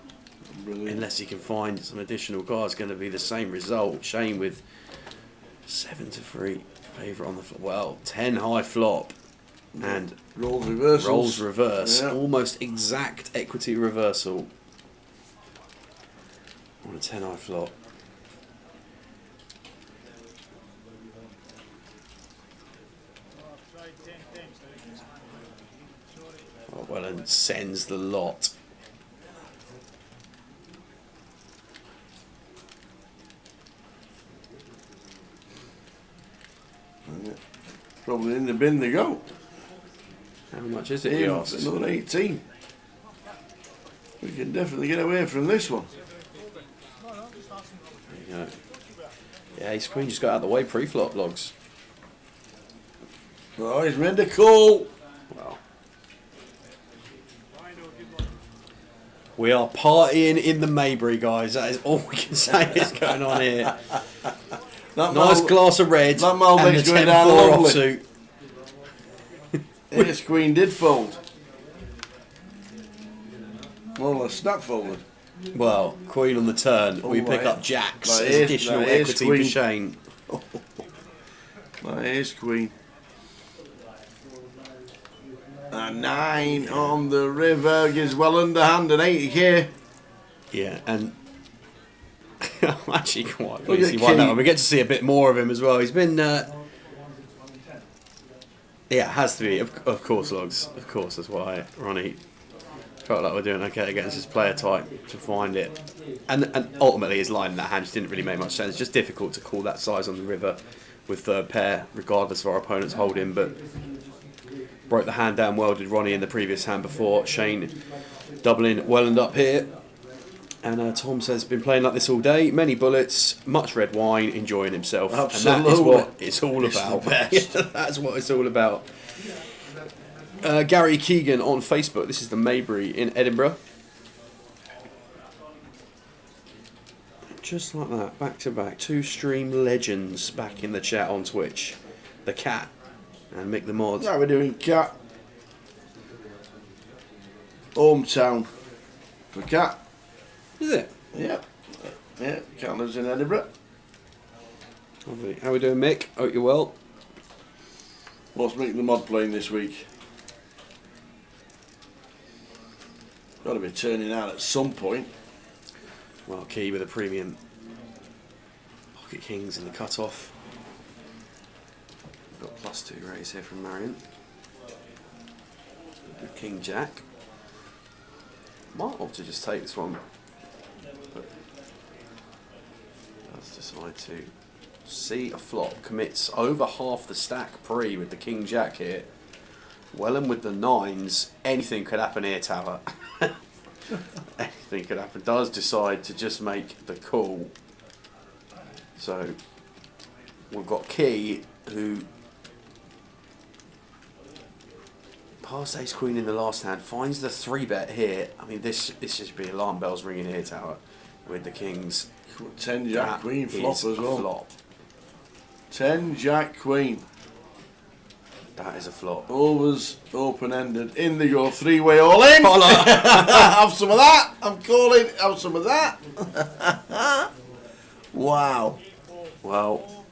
Brilliant. Unless he can find some additional cards, going to be the same result. Shane with 7-3 favourite on the flop. Well, 10 high flop and Rolls reversals. rolls reverse. Yeah. Almost exact equity reversal on a 10 high flop. Oh, well, and sends the lot. Probably in the bin they go. How much is it? He asks. Another 18. We can definitely get away from this one. There you go. Yeah, ace queen just got out of the way pre-flop, Logs. Oh, he's made a call. Well, we are partying in the Maybury, guys. That is all we can say is going on here. That Nice glass of red that and Malbec's the going 10-4 down lovely. offsuit. Ace queen did fold. Well, a snap folded. Well, queen on the turn. We pick that up jacks that as is- additional that is equity queen. for Shane. That ace queen. A 9 on the river gives well underhand an 80k. Yeah, and I'm actually quite Look pleased at he won that Keith. one. We get to see a bit more of him as well. He's been, yeah, it has to be, of course, Logs. Of course, that's why Ronnie felt like we're doing okay against his player type to find it. And ultimately, his line in that hand just didn't really make much sense. Just difficult to call that size on the river with third pair, regardless of our opponent's holding. But broke the hand down well, did Ronnie in the previous hand before. Shane doubling Welland up here. And Tom says, been playing like this all day. Many bullets, much red wine, enjoying himself. Absolutely. And that is what it's all It's about. the best. That's what it's all about. Gary Keegan on Facebook. This is the Maybury in Edinburgh. Just like that, back to back. Two stream legends back in the chat on Twitch. The Cat and Mick the Mod. How we doing, Cat? Hometown for Cat. Is it? Yeah. Yeah, Cat lives in Edinburgh. Lovely. How we doing, Mick? Hope you're well. What's Mick the Mod playing this week? Got to be turning out at some point. Well, Key with a premium. Pocket Kings in the cut-off. Got +2 raise here from Marion. Good King Jack. Might want to just take this one. But let's decide to see a flop. Commits over half the stack pre with the King Jack here. Welland with the 9s. Anything could happen here, Tower. Anything could happen. Does decide to just make the call. So we've got Key, who passed ace queen in the last hand, finds the 3-bet here. I mean, this should be alarm bells ringing here, Tower, with the Kings. 10 Jack That Queen flop is as a well. Flop. 10 Jack Queen. That is a flop. Overs open ended. In they go. 3-way all in. Holla. Have some of that. I'm calling. Have some of that. Wow. Well,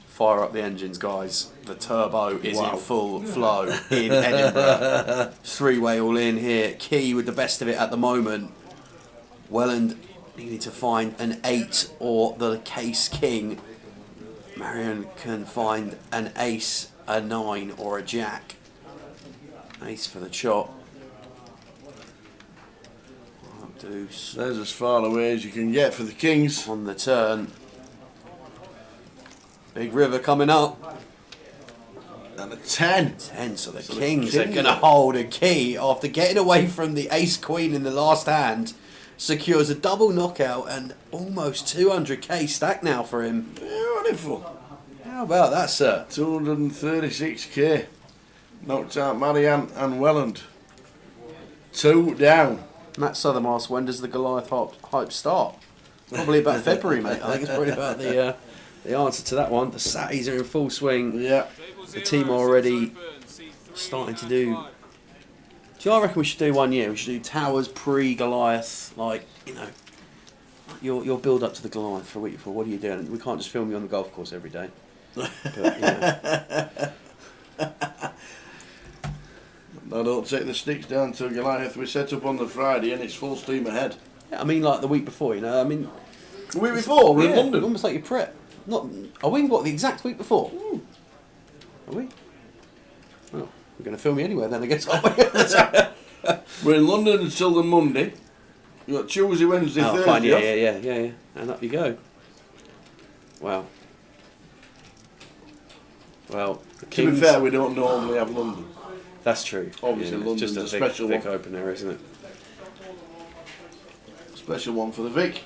fire up the engines, guys. The turbo is Wow. in full flow in Edinburgh. 3-way all in here. Key with the best of it at the moment. Welland needing to find an 8 or the case king. Marion can find an ace, a 9 or a jack. Ace for the chop. Deuce There's as far away as you can get for the Kings. on the turn. Big river coming up. And a 10. 10, so the So the Kings are Kings going to are- hold a key after getting away from the ace queen in the last hand. Secures a double knockout and almost 200k stack now for him. Beautiful. How about that, sir? 236k. Knocked out Marianne and Welland. 2 down. Matt Southern asks, when does the Goliath hype start? Probably about February, mate. I think it's probably about the answer to that one. The Satties are in full swing. Yeah. The team are already starting to do. Do you know, I reckon we should do 1 year? We should do Towers pre-Goliath, like, you know, your build up to the Goliath for a week before. What are you doing? We can't just film you on the golf course every day. But, you know. I don't take the sticks down to Goliath. We set up on the Friday and it's full steam ahead. Yeah, I mean, like the week before, you know. I mean, The week before, we're in yeah, London. almost like your prep. Not. Are we what the exact week before? Are we? Well, we're going to film you anyway then, I guess. Aren't we? We're in London until the Monday. You've got Tuesday, Wednesday, Oh, Thursday fine. Yeah, off. yeah. And up you go. Wow. Well, the To Kings. be fair, we don't normally have London. That's true. Obviously, it's London's just a big, special big one. opener, isn't it? Special one for the Vic.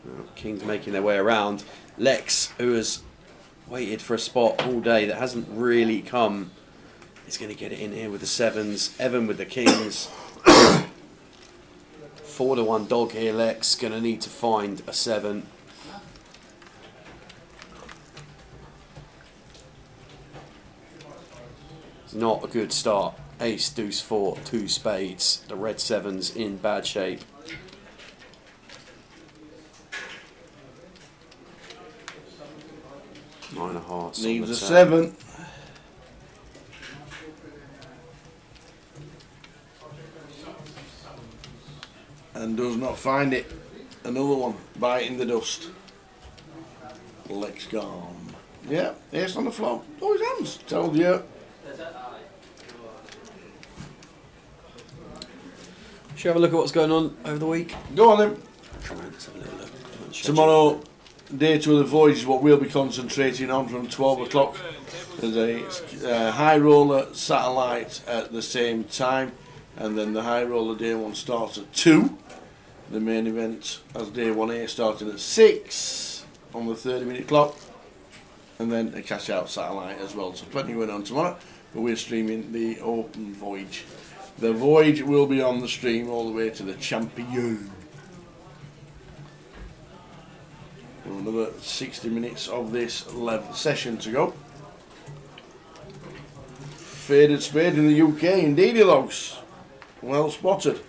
Well, Kings making their way around. Lex, who has waited for a spot all day that hasn't really come, is going to get it in here with the 7s. Evan with the Kings. 4-1 dog here, Lex. Going to need to find a 7. It's not a good start. Ace, deuce, 4, 2 spades. The red 7's in bad shape. 9 of hearts. Needs on a the 7. And does not find it. Another one biting the dust. Legs gone. Yeah, ace on the floor. Oh, his hands. Told you. Should we have a look at what's going on over the week? Go on then. Come on, let's have a little look. Tomorrow, day 2 of the voyage is what we'll be concentrating on from 12 o'clock. There's a high roller satellite at the same time, and then the high roller day 1 starts at 2. The main event as day 1A starting at 6 on the 30-minute clock, and then a cash out satellite as well. So plenty going on tomorrow, but we're streaming the open voyage. The voyage will be on the stream all the way to the champion. Another 60 minutes of this session to go. Faded spade in the UK, indeedy logs. Well spotted.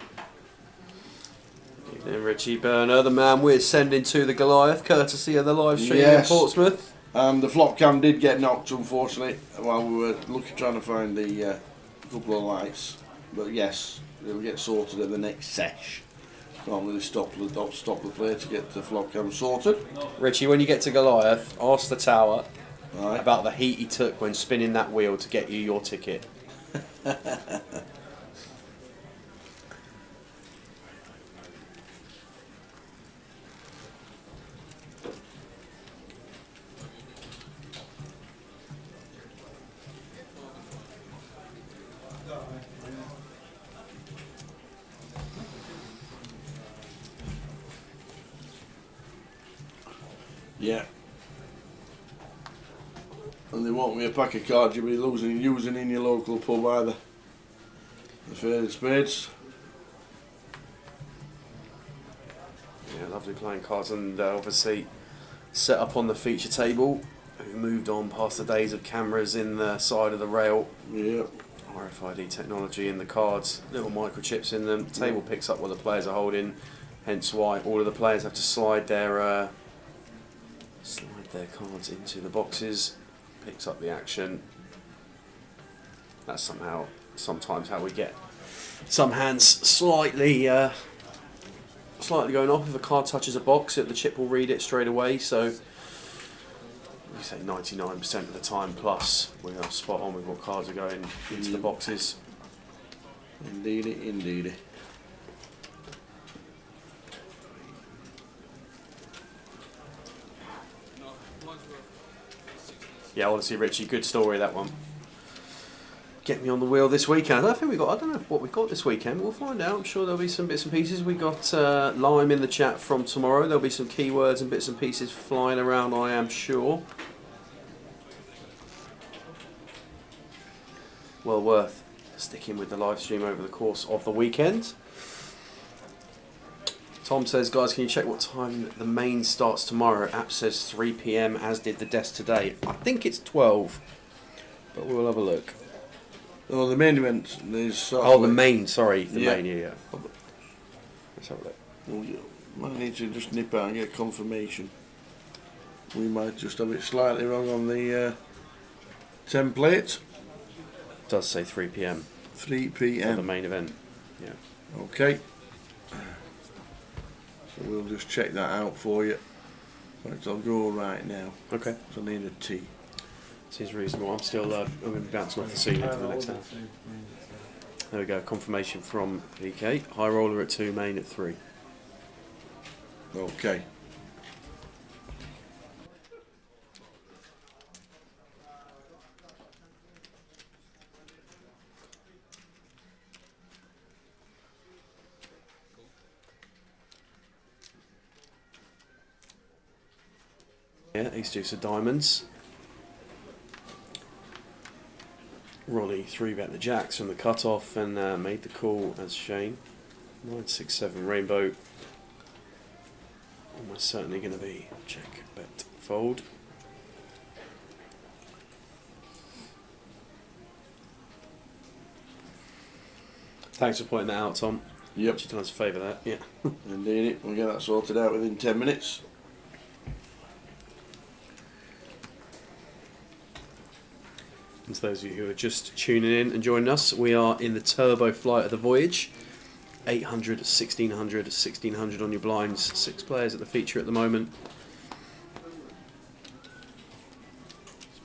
Evening, Richie Burner, the man we're sending to the Goliath, courtesy of the live stream in Portsmouth. The flop cam did get knocked, unfortunately, while we were trying to find the couple of lights. But yes, it'll get sorted at the next sesh. Can't really stop the play to get the flop cam sorted. Richie, when you get to Goliath, ask the tower Right. about the heat he took when spinning that wheel to get you your ticket. Yeah. And they won't be a pack of cards you'll be using in your local pub either. The faded spades. Yeah, lovely playing cards, and obviously set up on the feature table. We've moved on past the days of cameras in the side of the rail. Yeah. RFID technology in the cards, little microchips in them. The table picks up what the players are holding, hence why all of the players have to slide their cards into the boxes. Picks up the action. That's sometimes how we get some hands slightly going off. If a card touches a box, the chip will read it straight away. So we say 99% of the time plus we are spot on with what cards are going into the boxes. Indeedy, indeedy. Yeah, honestly, Richie, good story that one. Get me on the wheel this weekend. I don't know what we've got this weekend. We'll find out. I'm sure there'll be some bits and pieces. We got Lime in the chat from tomorrow. There'll be some keywords and bits and pieces flying around, I am sure. Well worth sticking with the live stream over the course of the weekend. Tom says, guys, can you check what time the main starts tomorrow? App says 3 PM, as did the desk today. I think it's 12, but we'll have a look. Oh, the main event is... The main, sorry. The Yeah. main, yeah. Let's have a look. Might need to just nip out and get confirmation. We might just have it slightly wrong on the template. It does say 3 PM 3 for the PM. main event. Yeah. Okay. So we'll just check that out for you. Right, I'll go right now. Okay. So I need a tea. Seems reasonable. I'm still I'm going to be bouncing off the ceiling for the next hour. There we go. Confirmation from PK. High roller at 2, main at 3. Okay. Yeah, ace deuce of diamonds. Ronnie 3-bet the jacks from the cut-off and made the call as Shane. 9, 6, 7 rainbow. Almost certainly going to be check, bet, fold. Thanks for pointing that out, Tom. Yep. You've done us a favour there. Yeah. Indeed. We'll get that sorted out within 10 minutes. And to those of you who are just tuning in and joining us, we are in the turbo flight of the voyage. 800, 1600, 1600 on your blinds. 6 players at the feature at the moment.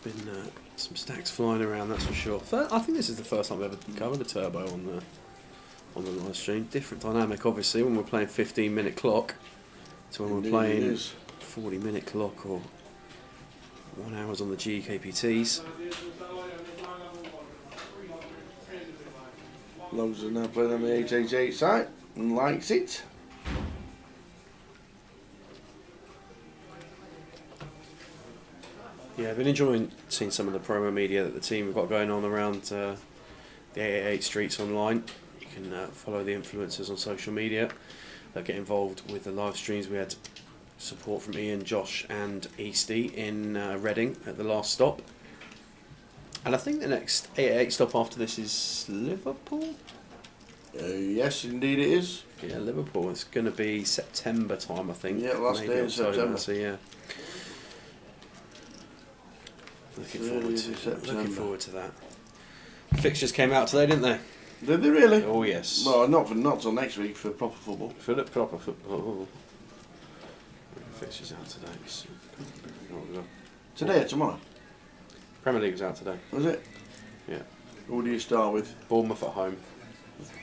There's been some stacks flying around, that's for sure. I think this is the first time I've ever covered a turbo on the live stream. Different dynamic, obviously, when we're playing 15-minute clock to when we're playing 40-minute clock or 1 hours on the GKPTs. Loads are now playing on the 888 site and likes it. Yeah, I've been enjoying seeing some of the promo media that the team have got going on around the 888 streets online. You can follow the influencers on social media that get involved with the live streams. We had support from Ian, Josh and Easty in Reading at the last stop. And I think the next 888 stop after this is Liverpool? Yes, indeed it is. Yeah, Liverpool. It's going to be September time, I think. Yeah, last maybe day in October, September. So, yeah. Looking forward to that. Fixtures came out today, didn't they? Did they really? Oh, yes. Well, not till next week for proper football. For the proper football. Fixtures out today. Today or tomorrow? Premier League was out today. Was it? Yeah. Who do you start with? Bournemouth at home.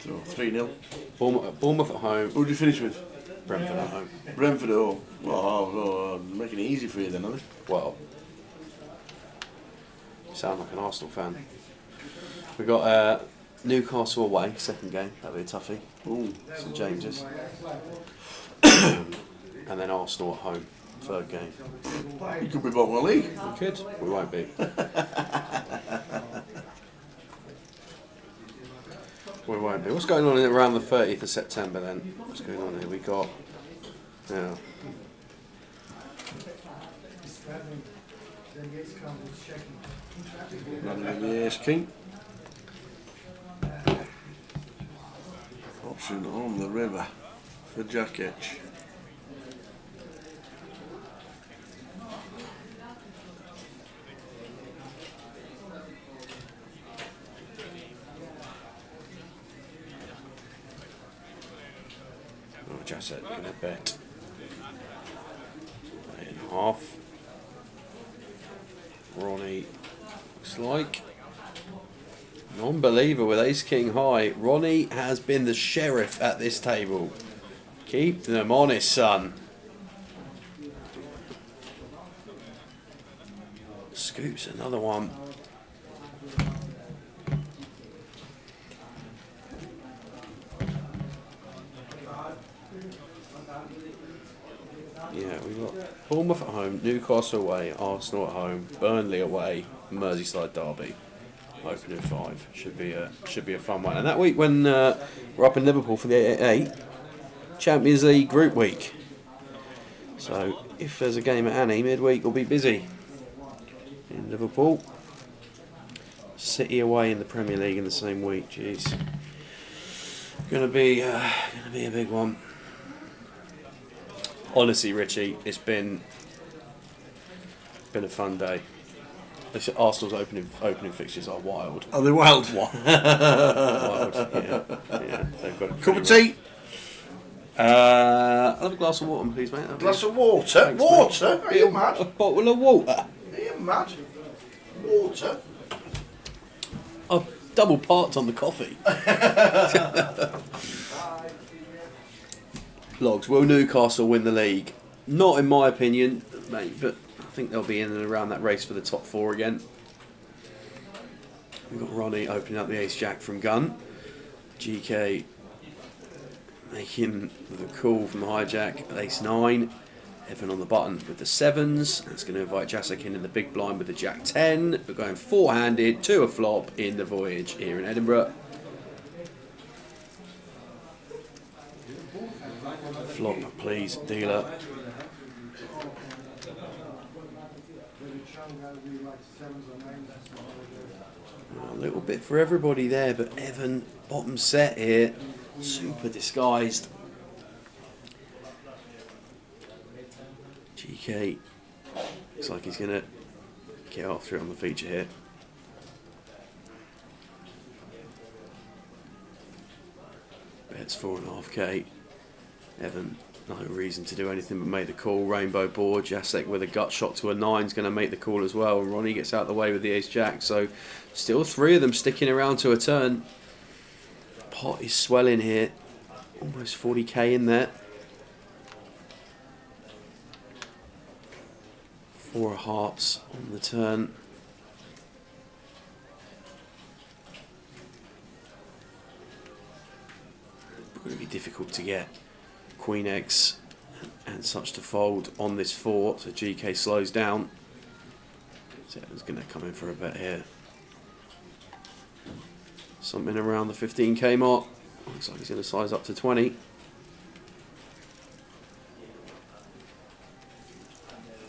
3-0. Bournemouth at home. Who do you finish with? Brentford at home. Brentford at home. Oh, making it easy for you then, are they? Well, you sound like an Arsenal fan. We got Newcastle away, second game. That'll be a toughie. Ooh. St James's. And then Arsenal at home, third game. You could be bottom of the league. We could. We won't be. We won't be. What's going on around the 30th of September then? What's going on here? We got. Yeah. Running with the Ace King. Option on the river for Jack Etch. Jasset going to bet 8.5. Ronnie looks like non-believer with Ace King high. Ronnie has been the sheriff at this table. Keep them honest, son. Scoops another one. Yeah, we've got Bournemouth at home, Newcastle away, Arsenal at home, Burnley away, Merseyside derby. Opening 5 should be a fun one. And that week when we're up in Liverpool for the 888 Champions League group week. So if there's a game at Annie midweek, we'll be busy in Liverpool. City away in the Premier League in the same week. Jeez, gonna be a big one. Honestly, Richie, it's been a fun day. Arsenal's opening fixtures are wild. Are they wild? Wild, yeah. They've got Cup of tea? I'll have a glass of water, please, mate. Glass of water? Thanks, Water? Are you mad? A bottle of water. Are you mad? Water? I've double parked on the coffee. Logs, will Newcastle win the league? Not in my opinion, mate, but I think they'll be in and around that race for the top 4 again. We've got Ronnie opening up the ace-jack from gun. GK making the call from the hijack at ace-9. Evan on the button with the 7s. That's going to invite Jasek in the big blind with the jack-10. We're going 4-handed to a flop in the voyage here in Edinburgh. Flop, please, dealer. A little bit for everybody there, but Evan, bottom set here, super disguised. GK looks like he's going to get after it on the feature here. Bets 4.5k. Evan, no reason to do anything but make the call. Rainbow board. Jacek with a gut shot to a 9 is going to make the call as well. Ronnie gets out of the way with the ace jack. So still 3 of them sticking around to a turn. Pot is swelling here. Almost 40k in there. 4 of hearts on the turn. Going to be difficult to get Queen X and such to fold on this 4, so GK slows down. Seven's going to come in for a bet here. Something around the 15k mark. Looks like he's going to size up to 20.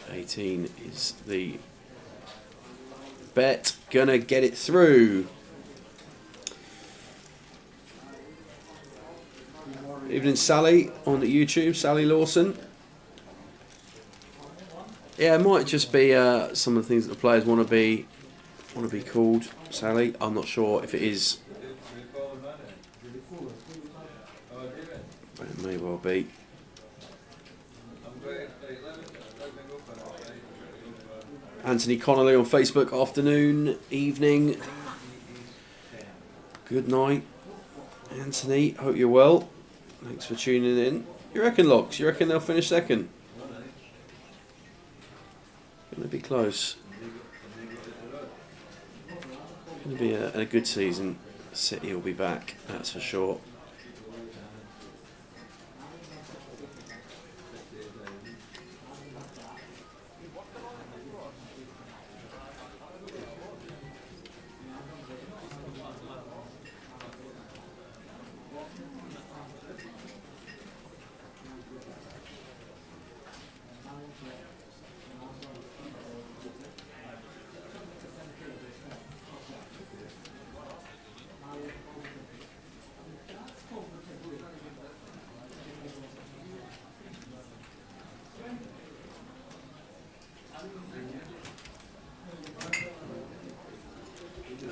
18 is the bet. Gonna get it through. Evening, Sally on the YouTube. Sally Lawson. Yeah, it might just be some of the things that the players want to be called. Sally, I'm not sure if it is. But it may well be. Anthony Connolly on Facebook. Afternoon, evening. Good night, Anthony. Hope you're well. Thanks for tuning in. You reckon, Locks? You reckon they'll finish second? Going to be close. Going to be a good season. City will be back, that's for sure.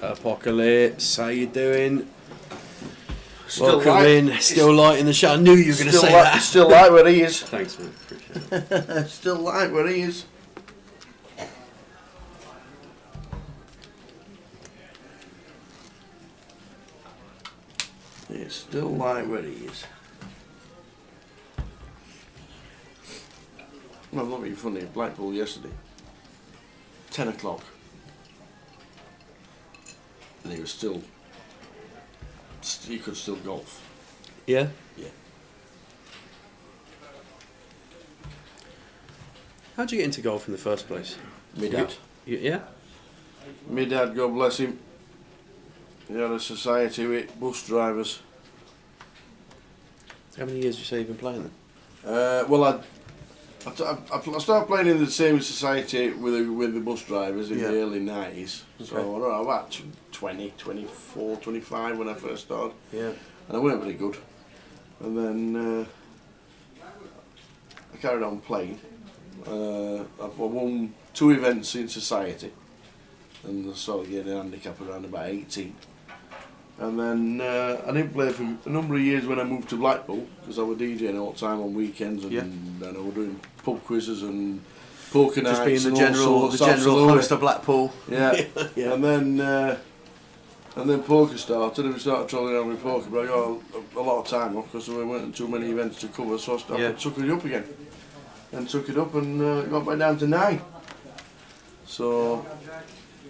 Apocalypse, how you doing? Still Welcome light. in. Still light in the shot. I knew you were going to say that. Still light where he is. Thanks, man. Appreciate it. Still light where he is. It's still light where he is. Well, not being funny. Blackpool yesterday, 10 o'clock, and he was still. He could still golf. Yeah? Yeah. How'd you get into golf in the first place? My dad. Yeah? My dad, God bless him. He had a society with bus drivers. How many years did you say you've been playing then? Well, I started playing in the same society with the bus drivers in Yeah. the early 90s. So Okay. I don't know, about 20, 24, 25 when I first started. Yeah. And I weren't very good. And then I carried on playing. I won 2 events in society. And I started getting a handicap around about 18. And then I didn't play for a number of years when I moved to Blackpool, because I was DJing all the time on weekends, and, Yeah. and I was doing pub quizzes and poker nights. Just being the and general, all the sorts, general absolutely. host of Blackpool. Yeah. Yeah. And then poker started, and we started trolling around with poker, but I got a lot of time off because there weren't too many events to cover, so I started took it up again. And took it up and got back down to 9. So,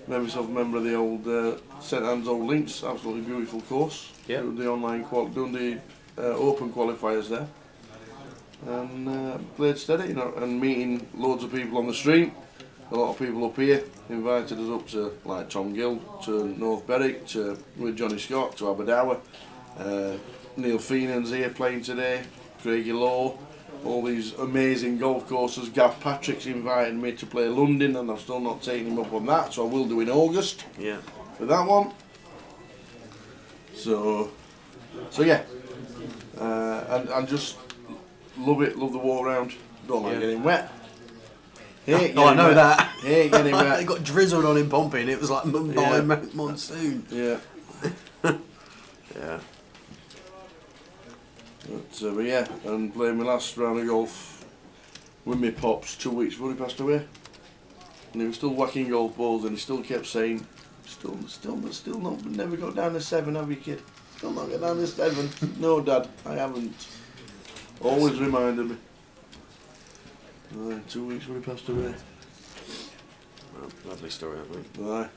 made myself a member of the old St Anne's Old Links, absolutely beautiful course. Yeah. Doing the online doing the open qualifiers there. And played steady, you know, and meeting loads of people on the street. A lot of people up here invited us up to, like Tom Gill, to North Berwick, to with Johnny Scott, to Aberdour. Neil Feenan's here playing today, Craigie Law, all these amazing golf courses. Gav Patrick's invited me to play London, and I've still not taken him up on that, so I will do in August Yeah. for that one. So yeah, and just love it, love the walk around. Don't like Yeah. getting wet. Hate Oh, I getting know wet. that. Hate getting They wet. got drizzled on in Pompey and it was like Mumbai monsoon. Yeah. Yeah. But yeah, and playing my last round of golf with my pops 2 weeks before he passed away. And he was still whacking golf balls, and he still kept saying, still not, never got down to 7, have you, kid? Still not got down to 7. No, Dad, I haven't. Always reminded me. 2 weeks before he passed away. Well, lovely story, I think. Aye.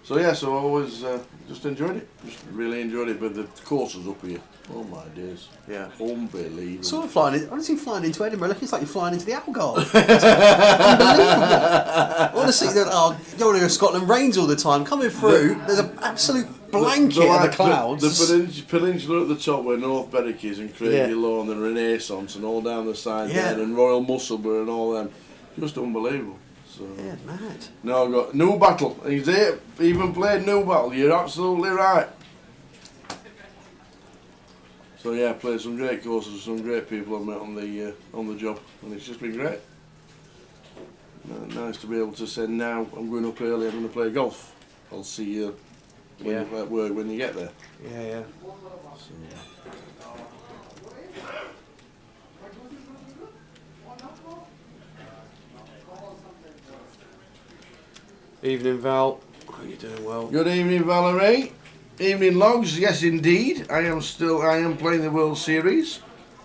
So yeah, so I always just enjoyed it. Just really enjoyed it. But the courses up here, oh my days. Yeah. Unbelievable. Sort of flying. Honestly, flying into Edinburgh, look, it's like you're flying into the Algarve. It's unbelievable. Honestly, you don't want to go to Scotland. Rains all the time. Coming through, there's an absolute blanket of the clouds. The peninsula at the top where North Berwick is, and Craigie Lawn and Renaissance, and all down the side there, and Royal Musselburgh and all them, just unbelievable. So, yeah, mad. No, I've got New Battle. He's there. Even played New Battle. You're absolutely right. So yeah, played some great courses, some great people I've met on the job, and it's just been great. Nice to be able to say now I'm going up early. I'm going to play golf. I'll see you at work when you get there. Yeah. So, Evening, Val. Hope you're doing well. good evening, Valerie. Evening logs. Yes, indeed. I am playing the World Series.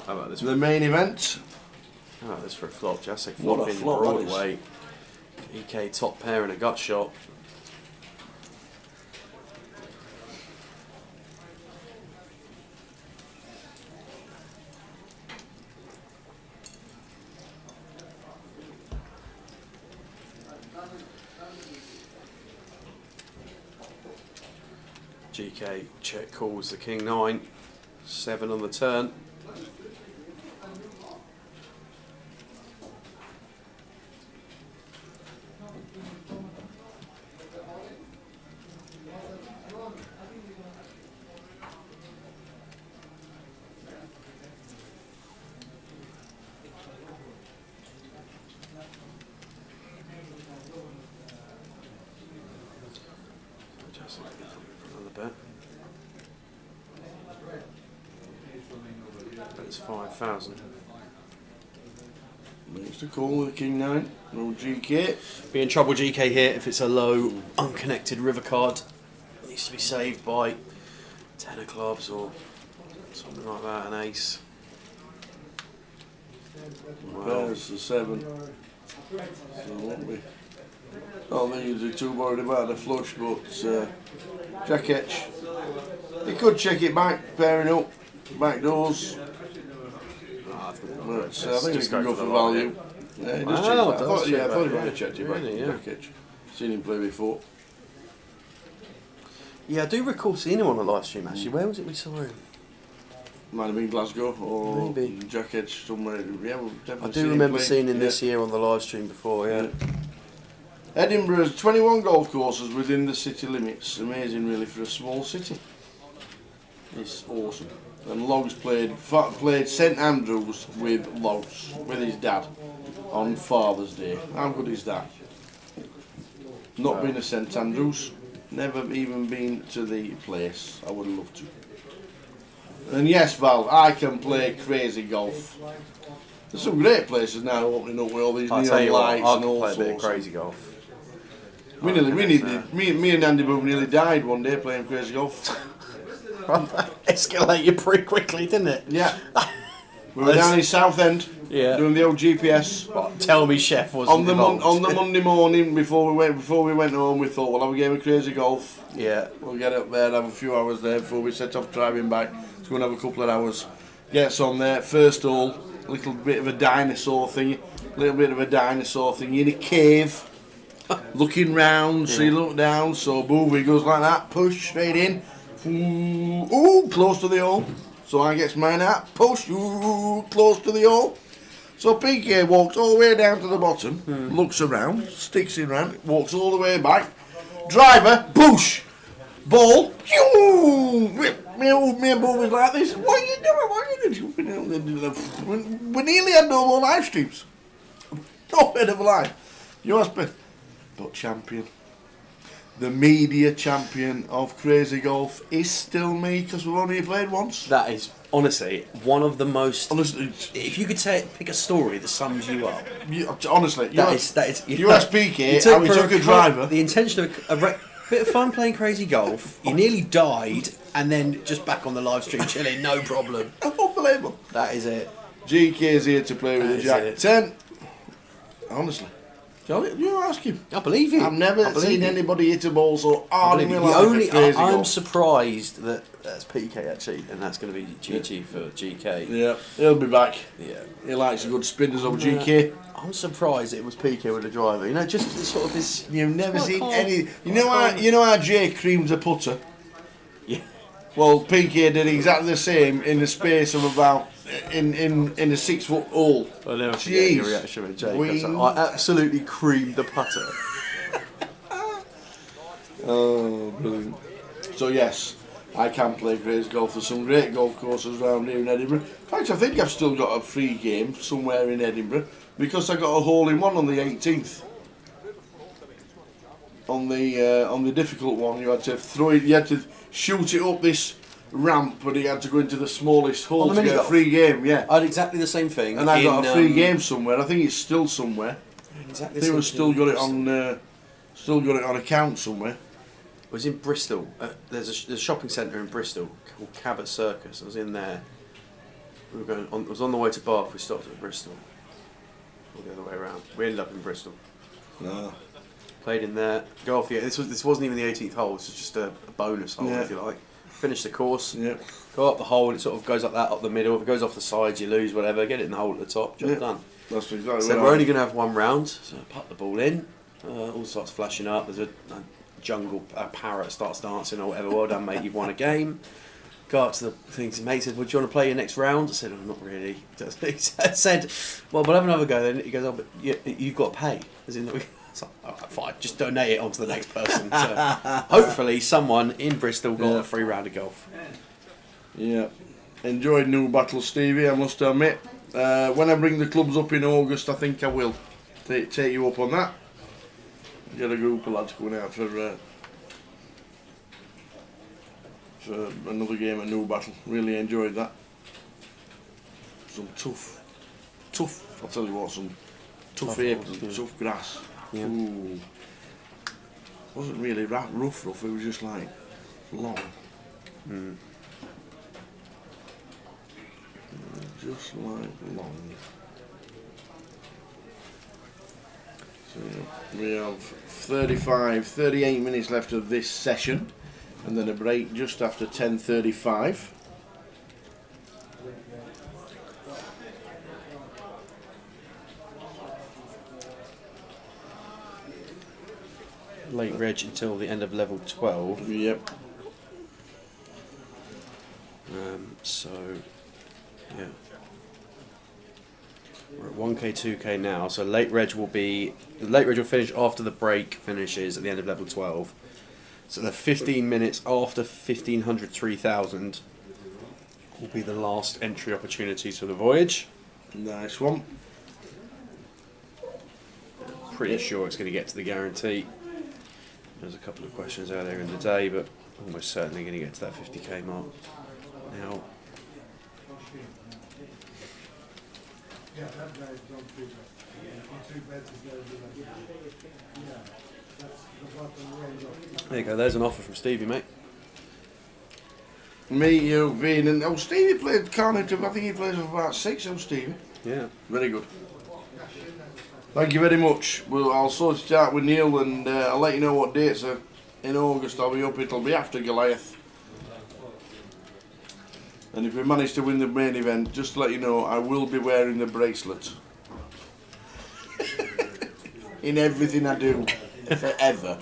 How about this? The main event. How about this for a flop? Jessic What a flopping flop that is. Broadway. EK top pair and a gut shot. GK check calls the king 9, 7 on the turn. It's 5,000. Makes the call with the king 9. No GK. Be in trouble, GK here, if it's a low, unconnected river card. Needs to be saved by 10 of clubs or something like that, an ace. Well, There's the 7. So won't be. I don't think he's too worried about the flush, but Jack Etch. He could check it back, pairing up, back doors. But I think he can go for value. Yeah, he does check it back. I thought he might have checked it back. Really, yeah. Jack Etch. Seen him play before. yeah, I do recall seeing him on the live stream actually. Where was it we saw him? Might have been Glasgow or Maybe. Jack Etch somewhere. Yeah, we've I definitely do seen remember play. seeing him this year on the live stream before, yeah. Edinburgh's 21 golf courses within the city limits. Amazing, really, for a small city. It's awesome. And Logs played St Andrews with Logs, with his dad, on Father's Day. How good is that? Not been to St Andrews, never even been to the place. I would love to. And yes, Val, I can play crazy golf. There's some great places now opening up with all these I'll tell neon you what, lights I and can all play a bit of sorts. crazy golf. Me and Andy Booth nearly died one day playing crazy golf. Escalated pretty quickly, didn't it? Yeah. We were down in Southend doing the old GPS. Tell me Chef wasn't On the Monday morning before we went home, we thought we'll have a game of crazy golf. Yeah. We'll get up there and have a few hours there before we set off driving back. So we'll have a couple of hours. Gets on there, first hole, a little bit of a dinosaur thing in a cave. Looking round, so you look down, so Boovie goes like that, push straight in. Ooh, close to the hole. So I gets mine out, push, ooh, close to the hole. So PK walks all the way down to the bottom, looks around, sticks it around, walks all the way back. Driver, push, ball, me and Boovie's like this. What are you doing? We nearly had no more live streams. No bit of a lie. You must be. But champion. the media champion of Crazy Golf is still me because we've only played once. That is honestly one of the most. Honestly, If you could pick a story that sums you up, honestly, that is. You asked PK how we took a driver. The intention of a bit of fun playing Crazy Golf. You nearly died, and then just back on the live stream chilling, no problem. Unbelievable. That is it. GK's here to play with the Jack it. 10. Honestly. You ask him. I believe you. I've never seen anybody hit a ball so hard in my life. I'm surprised that that's PK actually, and that's going to be GG for GK. Yeah, he'll be back. Yeah, he likes a good spinners of GK. I'm surprised it was PK with the driver. You know, just sort of this. You've never seen any. You know how Jay creams a putter. Yeah. Well, PK did exactly the same in the space of about in a 6 foot hole. I never forget your reaction with Jake. I absolutely creamed the putter. Oh, brilliant. So yes, I can play Crazy Golf. There's some great golf courses around here in Edinburgh. In fact, I think I've still got a free game somewhere in Edinburgh because I got a hole-in-one on the 18th. On the difficult one, you had to throw it. You had to shoot it up this ramp, but you had to go into the smallest hole to get a free game. Yeah, I had exactly the same thing. And I got a free game somewhere. I think it's still somewhere. Exactly. I think we've still got it on account somewhere. It was in Bristol. There's a shopping centre in Bristol called Cabot Circus. I was in there. We were going. I was on the way to Bath. We stopped at Bristol. Or the other way around. We ended up in Bristol. No. Played in there. Golf. Yeah. This wasn't even the 18th hole. This was just a bonus hole, if you like. Finished the course. Yeah. Go up the hole and it sort of goes like that up the middle. If it goes off the sides, you lose. Whatever. Get it in the hole at the top. Job done. That's exactly. So we're only going to have one round. So I put the ball in. All starts flashing up. There's a jungle parrot starts dancing or whatever. Well done, mate. You've won a game. Go up to the thing. His mate said, "Well, do you want to play your next round?" I said, "Oh, not really." He said, "Well, we'll have another go then." He goes, "Oh, but you've got to pay." As in, I was like, "All right, fine. Just donate it on to the next person." So hopefully, someone in Bristol got a free round of golf. Yeah. Enjoyed New Battle, Stevie. I must admit. When I bring the clubs up in August, I think I will take you up on that. Get a group of lads going out for another game of New Battle. Really enjoyed that. Some tough. I'll tell you what, some tough apron, tough grass. Yeah. Ooh. Wasn't really rough. It was just like long. Just like long. So we have 38 minutes left of this session, and then a break just after 10:35. Late reg until the end of level 12. Yep. So, yeah. We're at 1k, 2k now. So late reg will finish after the break finishes at the end of level 12. So the 15 minutes after 1500, 3000 will be the last entry opportunities for the voyage. Nice one. Pretty sure it's going to get to the guarantee. There's a couple of questions earlier in the day, but almost certainly going to get to that 50k mark now. There you go, there's an offer from Stevie, mate. Me, you, Vin, and Stevie played Carnative. I think he plays with about 6. Stevie. Yeah. Very good. Thank you very much. I'll sort it out with Neil, and I'll let you know what dates are in August. I'll be up. It'll be after Goliath. And if we manage to win the main event, just to let you know, I will be wearing the bracelet. In everything I do. Forever.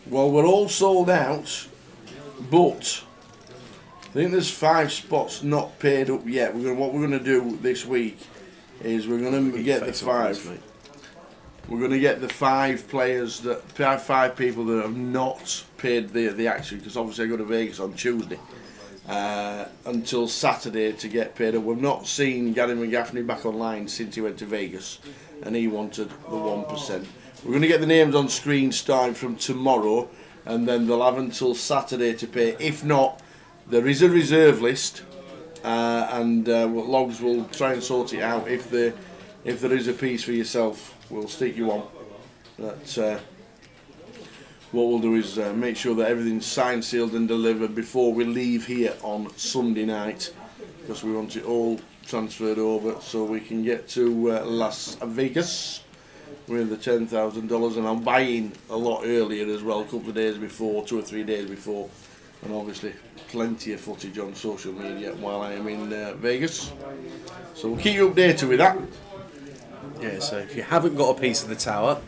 Well, we're all sold out, but I think there's 5 spots not paid up yet. What we're going to do this week is we're going to get the 5. We're going to get the 5 players that 5 people that have not paid the action, because obviously I go to Vegas on Tuesday. until Saturday to get paid up. We've not seen Gary McGaffney back online since he went to Vegas, and he wanted the 1%. We're going to get the names on screen starting from tomorrow, and then they'll have until Saturday to pay. If not, there is a reserve list, and Logs will try and sort it out. If there is a piece for yourself, we'll stick you on. But what we'll do is make sure that everything's signed, sealed and delivered before we leave here on Sunday night, because we want it all transferred over so we can get to Las Vegas with the $10,000. And I'm buying a lot earlier as well, a couple of days before, 2 or 3 days before, and obviously plenty of footage on social media while I am in Vegas. So we'll keep you updated with that. Yeah, so if you haven't got a piece of the tower,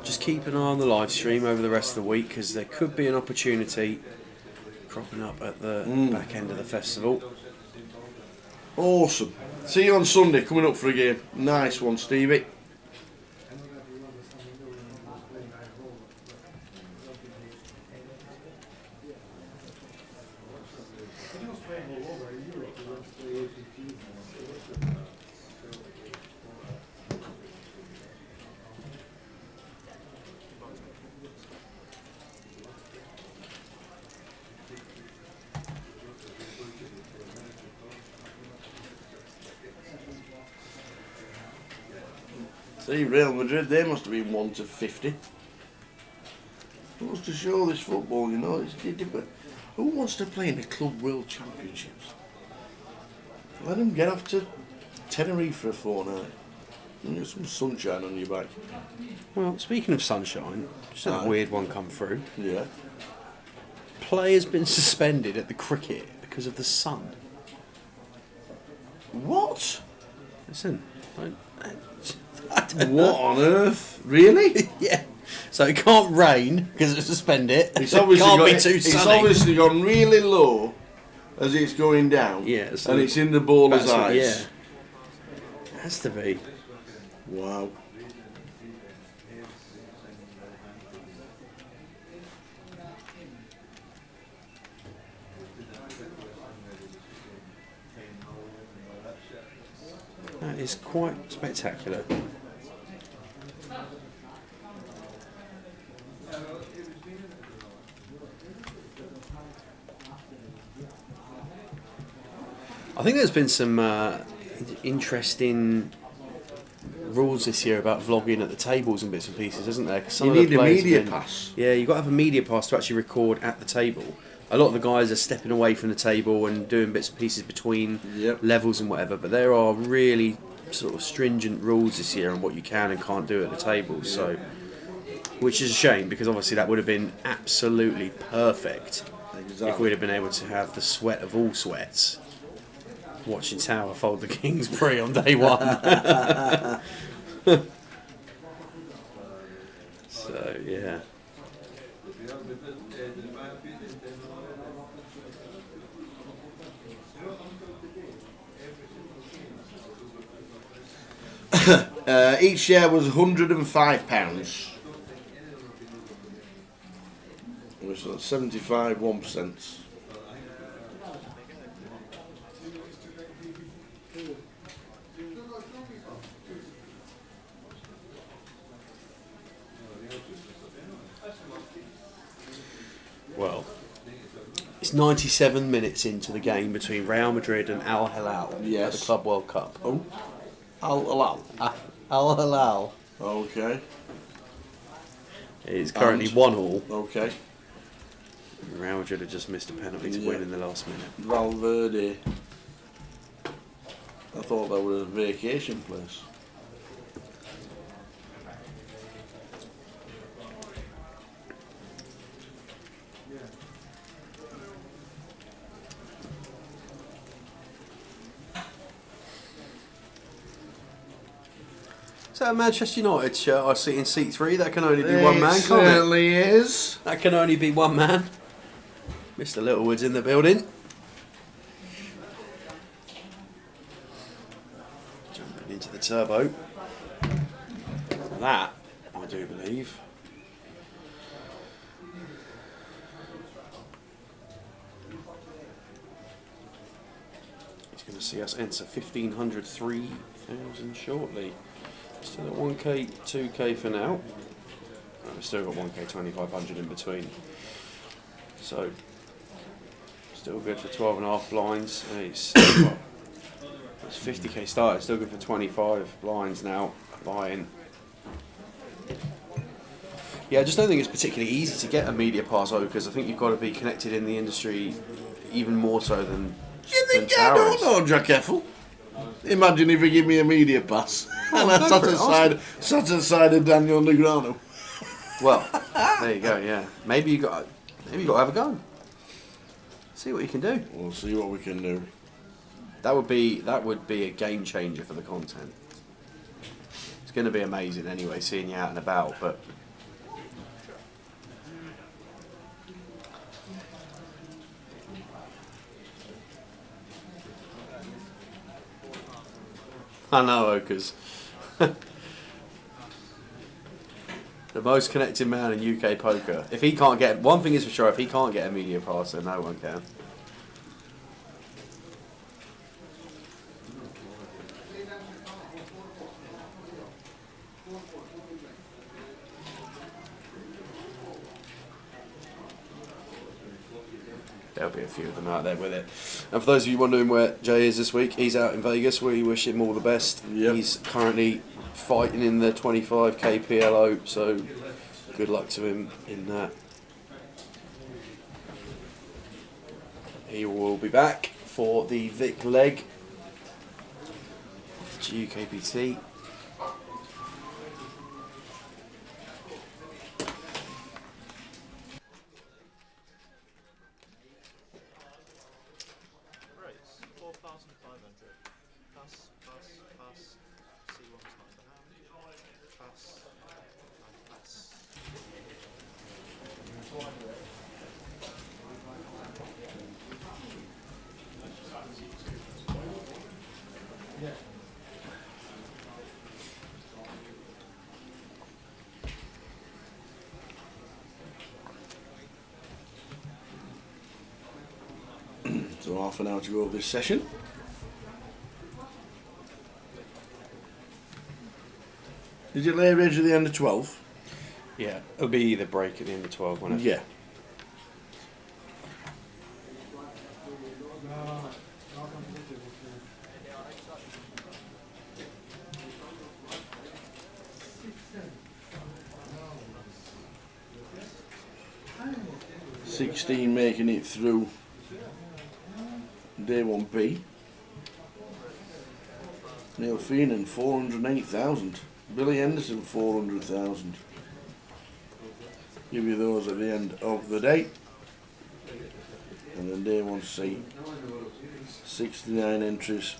just keep an eye on the live stream over the rest of the week, because there could be an opportunity cropping up at the back end of the festival. Awesome. See you on Sunday, coming up for a game. Nice one, Stevie. See, Real Madrid, they must have been 1 to 50. Wants to show this football, you know. But who wants to play in the Club World Championships? Let them get off to Tenerife for a fortnight and get some sunshine on your back. Well, speaking of sunshine, just had a weird one come through. Yeah. Play has been suspended at the cricket because of the sun. What? Listen, I don't What know. on earth? Really? Yeah. So it can't rain because it's suspended. It's obviously can't got, be too it's sunny. obviously gone really low as it's going down. Yeah, so and it's in the bowler's that's what- eyes. Yeah. Has to be. Wow. That is quite spectacular. I think there's been some interesting rules this year about vlogging at the tables and bits and pieces, isn't there? 'Cause some You of the need a players have media been- pass. Yeah, you've got to have a media pass to actually record at the table. A lot of the guys are stepping away from the table and doing bits and pieces between levels and whatever, but there are really sort of stringent rules this year on what you can and can't do at the tables. So, which is a shame, because obviously that would have been absolutely perfect if we'd have been able to have the sweat of all sweats watching Tower fold the King's Prix on day one. So yeah. Each share was £105. Which was 75 1%. Well, it's 97 minutes into the game between Real Madrid and Al Hilal at Yes. the Club World Cup. Oh, Al Hilal. Al Hilal. Okay, It's currently And- 1-1. okay. Real Madrid have just missed a penalty to Yeah. win in the last minute. Valverde. I thought that was a vacation place. Is that a Manchester United shirt I see in seat 3? That can only be It one man, can't it? certainly is. That can only be one man. Mr. Littlewood's in the building. Jumping into the turbo. That, I do believe. Going to see us enter 1,500, 3,000 shortly. Still at 1k, 2k for now. We've still got 1k, 2,500 in between. So, still good for 12.5 blinds. It's 50k started, still good for 25 blinds now. Buying. Yeah, I just don't think it's particularly easy to get a media pass because I think you've got to be connected in the industry even more so than. You think I don't know, Jack Effel? Imagine if you give me a media pass and I sat aside of Daniel Negreanu. Well, there you go. Yeah, maybe you got to have a go. See what you can do. We'll see what we can do. That would be a game changer for the content. It's going to be amazing anyway, seeing you out and about. But I know, because the most connected man in UK poker. If he can't get one thing is for sure, if he can't get a media pass, then no one can. There'll be a few of them out there with it. And for those of you wondering where Jay is this week, he's out in Vegas. We wish him all the best. Yep. He's currently fighting in the 25k PLO, so good luck to him in that. He will be back for the Vic leg GUKPT. So half an hour to go of this session. Is it layer edge at the end of 12? Yeah, it'll be the break at the end of 12, won't it? Yeah. $16 making it through day 1B. Neil Feenan 408,000. Billy Henderson 400,000. Give you those at the end of the day. And then day 1C 69 entries.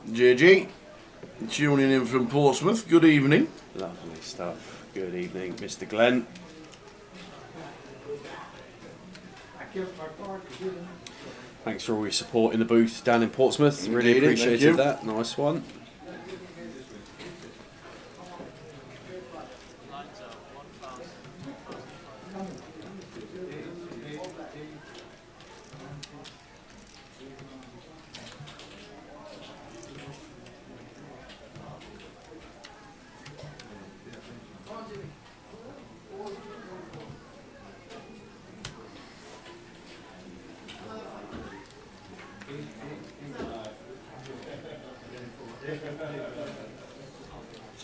JG, tuning in from Portsmouth. Good evening. Lovely stuff. Good evening, Mr. Glenn. Thanks for all your support in the booth down in Portsmouth. Really Indeed, appreciated that. Nice one.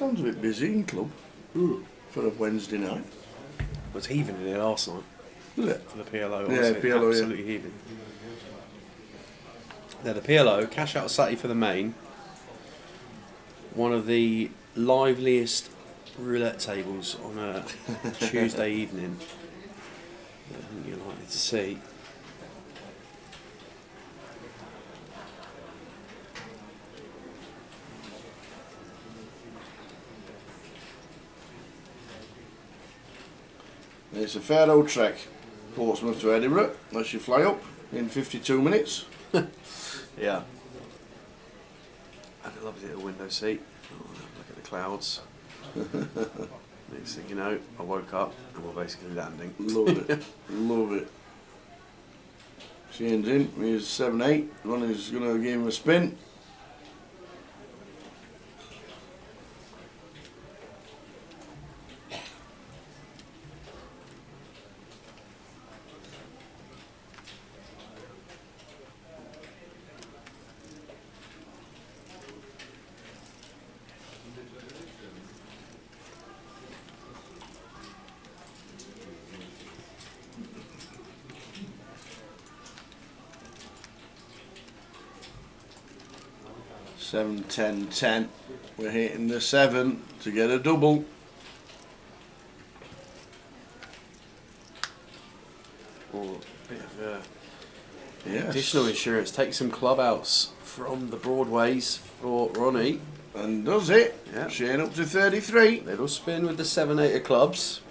Sounds a bit busy in club for a Wednesday night. It was heaving in here last night Was it? for the PLO. Yeah, Honestly, PLO, yeah. absolutely heaving. Now the PLO, cash out Saturday for the main. One of the liveliest roulette tables on a Tuesday evening that I think you're likely to see. It's a fair old trek, Portsmouth to Edinburgh, unless you fly up in 52 minutes. Yeah. And a lovely little window seat. Oh, look at the clouds. Next thing you know, I woke up and we're basically landing. Love it, love it. Shane's in, he's 7-8, Ronnie's going to give him a spin. Seven, 10, 10. We're hitting the 7 to get a double. Or a bit of Yes. additional insurance. Take some club outs from the Broadways for Ronnie. And does it. Yeah. Shane up to 33. Little spin with the 7-8 of clubs.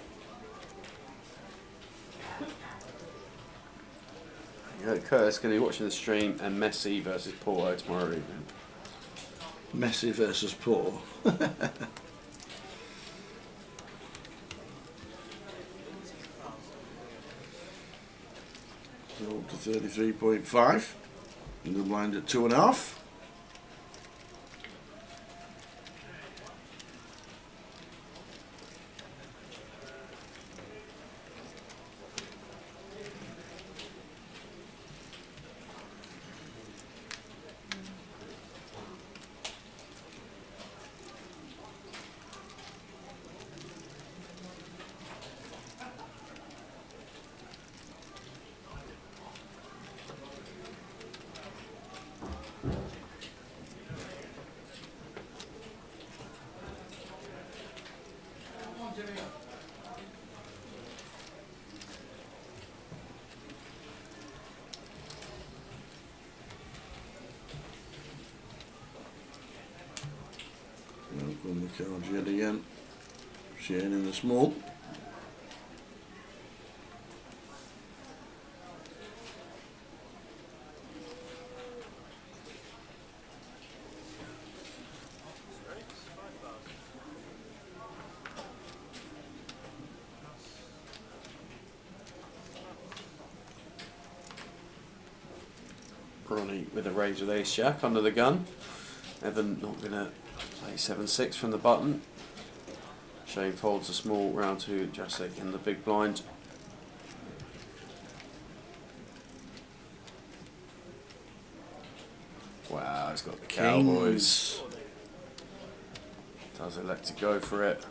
Yeah, Curtis going to be watching the stream and Messi versus Porto tomorrow evening. Messi versus Paul. Up to 33.5. And the blind at 2.5. On the cards yet again. Shane in the small. Ronnie with a raise with ace jack under the gun. Evan not going to play 7-6 from the button. Shane folds a small round to Jacek in the big blind. Wow, he's got the Cowboys. Does elect to go for it.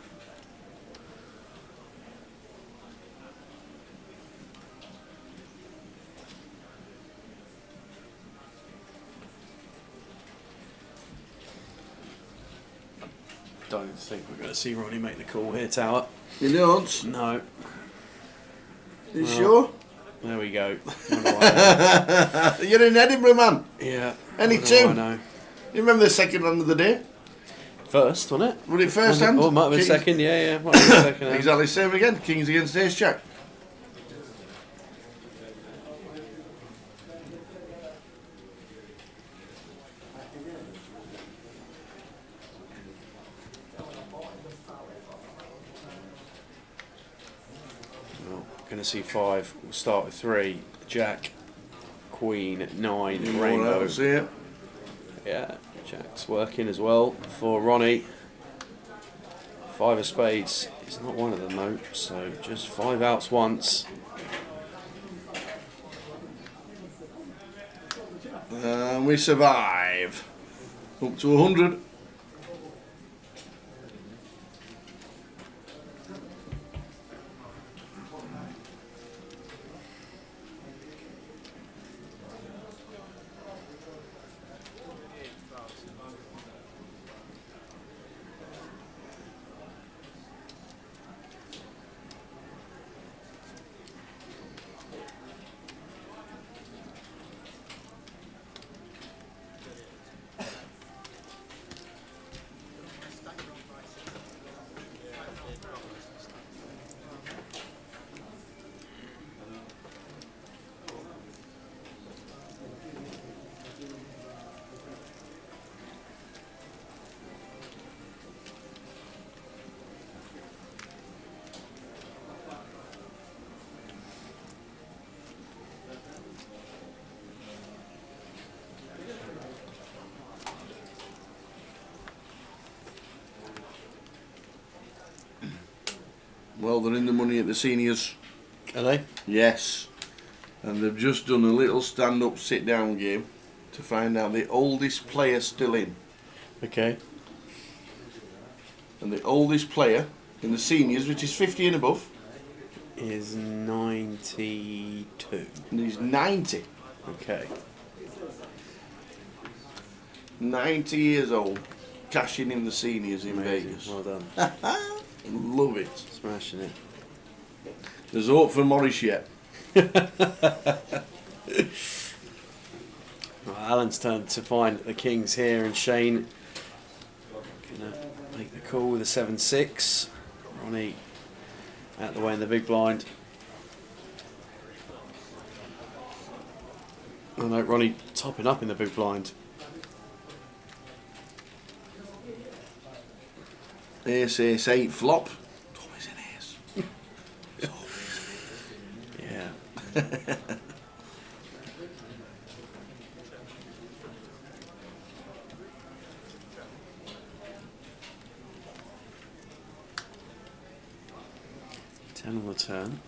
Don't think we're going to see Ronnie make the call here, Tower. You don't? No. You sure? There we go. What do I know? You're in Edinburgh, man. Yeah. Any what do I two? know? You remember the second run of the day? First, wasn't it? Was it first hand? Oh, it might have been Kings- second. Yeah, might have been second. hand. Exactly same again. Kings against ace jack. Going to see 5. We'll start with 3. Jack, Queen, 9, You more Rainbow. out, see it. Yeah, Jack's working as well for Ronnie. 5 of spades is not one of them though, so just 5 outs once. And we survive. Up to 100. Well, they're in the money at the seniors. Are they? Yes. And they've just done a little stand-up, sit-down game to find out the oldest player still in. Okay. And the oldest player in the seniors, which is 50 and above, Is 92. and he's 90. Okay. 90 years old, cashing in the seniors in Amazing. Vegas. Well done. Love it. Smashing it. There's hope for Morris yet. Well, Alan's turn to find the kings here, and Shane gonna make the call with a 7-6. Ronnie out the way in the big blind. I know Ronnie topping up in the big blind. Ace, ace, 8 flop. Always an ace. Yeah. Ten on the turn,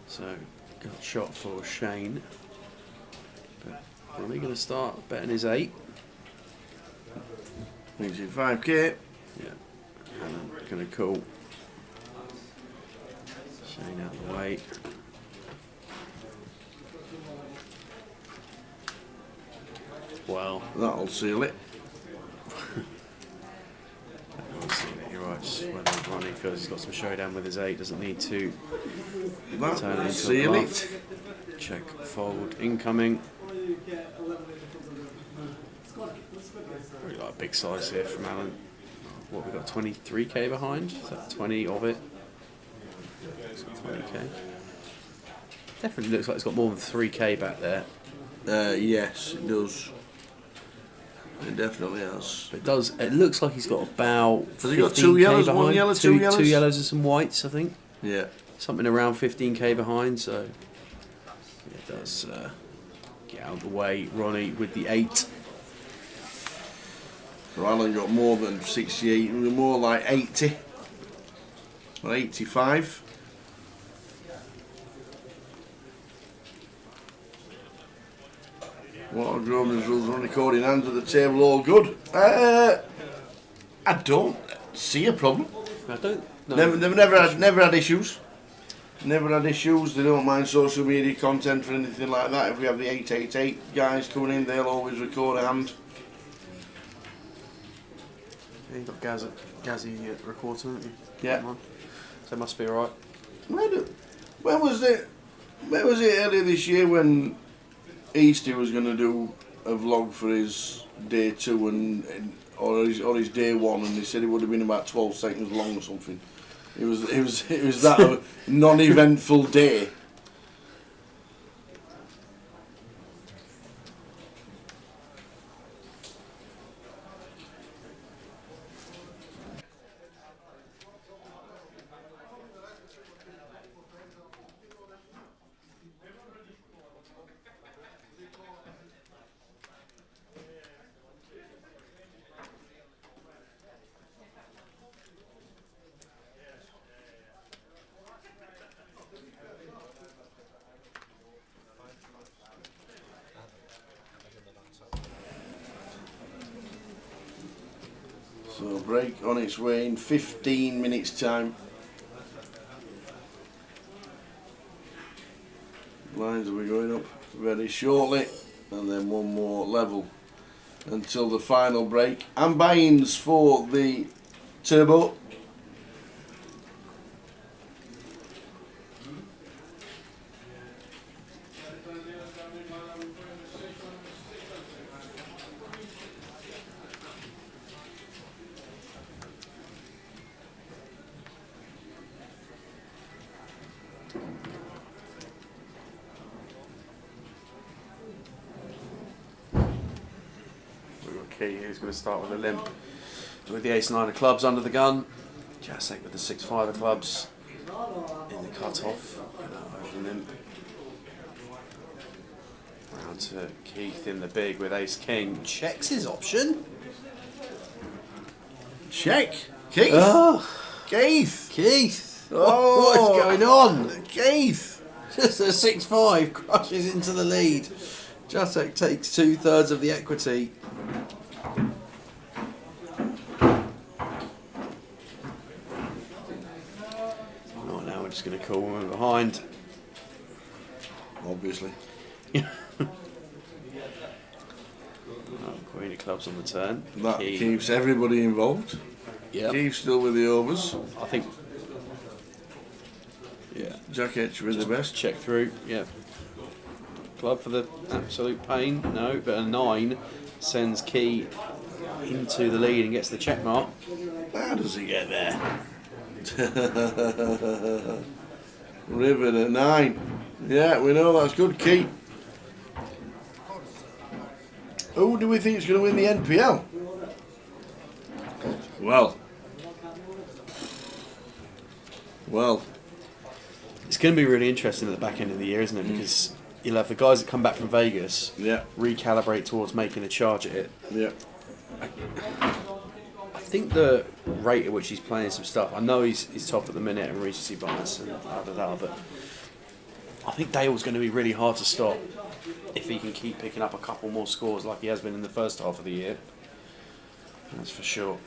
so got a shot for Shane. But Ronnie going to start betting his 8. Thinks in 5k. Yeah, Alan going to call. Shane out of the way. Well, That'll seal it. you're right. Just whether Ronnie feels he's got some showdown with his 8, doesn't need to turn it That'll into a seal bluff. it. Check fold incoming. Really like a big size here from Alan. What, we got 23k behind? Is that 20 of it? 20k. Definitely looks like it's got more than 3k back there. Yes, it does. It definitely has. It does. It looks like he's got about. Has he got 2 yellows, behind. 1 yellow, 2 yellows? 2 yellows and some whites, I think. Yeah. Something around 15k behind. So it does get out of the way. Ronnie with the 8. So Alan got more than 68, more like 80 or 85. What a Groman's rules on recording hands at the table, all good. I don't see a problem. I don't. No. Never had issues. Never had issues. They don't mind social media content or anything like that. If we have the 888 guys coming in, they'll always record a hand. Yeah, you got Gazzy records, haven't you? Yeah. So it must be alright. Where was it earlier this year when Easty was going to do a vlog for his day 2 or his day 1, and he said it would have been about 12 seconds long or something. It was that a non-eventful day. So break on its way in 15 minutes time. Lines will be going up very shortly, and then one more level until the final break. And buy-ins for the Turbo. Key, who's going to start with a limp with the ace-9 of clubs under the gun. Jacek with the 6-5 of clubs in the cut-off. Over limp. Round to Keith in the big with ace-king. Checks his option. Check. Keith. Oh, Keith. Keith. Oh, What's going on? Keith? Just a 6-5 crushes into the lead. Jacek takes 2/3 of the equity. Oh, now we're just going to call one behind. Obviously. Queen of clubs on the turn. That Key. keeps everybody involved. Yep. Keith's still with the overs. I think. Yeah. Jack H with the best. Check through. Yeah. Club for the absolute pain. No, but a 9 sends Key into the lead and gets the check mark. How does he get there? Ribbon at 9. Yeah, we know that's good, Key. Who do we think is going to win the NPL? Well, It's going to be really interesting at the back end of the year, isn't it? Because you'll have the guys that come back from Vegas yeah, recalibrate towards making a charge at it. yeah. I think the rate at which he's playing some stuff, I know he's top at the minute and recency bias and but I think Dale's going to be really hard to stop if he can keep picking up a couple more scores like he has been in the first half of the year. That's for sure.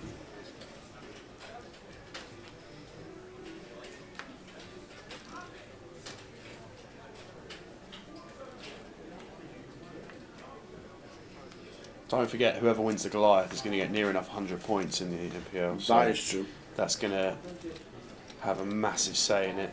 Don't forget, whoever wins the Goliath is going to get near enough 100 points in the NPL. So That is true. that's going to have a massive say in it.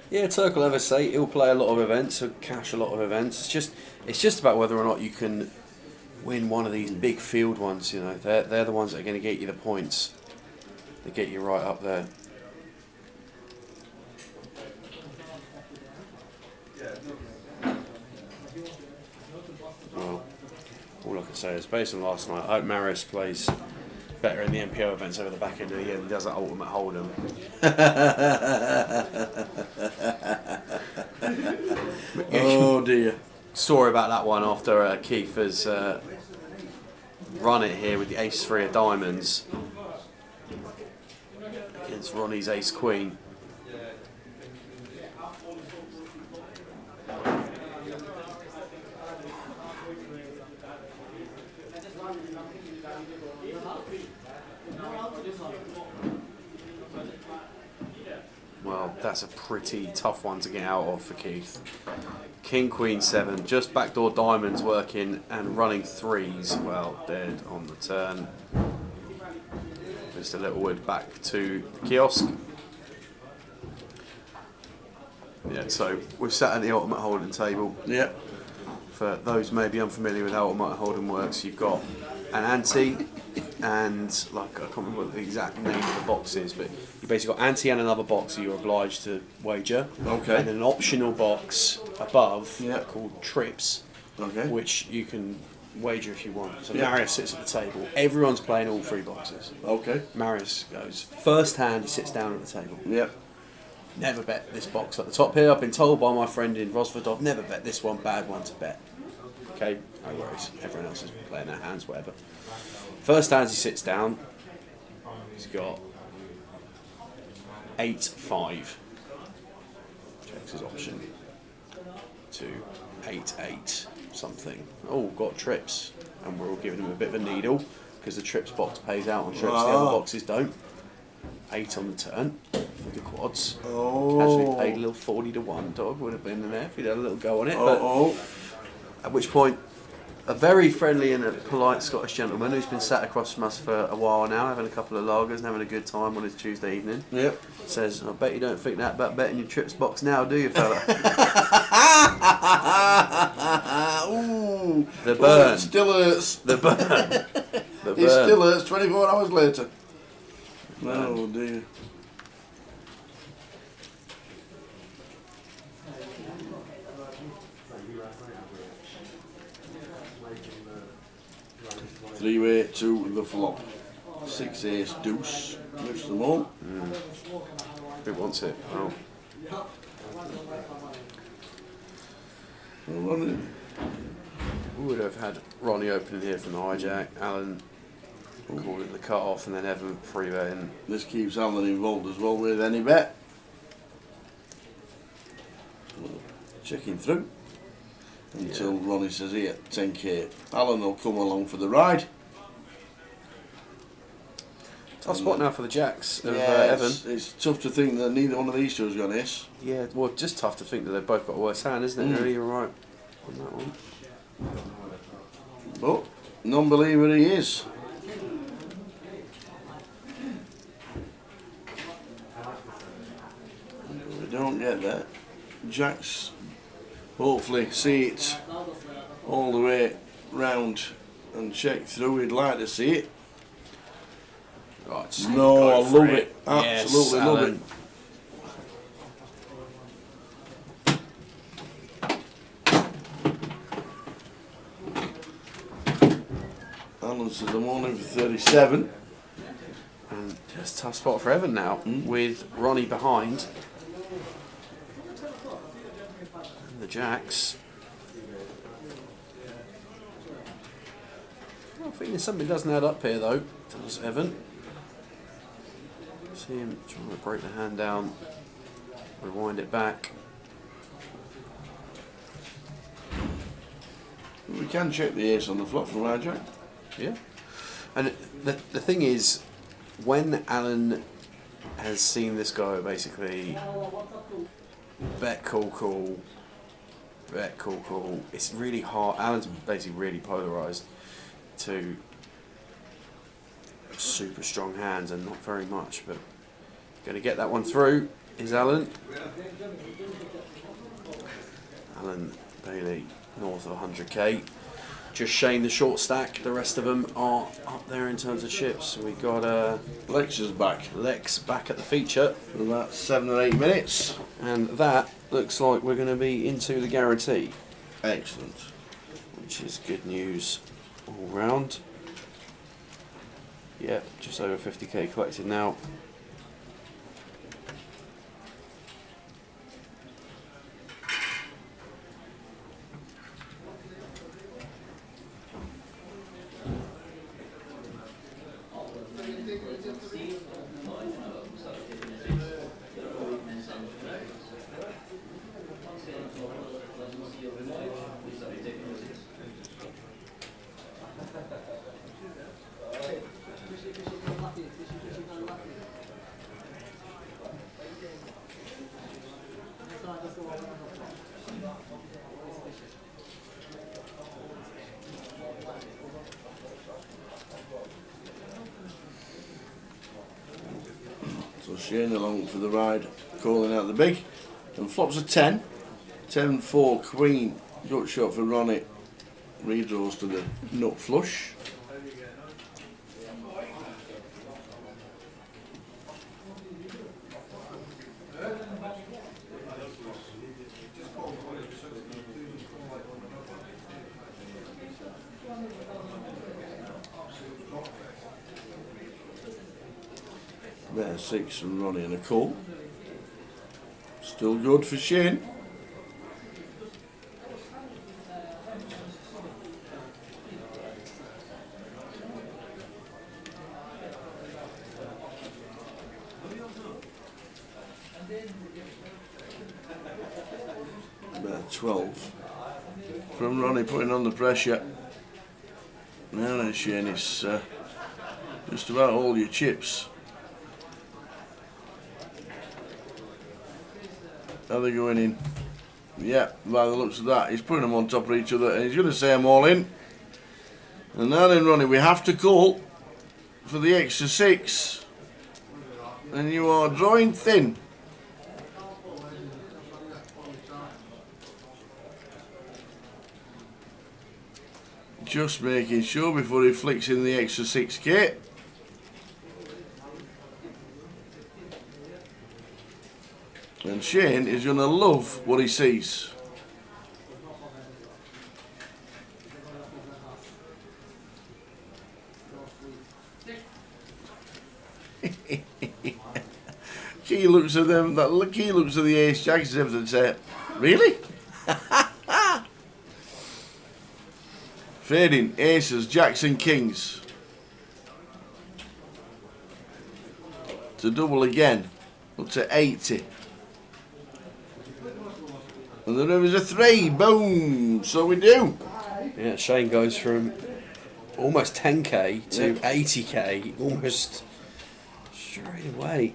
Yeah, Turk will ever say he'll play a lot of events, he'll cash a lot of events. It's just about whether or not you can win one of these big field ones. You know, they're the ones that are going to get you the points. They get you right up there. Well, all I can say is based on last night, I hope Maris plays better in the NPO events over the back end of the year and does that ultimate hold'em. Oh dear. Story about that one after Keith has run it here with the ace-3 of diamonds against Ronnie's ace-queen. Well, that's a pretty tough one to get out of for Keith. King, Queen, 7, just backdoor diamonds working and running 3s. Well, dead on the turn. Mr. Littlewood back to the kiosk. Yeah, so we've sat at the ultimate holding table. Yeah. For those maybe unfamiliar with how ultimate holding works, you've got an ante and, like, I can't remember what the exact name of the box is, but you basically got ante and another box that you're obliged to wager. Okay. And then an optional box above Yeah. called trips, Okay. which you can wager if you want. So Yeah. Marius sits at the table. Everyone's playing all 3 boxes. Okay. Marius goes first hand. He sits down at the table. Yeah. Never bet this box at the top here. I've been told by my friend in Rosford, never bet this one. Bad one to bet. Okay, no worries. Everyone else is playing their hands, whatever. First hand he sits down. He's got 8-5. Checks his option to 8-8 something. Oh, got trips, and we're all giving him a bit of a needle because the trips box pays out on trips. The other boxes don't. 8 on the turn for the quads. Casually paid a little 40 to 1. Dog would have been in there if he'd had a little go on it. But at which point, a very friendly and a polite Scottish gentleman who's been sat across from us for a while now, having a couple of lagers and having a good time on his Tuesday evening, says, "I bet you don't think that about betting your trips box now, do you, fella?" Ooh. The burn. It still hurts. The burn. The burn. It still hurts 24 hours later. Oh dear. 3-way to the flop. 6 ace deuce. Lifts them all. Who wants it? Oh. Ronnie. We would have had Ronnie opening here from the hijack. Alan called it the cut off, and then Evan free betting. This keeps Alan involved as well with any bet. Checking through until Ronnie says here 10k. Alan will come along for the ride. Tough spot now for the jacks of Yeah, Evan. it's tough to think that neither one of these two has got ace. Yeah, well, just tough to think that they've both got a worse hand, isn't it? Really, you're right on that one. But non-believer he is. We don't get that. Jacks hopefully see it all the way round and check through. We'd like to see it. Right, just No, go I for love it. it. Absolutely Yes, love Alan. it. Alan says I'm only for 37. And just a tough spot for Evan now, with Ronnie behind. And the jacks. I think there's something doesn't add up here though, does Evan. See him trying to break the hand down, rewind it back. We can check the ace on the flop from our jack. Yeah. And the thing is, when Alan has seen this go basically bet call, bet call, it's really hard. Alan's basically really polarised to super strong hands and not very much, but going to get that one through is Alan. Alan Bailey north of 100k. Just Shane the short stack. The rest of them are up there in terms of chips. So we got Lex is back Lex back at the feature, for about 7 or 8 minutes. and that looks like we're going to be into the guarantee, Excellent. which is good news all round. Yep, just over 50k collected now. So Shane along for the ride, calling out the big. And flops a 10. 10-4 queen. Gut shot for Ronnie. Redraws to the nut flush. Better 6 from Ronnie and a call. Still good for Shane. Better 12 from Ronnie, putting on the pressure. Now then, Shane, it's just about all your chips. Are they going in? Yeah, by the looks of that, he's putting them on top of each other and he's going to say them all in. And now then, Ronnie, we have to call for the extra 6. And you are drawing thin. Just making sure before he flicks in the extra 6k. And Shane is going to love what he sees. key looks at them. That key looks at the ace jacks and say, "Really?" Fading aces, jacks and kings. To double again, up to 80. And then there was a 3, boom, so we do. Yeah, Shane goes from almost 10k to 80k almost straight away.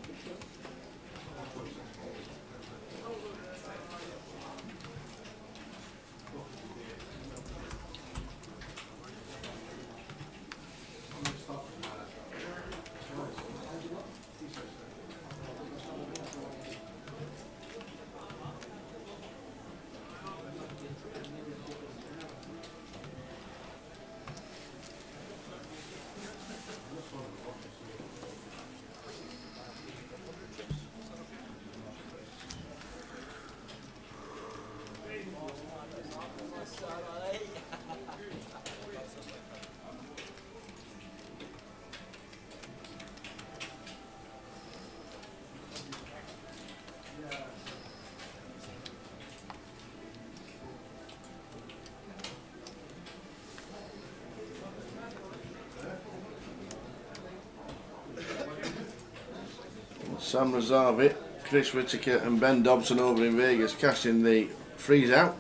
Sam Razzavi, Chris Whittaker and Ben Dobson over in Vegas cashing the freeze out.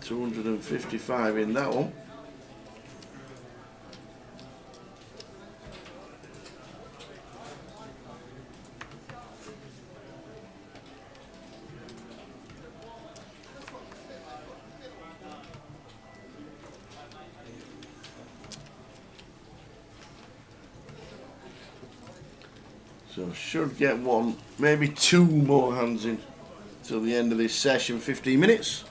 $255 in that one. So should get one, maybe 2 more hands in till the end of this session, 15 minutes.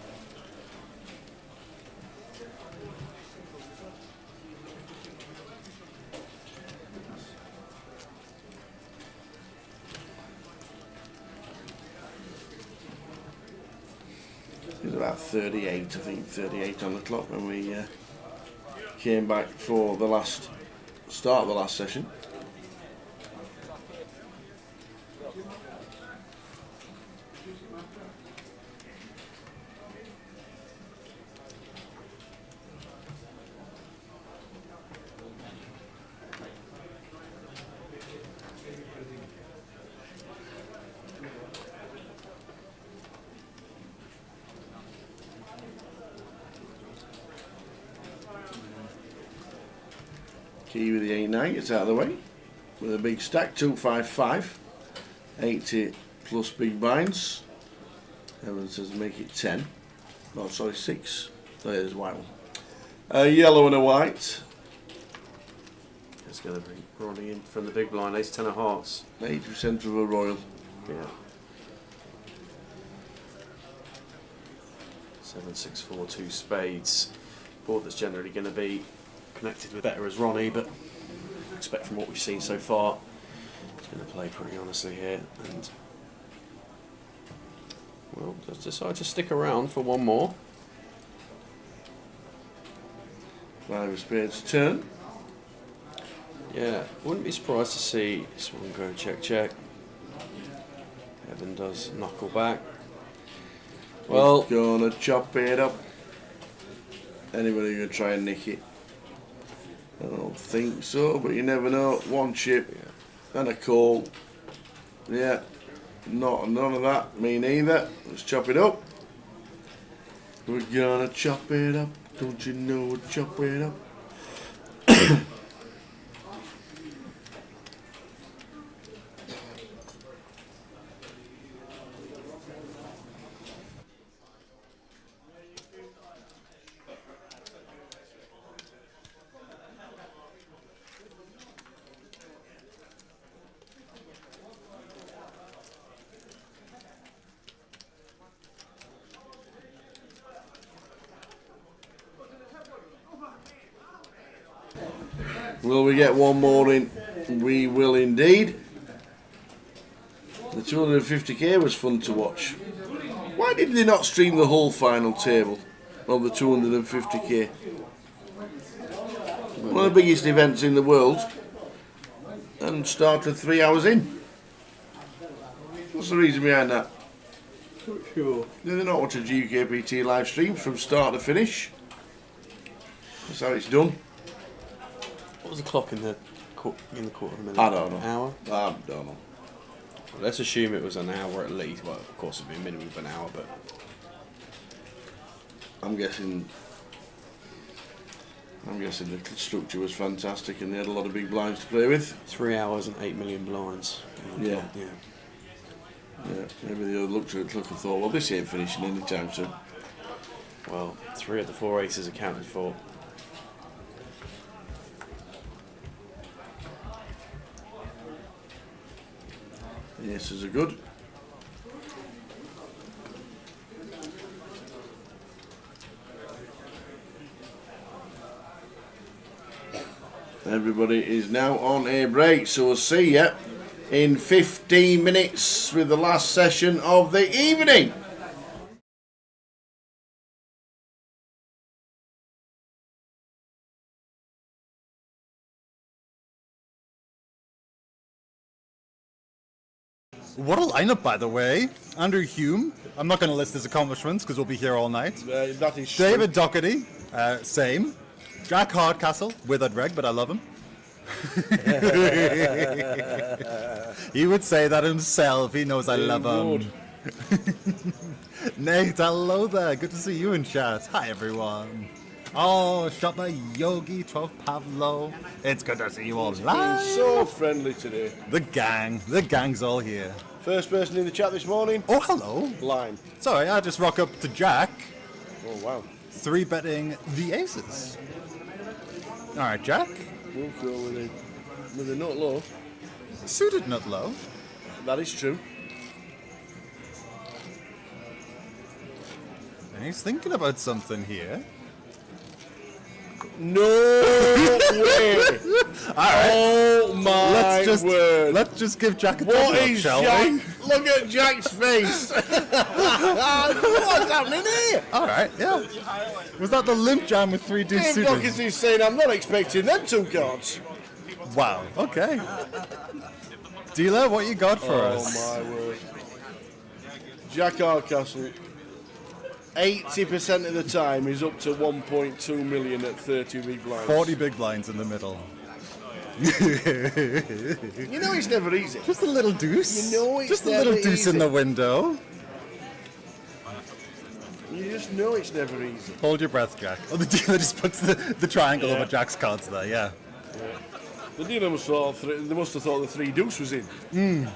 It was about 38, I think, 38 on the clock when we came back for the start of the last session. Key with the A9 gets out of the way with a big stack, 255, 80 plus big binds. Everyone says make it 10. No, sorry, 6. There's white one. A yellow and a white. It's going to be rolling in from the big blind, ace 10 of hearts. 80% of a royal. Yeah. 7, 6, 4, 2 spades. Board that's generally going to be connected with better as Ronnie, but I expect from what we've seen so far, he's going to play pretty honestly here. And well, just decide to stick around for one more. 5 of spades turn. Yeah, wouldn't be surprised to see this one go check check. Evan does knuckle back. Well, gonna chop it up. Anybody gonna try and nick it? I don't think so, but you never know. One chip and a call. Yeah, none of that. Me neither. Let's chop it up. We're gonna chop it up. Don't you know we'll chop it up? Will we get one more in? We will indeed. The 250k was fun to watch. Why did they not stream the whole final table of the 250k? One of the biggest events in the world. and started 3 hours in. What's the reason behind that? Not sure. Do they not watch a UKPT live stream from start to finish? That's how it's done. What was the clock in the quarter of a minute? I don't know. Hour? I don't know. Well, let's assume it was an hour at least. Well, of course it'd be a minimum of an hour, but I'm guessing the structure was fantastic and they had a lot of big blinds to play with. 3 hours and 8 million blinds. Yeah. Yeah. Yeah, maybe they looked at it and thought, well, this ain't finishing anytime soon. Well, 3 of the 4 aces accounted for. The aces are good. Everybody is now on a break, so we'll see you in 15 minutes with the last session of the evening. What a lineup, by the way. Andrew Hume. I'm not going to list his accomplishments because we'll be here all night. That is David Doherty. Same. Jack Hardcastle. Withered reg, but I love him. He would say that himself. He knows I love him. Nate, hello there. Good to see you in chat. Hi, everyone. Oh, shot by Yogi 12 Pavlo. It's good to see you all live. so friendly today. The gang's all here. First person in the chat this morning, Oh, hello. Lime. Sorry, I just rock up to Jack, Oh wow. 3-betting the aces. All right, Jack. We'll go with a nut low. Suited not low. That is true. And he's thinking about something here. No way! Oh my word! Let's just give Jack a What thumbs up, is shall Jack? we? Look at Jack's face! What's happening here? All right, yeah. Was that the limp jam with 3 deuce Dave suited? Doherty's saying I'm not expecting them 2 cards. Wow. Okay. Dealer, what you got for us? Oh my word! Jack Hardcastle. 80% of the time is up to 1.2 million at 30 big blinds. 40 big blinds in the middle. You know it's never easy. Just a little deuce. You know it's just a never little deuce easy. in the window. You just know it's never easy. Hold your breath, Jack. Oh, the dealer just puts the triangle over Jack's cards there. Yeah. The dealer must have thought the 3 deuce was in.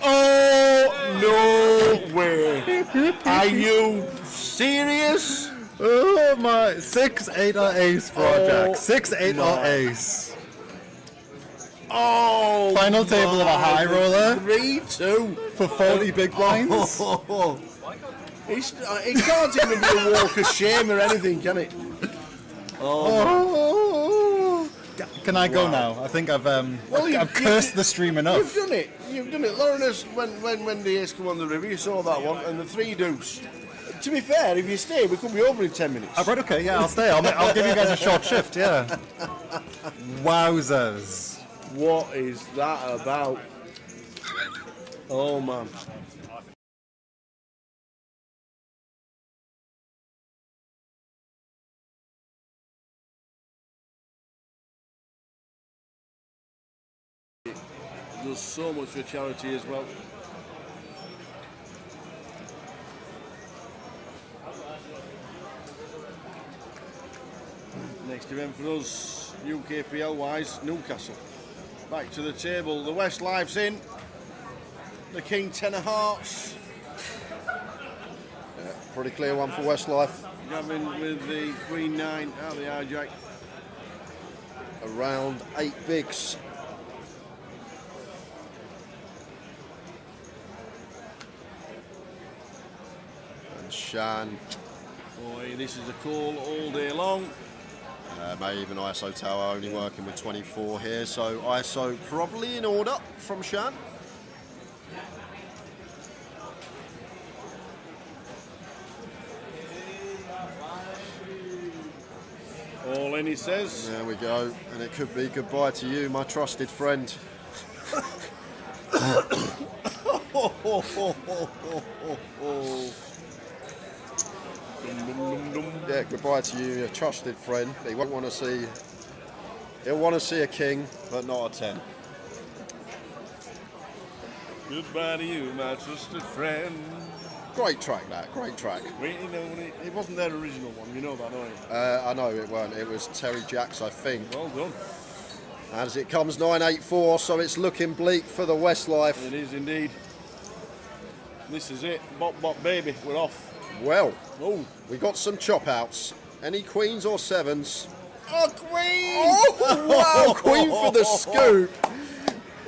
Oh no way! Are you serious? Oh my! 6-8 or ace for Jack. 6-8 or ace. Oh! Final table of a high roller 3-2 for 40 big blinds. It can't even be a walk of shame or anything, can it? Oh. Can I go now? I think I've cursed the stream enough. You've done it. You've done it. Lawrence, when the ace come on the river, you saw that one, and the 3 deuce. To be fair, if you stay, we could be over in 10 minutes. Oh, right, okay, yeah, I'll stay. I'll give you guys a short shift, yeah. Wowzers. What is that about? Oh, man. Does so much for charity as well. Next event for us, UKPL wise, Newcastle. Back to the table, the West Life's in. The King 10 of Hearts. Pretty clear one for Westlife. Gavin with the Queen 9 out of the hijack. Around 8 bigs. And Shan. Boy, this is a call all day long. May even ISO tower only working with 24 here, so ISO probably in order from Shan. All in, he says. There we go. And it could be goodbye to you, my trusted friend. Yeah, goodbye to you, your trusted friend. He won't want to see. He'll want to see a king, but not a 10. Goodbye to you, my trusted friend. Great track, that. Great track. It wasn't their original one, you know that, don't you? I know it weren't. It was Terry Jacks, I think. Well done. As it comes 9.84, so it's looking bleak for the Westlife. It is indeed. This is it. Bop, bop, baby. We're off. Well, Oh, we got some chop outs. Any queens or sevens? oh, Queen! Oh, wow, queen for the scoop.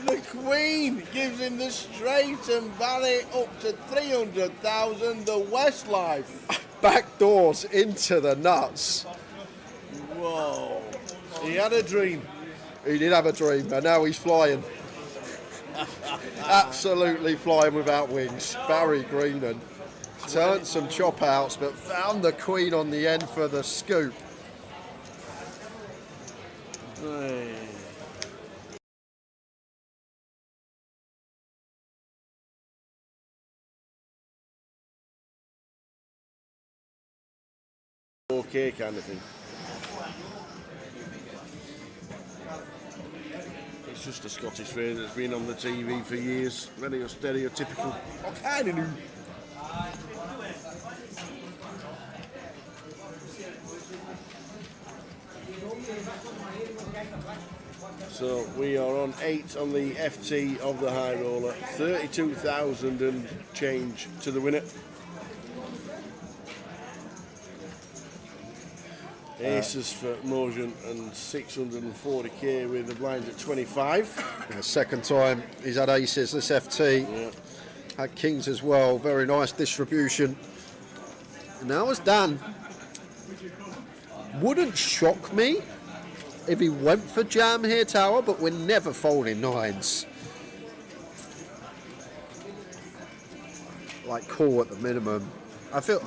The Queen gives him the straight and Barry up to 300,000. The Westlife. Back doors into the nuts. Whoa. He had a dream. He did have a dream, and now he's flying. Absolutely flying without wings. Barry Greenan turned some chop outs, but found the Queen on the end for the scoop. Hey. Okay, kind of thing. It's just a Scottish phrase that's been on the TV for years. Very stereotypical. Oh, kind of new. So we are on 8 on the FT of the high roller. 32,000 and change to the winner. Aces for Mojan and 640k with the blinds at 25. Yeah, second time he's had aces this FT. Yeah. Had kings as well. Very nice distribution. Now as Dan. Wouldn't shock me if he went for jam here, Tower, but we're never folding nines. Like call at the minimum. I feel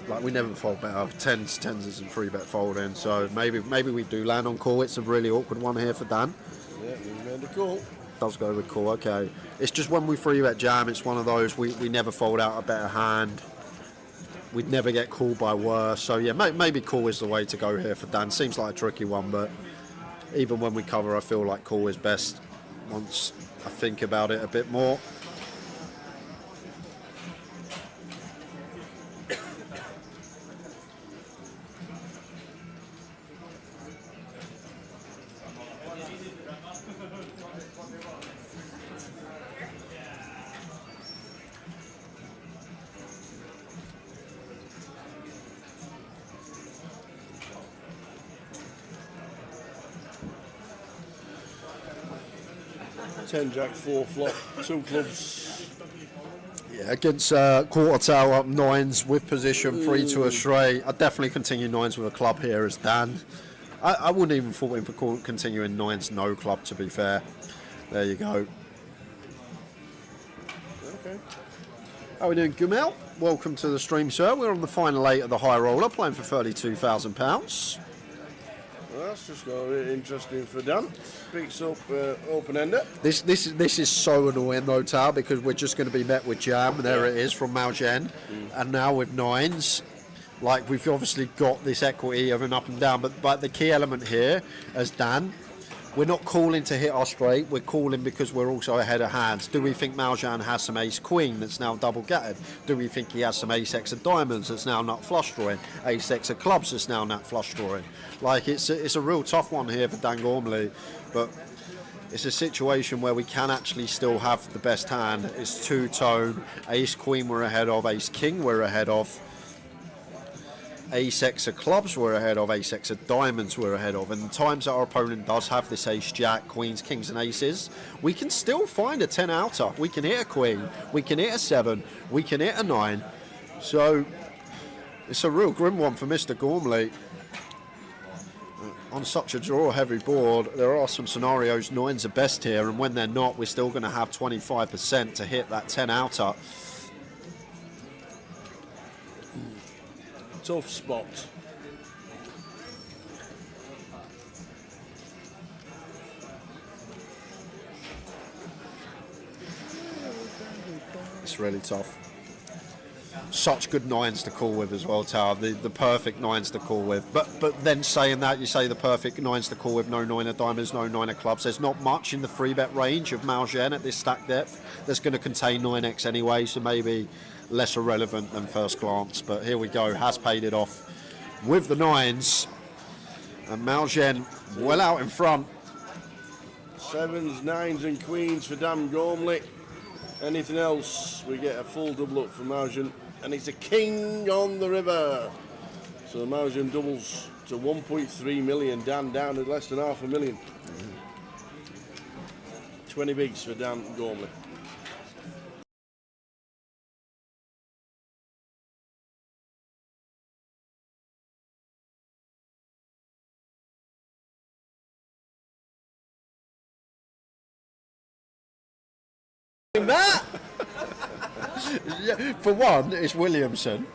like we never fold better. Tens isn't free bet folding, so maybe we do land on call. It's a really awkward one here for Dan. Yeah, we made the call. Does go with call, okay. It's just when we free bet jam, it's one of those we never fold out a better hand. We'd never get called by worse. So yeah, maybe call is the way to go here for Dan. Seems like a tricky one, but even when we cover, I feel like call is best once I think about it a bit more. Ten jack, 4 flop, 2 clubs. Yeah, against quarter tower nines with position 3 to a straight. I'd definitely continue nines with a club here as Dan. I wouldn't even fault him for continuing nines no club, to be fair. There you go. Okay. How are we doing, Gumel? Welcome to the stream, sir. We're on the final 8 of the high roller, playing for £32,000. Well, that's just got a bit interesting for Dan. Picks up open-ender. This is so annoying though, Tal, because we're just going to be met with jam. There it is from Malgen, and now with nines. Like we've obviously got this equity of an up and down, but the key element here, as Dan, we're not calling to hit our straight. We're calling because we're also ahead of hands. Do we think Maljan has some ace queen that's now double gutted? Do we think he has some ace x of diamonds that's now nut flush drawing? Ace x of clubs that's now nut flush drawing? Like it's a real tough one here for Dan Gormley, but it's a situation where we can actually still have the best hand. It's two-tone. Ace queen we're ahead of. Ace king we're ahead of. Ace x of clubs we're ahead of, ace x of diamonds we're ahead of, and the times that our opponent does have this ace jack, queens, kings and aces, we can still find a 10 outer. We can hit a queen, we can hit a 7, we can hit a 9. So it's a real grim one for Mr. Gormley. On such a draw heavy board, there are some scenarios 9s are best here, and when they're not, we're still going to have 25% to hit that 10 outer. Tough spot. It's really tough. Such good nines to call with as well, Tower. The perfect nines to call with. But then saying that, you say the perfect nines to call with, no nine of diamonds, no nine of clubs. There's not much in the 3-bet range of Malgen at this stack depth that's going to contain 9x anyway, so maybe less irrelevant than first glance. But here we go, has paid it off with the nines. And Malgen well out in front. 7s, 9s and queens for Dan Gormley. Anything else, we get a full double up for Malgen. And it's a king on the river. So Malgen doubles to 1.3 million. Dan down at less than $500,000. 20 bigs for Dan Gormley. That yeah, for one, it's Williamson.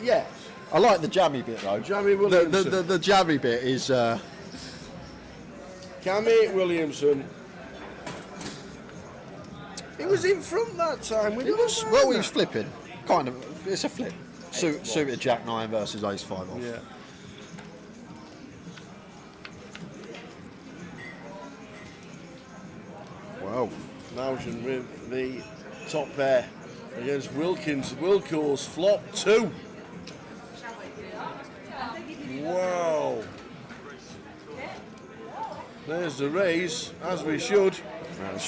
Yeah. I like the jammy bit though. Jammy Williamson. The jammy bit is. Cammy Williamson. He was in front that time. He was flipping. Kind of. It's a flip. Suited Jack 9 versus Ace 5 off. Yeah. Wow. Malgen with the top pair against Wilkins. Wilco's flop 2. Wow. There's the raise, as we should.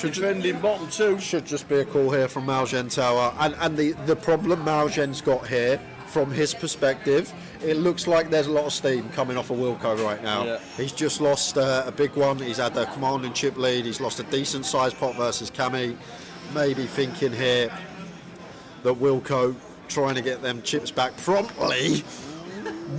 Defending bottom 2. Should just be a call here from Malgen Tower. And the problem Malgen's got here, from his perspective, it looks like there's a lot of steam coming off of Wilco right now. Yeah. He's just lost a big one. He's had the command and chip lead. He's lost a decent sized pot versus Cammy. Maybe thinking here that Wilco trying to get them chips back promptly.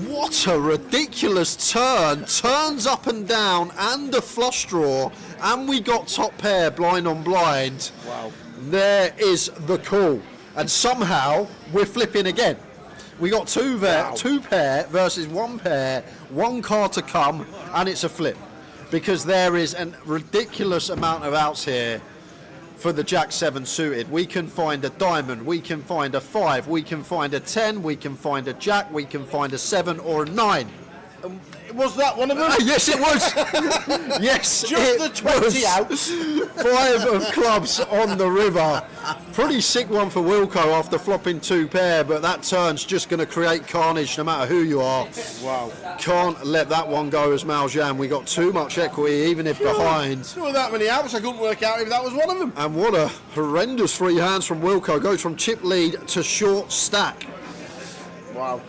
What a ridiculous turn. Turns up and down and a flush draw. And we got top pair blind on blind. Wow. There is the call. And somehow we're flipping again. We got two pair versus 1 pair, 1 card to come, and it's a flip. Because there is a ridiculous amount of outs here for the Jack 7 suited. We can find a diamond, we can find a 5, we can find a 10, we can find a Jack, we can find a 7 or a 9. Was that one of them? Yes, it was. Yes, just the 20 outs. 5 of clubs on the river. Pretty sick one for Wilco after flopping 2 pair, but that turn's just going to create carnage no matter who you are. Wow. Can't let that one go as Malgen. We got too much equity, even if behind. There were that many outs, I couldn't work out if that was one of them. And what a horrendous free hands from Wilco. Goes from chip lead to short stack. Wow.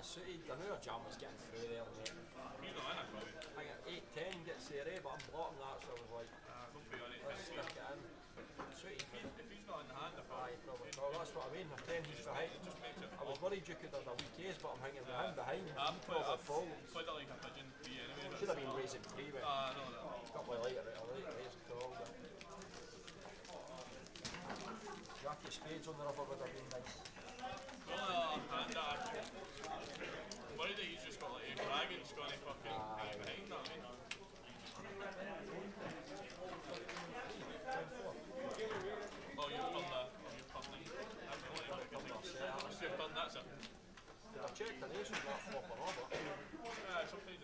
I knew a jam was getting through there, mate. I got 8-10 gets there, but I'm blocking that, so I was like, let's stick it in. Sweet. If he's not in the hand, Aye, probably. Well, that's what I mean. I'm 10 he's behind. I was worried you could have a weak ace, but I'm hanging with him behind. He probably falls. put it like a pigeon, 3 anyway. Should have been raising three, but I know that. a couple of later raised call. But Jack of spades on the rubber would have been nice. Well, and worried that he's just got like a dragon's going to fucking hang behind that, I mean. Oh, you've done that. Oh, you've done that. You've done that, sir. Did I check the nation that flop or not? Yeah, sometimes,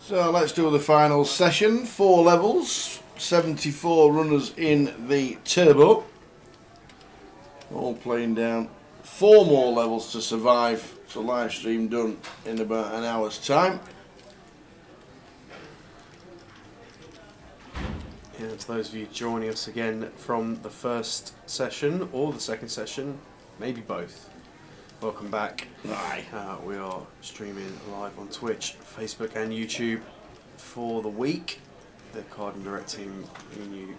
So let's do the final session. 4 levels, 74 runners in the turbo. All playing down. 4 more levels to survive. So live stream done in about an hour's time. Yeah, to those of you joining us again from the first session or the second session, maybe both, welcome back. Aye. We are streaming live on Twitch, Facebook and YouTube for the week. The Card and Direct team bringing you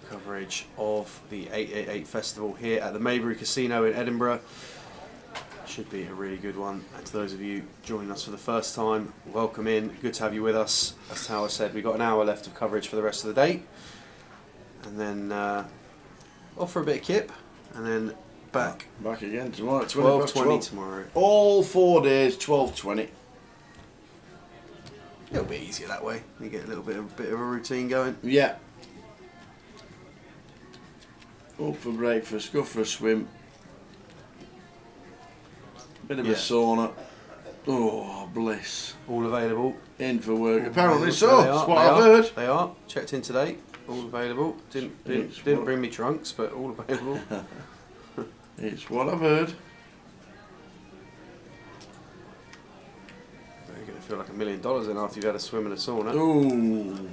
coverage of the 888 Festival here at the Maybury Casino in Edinburgh. Should be a really good one. And to those of you joining us for the first time, welcome in. Good to have you with us. As Tower said, we've got an hour left of coverage for the rest of the day. And then off for a bit of kip. And then back again tomorrow. 12:20 tomorrow. All 4 days, 12:20. A little bit easier that way. You get a little bit of a routine going. Yeah. Up for breakfast, go for a swim. Bit of a sauna. Oh, bliss. All available. In for work. Apparently so. They are, That's what they I've are, heard. They are. Checked in today. All available. Didn't bring me trunks, but all available. It's what I've heard. You're going to feel like $1 million then after you've had a swim and a sauna. Ooh.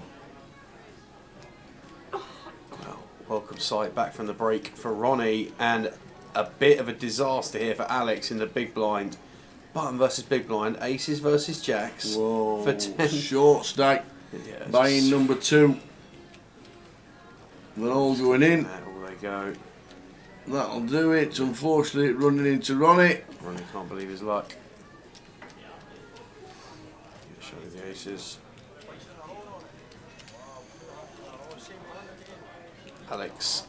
Well, welcome sight back from the break for Ronnie, and a bit of a disaster here for Alex in the big blind. Button versus big blind, aces versus jacks. Whoa. For 10. Short stack. Yeah, Buying number 2. They're all going in. All they go. That'll do it. Unfortunately, running into Ronnie. Ronnie can't believe his luck. Show you the aces. Alex.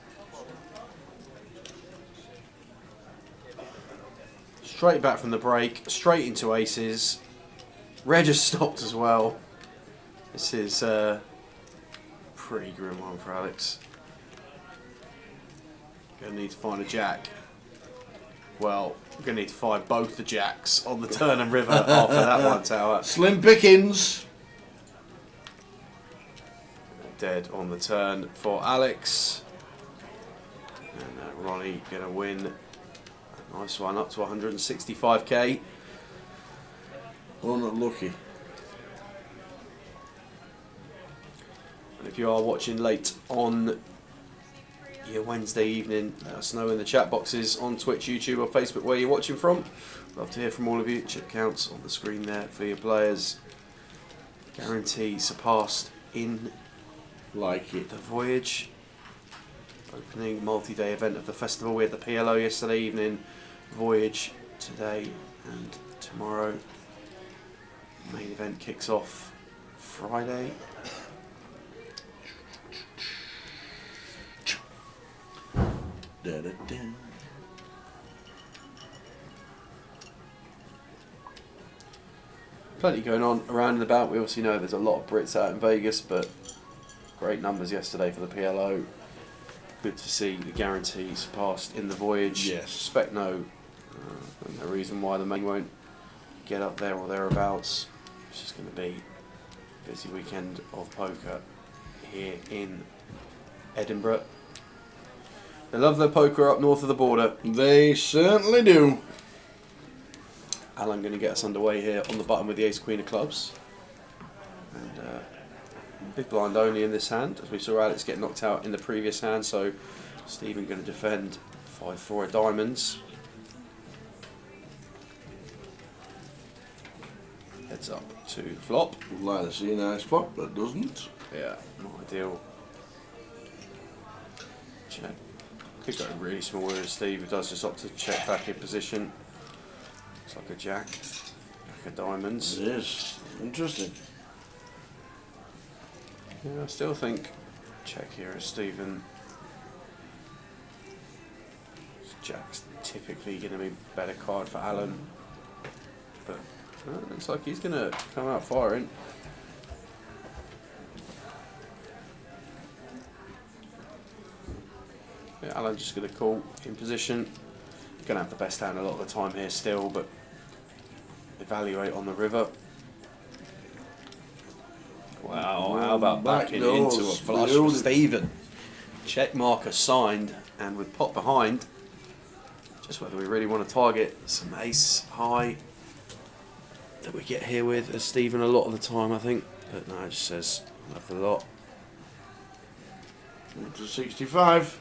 Straight back from the break, straight into aces. Reg has stopped as well. This is a pretty grim one for Alex. Gonna need to find a jack. Well, we're gonna need to find both the jacks on the turn and river after that one, Tower. Slim pickings. Dead on the turn for Alex. And Ronnie gonna win. A nice one, up to 165k. Unlucky. And if you are watching late on your Wednesday evening, let us know in the chat boxes on Twitch, YouTube or Facebook where you're watching from. Love to hear from all of you. Chip counts on the screen there for your players. Guarantee surpassed in Like it. the Voyage. Opening multi-day event of the festival. We had the PLO yesterday evening, Voyage today and tomorrow. Main event kicks off Friday. Da, da, da. Plenty going on around and about. We obviously know there's a lot of Brits out in Vegas, but great numbers yesterday for the PLO. Good to see the guarantee surpassed in the Voyage. Yes. Expect no reason why the main won't get up there or thereabouts. It's just going to be a busy weekend of poker here in Edinburgh. They love their poker up north of the border. They certainly do. Alan going to get us underway here on the button with the ace queen of clubs. And big blind only in this hand, as we saw Alex get knocked out in the previous hand, so Stephen going to defend 5-4 of diamonds. Heads up to flop. Would like to see a nice flop, but doesn't. Yeah, not ideal. Check. Could go really small with Steve, who does just opt to check back in position. It's like a jack. Jack of diamonds. It is. Interesting. Yeah, I still think check here is Stephen. Jack's typically going to be a better card for Alan, but it looks like he's going to come out firing. Yeah, Alan's just going to call in position. Going to have the best hand a lot of the time here still, but evaluate on the river. Wow, how about backing into a flush for Stephen? Check marker signed, and with pot behind, just whether we really want to target some ace high that we get here with as Stephen a lot of the time, I think. But no, it just says love the lot. Up to 65.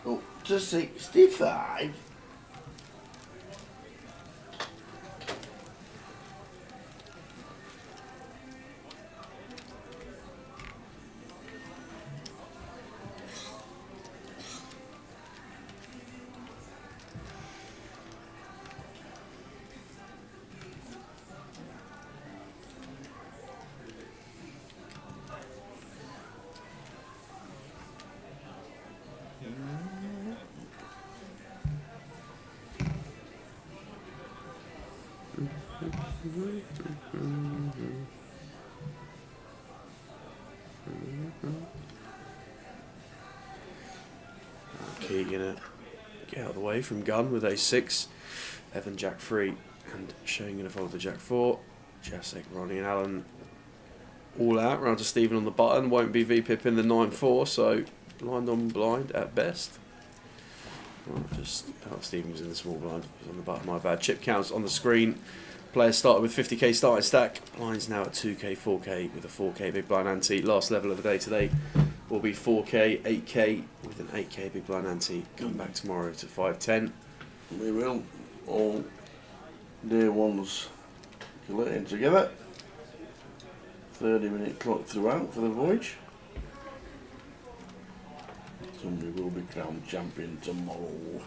Up to 65. Okay, gonna get out of the way from gun with ace-6, Evan jack 3, and Shane gonna fold the jack 4. Jacek, Ronnie and Alan all out, round to Stephen on the button, won't be VPip in the 9-4, so blind on blind at best. Just Stephen was in the small blind, was on the button, my bad. Chip counts on the screen. Players started with 50k starting stack. Blinds now at 2k, 4k with a 4k big blind ante. Last level of the day today will be 4k, 8k with an 8k big blind ante. Come back tomorrow to 510. We will. All day ones collating together. 30-minute clock throughout for the voyage. Somebody will be crowned champion tomorrow.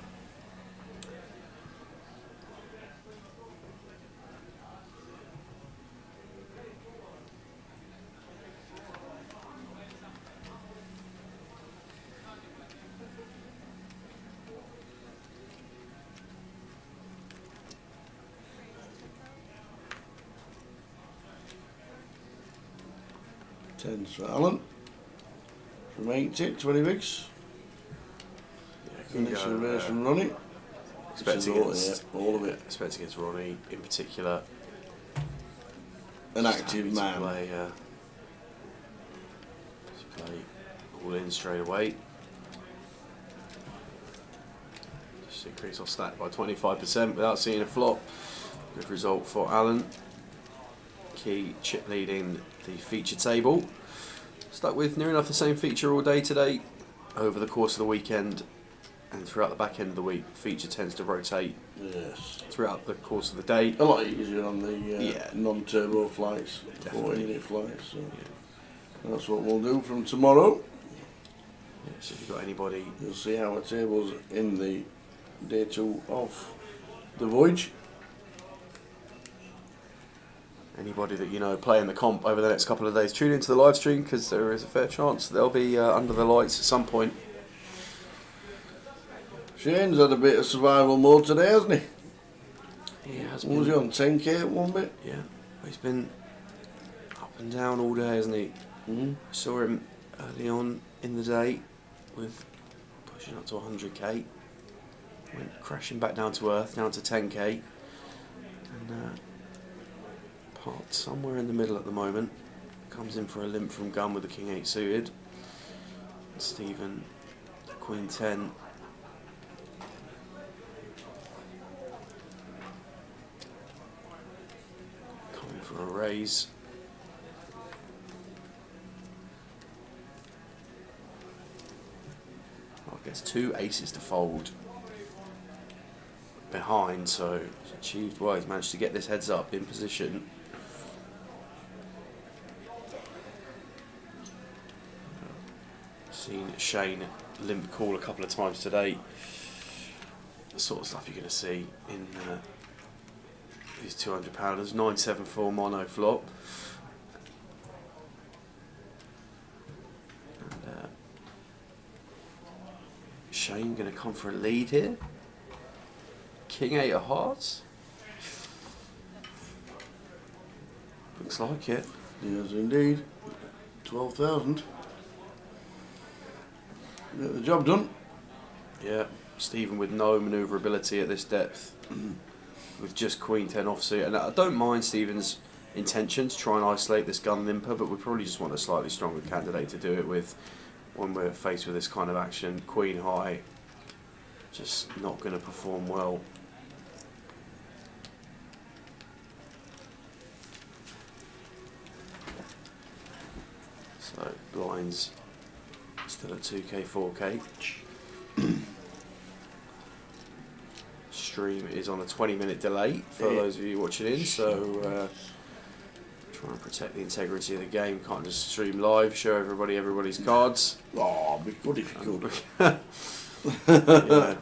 Tens for Alan. From 80, 20 bigs. Finish the race from Ronnie. Expect against, all of it. Expect against Ronnie in particular. An active man. Play all in straight away. Just increase our stack by 25% without seeing a flop. Good result for Alan. Key chip leading the feature table. Stuck with near enough the same feature all day today. Over the course of the weekend and throughout the back end of the week, feature tends to rotate throughout the course of the day. A lot easier on the non-turbo flights, 40-minute flights. So that's what we'll do from tomorrow. Yeah, so if you've got anybody, you'll see our tables in the day 2 of the voyage. Anybody that you know playing the comp over the next couple of days, tune into the live stream because there is a fair chance they'll be under the lights at some point. Shane's had a bit of survival mode today, hasn't he? He has been. Was he on 10k at one bit? Yeah, he's been up and down all day, hasn't he? Mm-hmm. Saw him early on in the day with pushing up to 100k. Went crashing back down to earth, down to 10k. And parked somewhere in the middle at the moment. Comes in for a limp from gun with the king 8 suited. And Stephen, the queen 10. For a raise. I guess 2 aces to fold behind, so he's achieved well. He's managed to get this heads up in position. Seen Shane limp call a couple of times today. The sort of stuff you're going to see in these 200-pounders. 974 mono flop. And, Shane going to come for a lead here. King 8 of hearts. Looks like it. Yes, indeed. 12,000. Get the job done. Yeah, Stephen with no manoeuvrability at this depth, with just Queen 10 offsuit. And I don't mind Stephen's intention to try and isolate this gun limper, but we probably just want a slightly stronger candidate to do it with when we're faced with this kind of action. Queen high, just not going to perform well. So blinds still at 2k, 4k. Stream is on a 20-minute delay for those of you watching in, so try and protect the integrity of the game. Can't just stream live, show everybody everybody's cards. Oh, be good if you could. Yeah.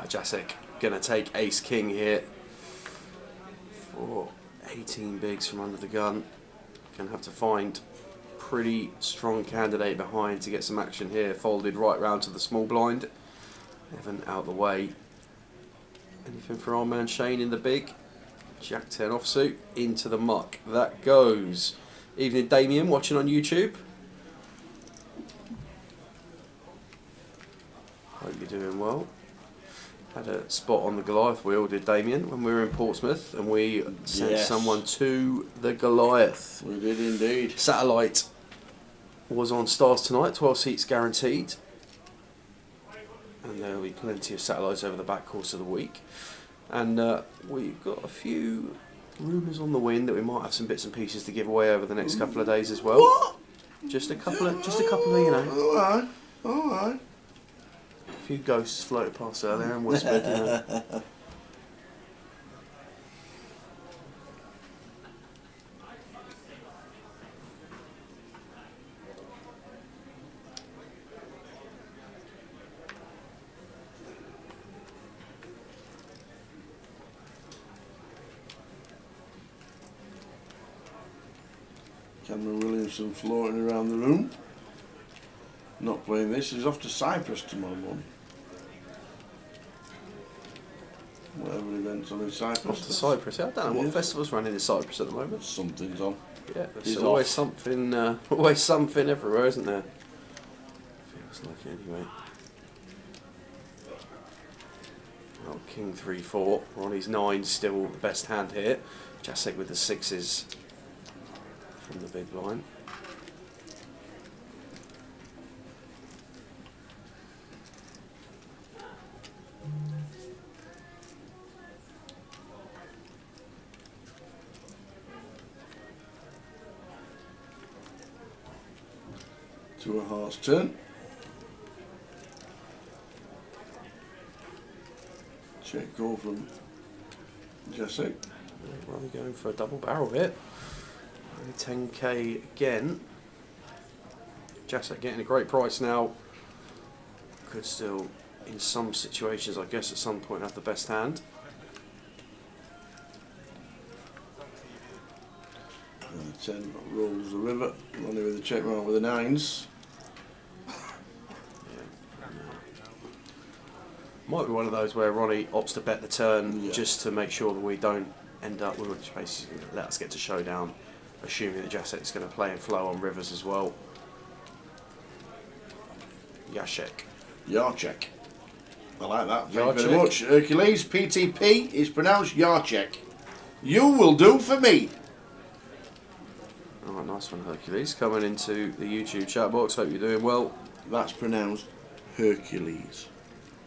Jacek gonna take ace king here for 18 bigs from under the gun. Gonna have to find pretty strong candidate behind to get some action here. Folded right round to the small blind. Evan out the way. Anything for our man Shane in the big. Jack 10 offsuit into the muck. That goes. Evening Damien watching on YouTube. Hope you're doing well. Had a spot on the Goliath wheel, did Damien, when we were in Portsmouth, and we sent someone to the Goliath. We did indeed. Satellite was on Stars tonight, 12 seats guaranteed. And there will be plenty of satellites over the back course of the week. And we've got a few rumours on the wind that we might have some bits and pieces to give away over the next couple of days as well. What? Just a couple of, you know. Alright, alright. A few ghosts floated past earlier and whispered, you know. Cameron Williamson floating around the room. Not playing this. He's off to Cyprus tomorrow morning. Whatever events on in Cyprus. Off to Cyprus. Yeah, I don't know what festival's running in Cyprus at the moment. Something's on. Yeah, He's there's always off. something, always something everywhere, isn't there? Feels like it anyway. Oh, King 3-4. Ronnie's 9 still the best hand here. Jacek with the 6s from the big blind. To a heart's turn. Check call from Jacek. Ronnie going for a double barrel hit. Only 10k again. Jacek getting a great price now. Could still, in some situations, I guess, at some point have the best hand. And the 10 rolls the river. Ronnie with the check round with the 9s. Might be one of those where Ronnie opts to bet the turn just to make sure that we don't end up with which basically let us get to showdown, assuming that Jacek's going to play and flow on rivers as well. Jacek. Yarchek. I like that. Thank you Yarchek. very much. Hercules, PTP is pronounced Yarchek. You will do for me. Oh, Nice one, Hercules. Coming into the YouTube chat box. Hope you're doing well. That's pronounced Hercules.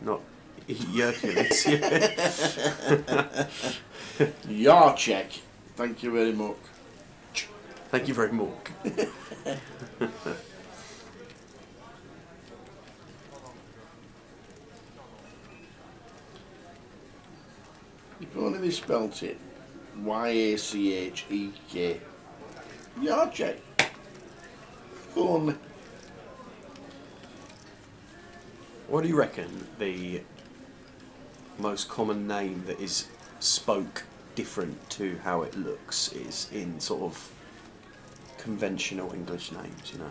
Not Hercules. Yeah. Yarchek. Thank you very much. Thank you very much. If only they spelt it Yachek. Yarchek. Fun. What do you reckon the most common name that is spoke different to how it looks is in sort of conventional English names, you know?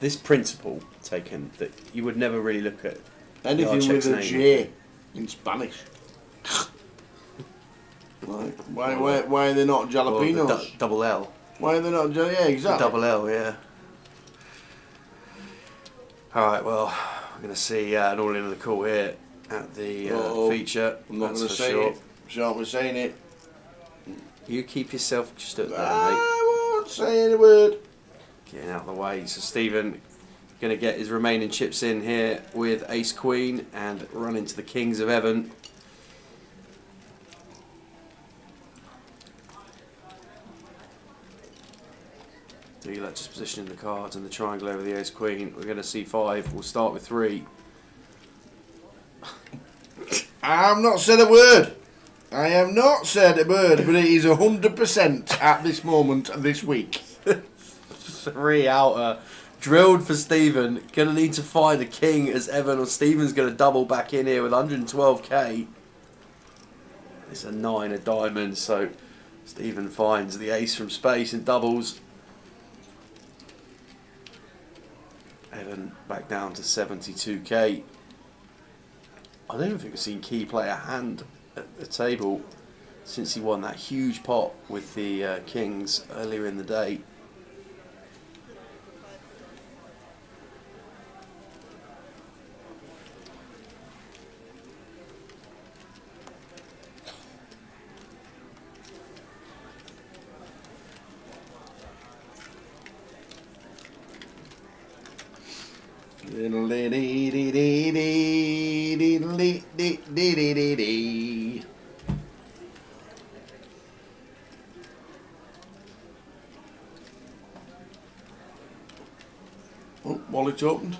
This principle taken that you would never really look at Anything Yarchek's with a name. J in Spanish. Like, why are they not Or the jalapenos? double L. Why are they not? Yeah, The exactly. double L, yeah. Alright, well, we're going to see an all in on the call here at the feature. I'm not That's going to for say sure. it. Shan't be saying it. You keep yourself just at there, mate. I won't say any word. Getting out of the way. So Stephen going to get his remaining chips in here with Ace Queen and run into the Kings of Heaven. Dealer just positioning the cards and the triangle over the Ace Queen. We're going to see 5. We'll start with 3. I've not said a word. I have not said a word, but it is 100% at this moment this week. 3 outer. Drilled for Stephen. Going to need to find a king as Evan or Stephen's going to double back in here with 112k. It's a 9 of diamonds, so Stephen finds the ace from space and doubles. Evan back down to 72k. I don't even think we've seen Key play a hand at the table since he won that huge pot with the Kings earlier in the day. Oh, wallet opened.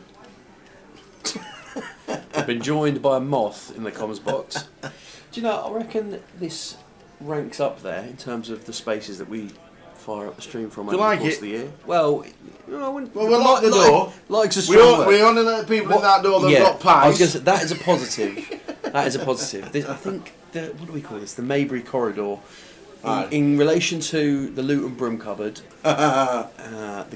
I've been joined by a moth in the comms box. Do you know, I reckon this ranks up there in terms of the spaces that we fire up the stream from Do you over like the course it? of the year. Well, Well, we'll lock the door. Like's a We strong word. only let people in that door that've Yeah, got I was pies. going to say, that is a positive. That is a positive. I think, what do we call this? The Maybury corridor. Aye. In relation to the Luton broom cupboard, the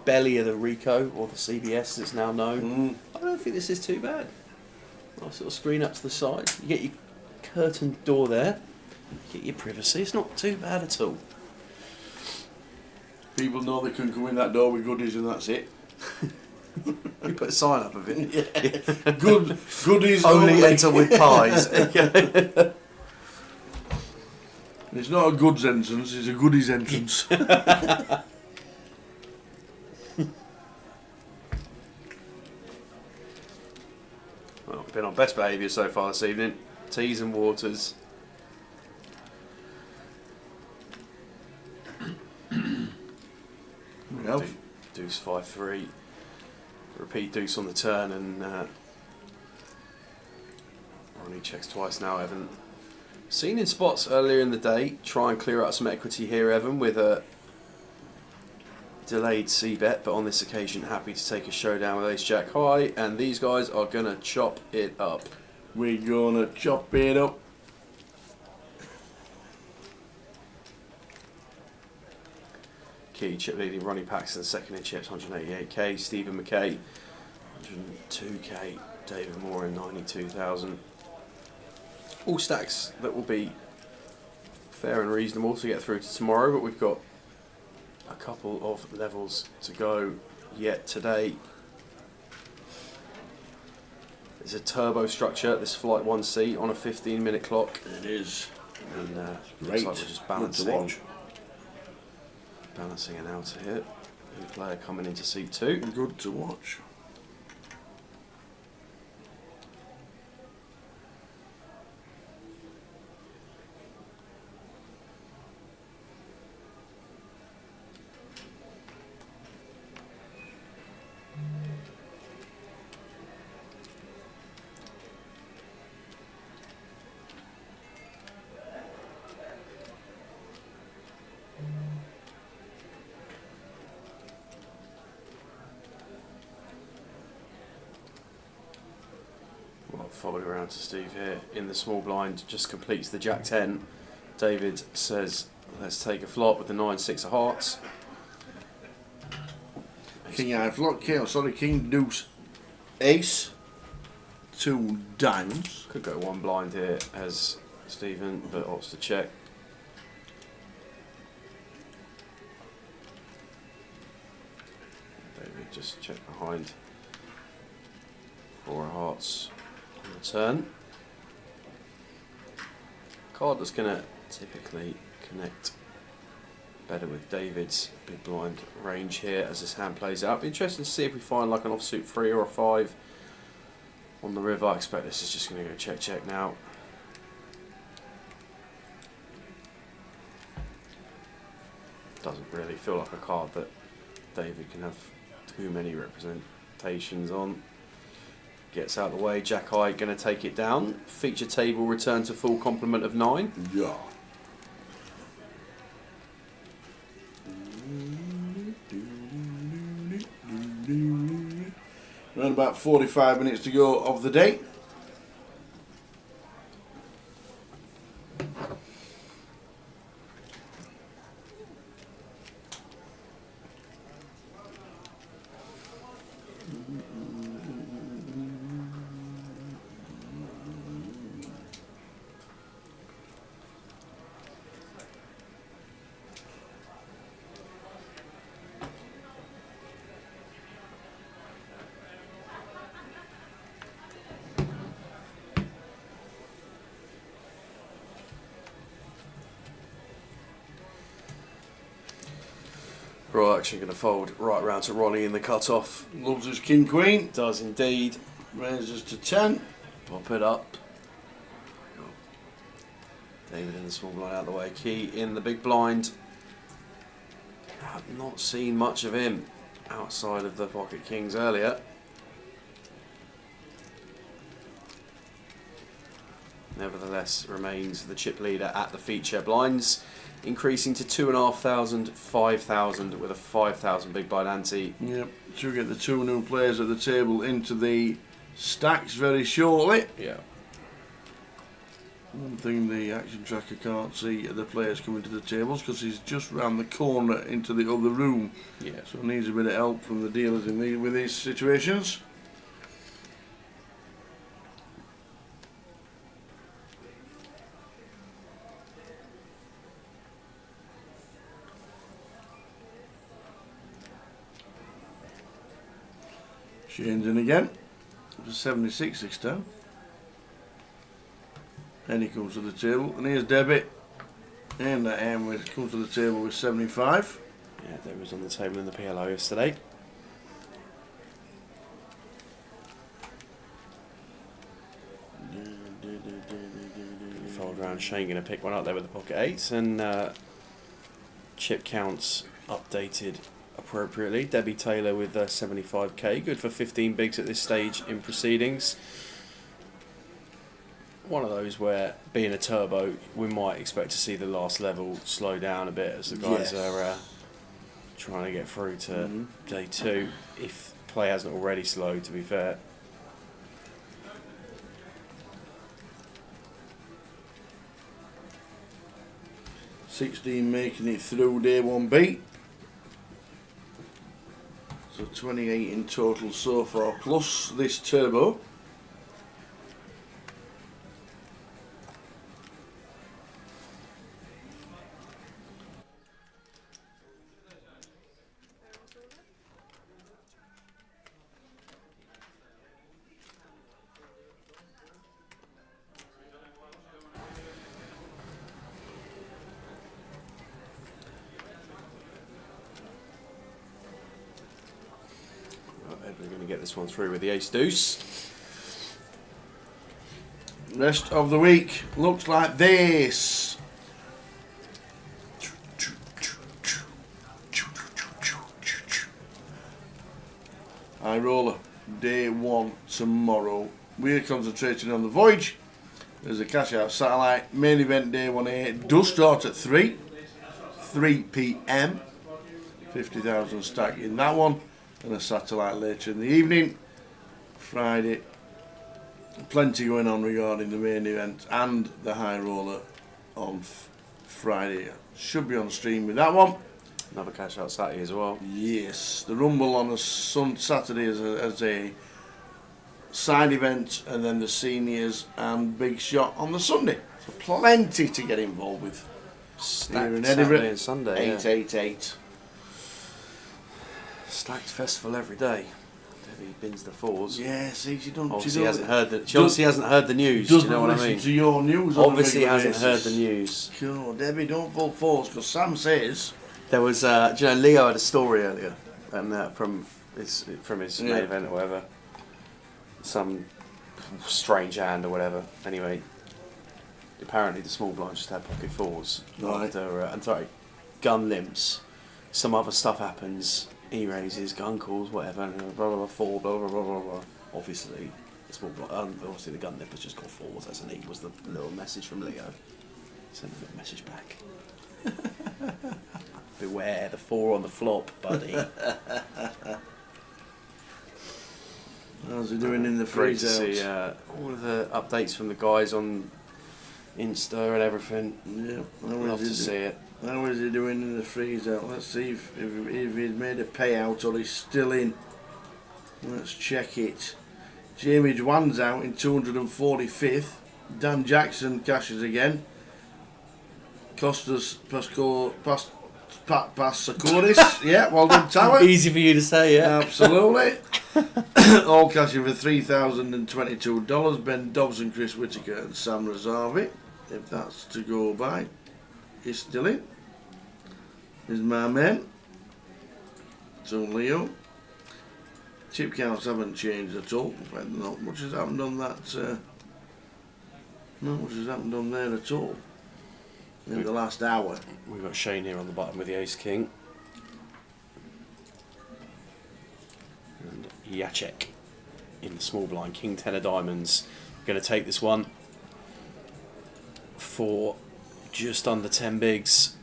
belly of the Rico, or the CBS as it's now known, I don't think this is too bad. Nice little screen up to the side. You get your curtained door there. You get your privacy. It's not too bad at all. People know they can come in that door with goodies and that's it. You put a sign up of it. Goodies Only enter with pies. It's not a goods entrance, it's a goodies entrance. Well, we've been on best behaviour so far this evening. Teas and waters. We have. Deuce 5-3. Repeat deuce on the turn, and Ronnie checks twice now. Evan seen in spots earlier in the day. Try and clear out some equity here, Evan, with a delayed C-bet, but on this occasion happy to take a showdown with Ace Jack high, and these guys are gonna chop it up. We're gonna chop it up. Key chip leading Ronnie Paxton, second in chips, 188k. Stephen McKay, 102k. David Moore in 92,000. All stacks that will be fair and reasonable to get through to tomorrow, but we've got a couple of levels to go yet today. There's a turbo structure, this flight 1C on a 15-minute clock. It is. And looks Great. like we're just Good to balancing watch. Balancing an outer here. New player coming into seat 2. Good to watch. Folding around to Steve here in the small blind, just completes the Jack 10. David says, let's take a flop with the 9-6 of hearts. King high flop, King deuce ace, 2 diamonds. Could go one blind here as Stephen, but opts to check. David just check behind. 4 of hearts. Turn. Card that's going to typically connect better with David's big blind range here as this hand plays out. Be interesting to see if we find like an offsuit 3 or a 5 on the river. I expect this is just going to go check check now. Doesn't really feel like a card that David can have too many representations on. Gets out of the way, Jack High going to take it down. Feature table return to full complement of 9. Yeah. Around about 45 minutes to go of the day. Right, actually going to fold right round to Ronnie in the cut-off. Loves his king queen. Does indeed. Raises to 10. Pop it up. David in the small blind out of the way. Key in the big blind. Have not seen much of him outside of the pocket kings earlier. Nevertheless, remains the chip leader at the feature. Blinds increasing to 2,500, 5,000 with a 5,000 big blind ante. Yep, should get the 2 new players at the table into the stacks very shortly. Yeah. One thing the action tracker can't see are the players coming to the tables because he's just round the corner into the other room. Yeah. So needs a bit of help from the dealers with these situations. Shane's in again. It was 76 this time. Then he comes to the table, and here's Debbie. And that M comes to the table with 75. Yeah, that was on the table in the PLO yesterday. Fold round, Shane going to pick one up there with the pocket 8s, and chip counts updated appropriately. Debbie Taylor with 75k, good for 15 bigs at this stage in proceedings. One of those where, being a turbo, we might expect to see the last level slow down a bit as the guys are trying to get through to day 2, if play hasn't already slowed, to be fair. $16 making it through day 1B. So 28 in total so far, plus this turbo. this one through with the ace deuce. Rest of the week looks like this. High roller, day 1 tomorrow. We're concentrating on the voyage. There's a cash out satellite. Main event day 1A does start at 3 p.m. 50,000 stack in that one, and a satellite later in the evening. Friday, plenty going on regarding the main event and the high roller on Friday. Should be on stream with that one. Another cash out Saturday as well. Yes, the Rumble on a Saturday as a side event, and then the seniors and Big Shot on the Sunday. So plenty to get involved with. Here in Edinburgh, Saturday and Sunday. 888. Stacked festival every day. Debbie bins the fours. Yeah, see, she don't. Obviously hasn't heard the. She obviously hasn't heard the news. Do you know what I mean? To your news. Obviously hasn't heard the news. Cool, Debbie, don't fall fours, because Sam says. There was, do you know, Leo had a story earlier, and from his main event or whatever. Some strange hand or whatever. Anyway, apparently the small blind just had pocket fours after. I'm sorry, gun limps. Some other stuff happens. He raises, gun calls, whatever. Blah blah blah. Four. Blah blah blah blah blah. Obviously, the small blind. Obviously, the gun limp has just got fours. That's neat. Was the little message from Leo. Send a little message back. Beware the 4 on the flop, buddy. How's he doing in the Great to freeze see out? all of the updates from the guys on Insta and everything. Yeah, Love to see it. How is he doing in the freeze out? Let's see if he's made a payout or he's still in. Let's check it. Jamie Dwan's out in 245th. Dan Jackson cashes again. Costas Passacoris. Yeah, well done, Tower. Easy for you to say, yeah. Absolutely. All cashing for $3,022. Ben Dobbs and Chris Whitaker and Sam Razavi. If that's to go by. He's still in. Here's my man. So Leo. Chip counts haven't changed at all. In fact, not much has happened on that. Not much has happened on there at all. In the last hour. We've got Shane here on the bottom with the ace king. And Jacek in the small blind, king 10 of diamonds. Going to take this one for just under 10 bigs.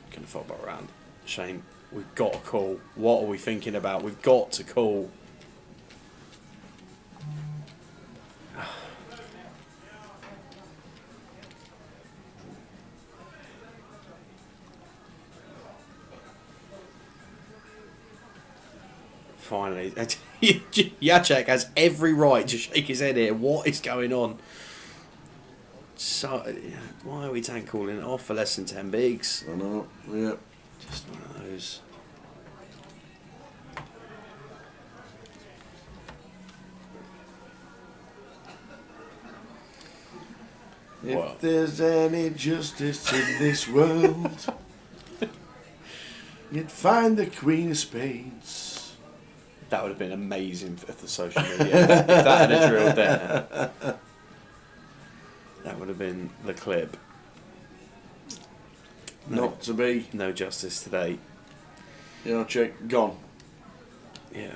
Going to fold back around. Shane, we've got to call. What are we thinking about? We've got to call. Finally, Jacek has every right to shake his head here. What is going on? So, why are we tank calling it off for less than 10 bigs? I know, yeah. Just one of those. If there's any justice in this world, you'd find the Queen of Spades. That would have been amazing for the social media. If that had a drill there. That would have been the clip. No, Not to be. no justice today. You know, check, gone. Yeah.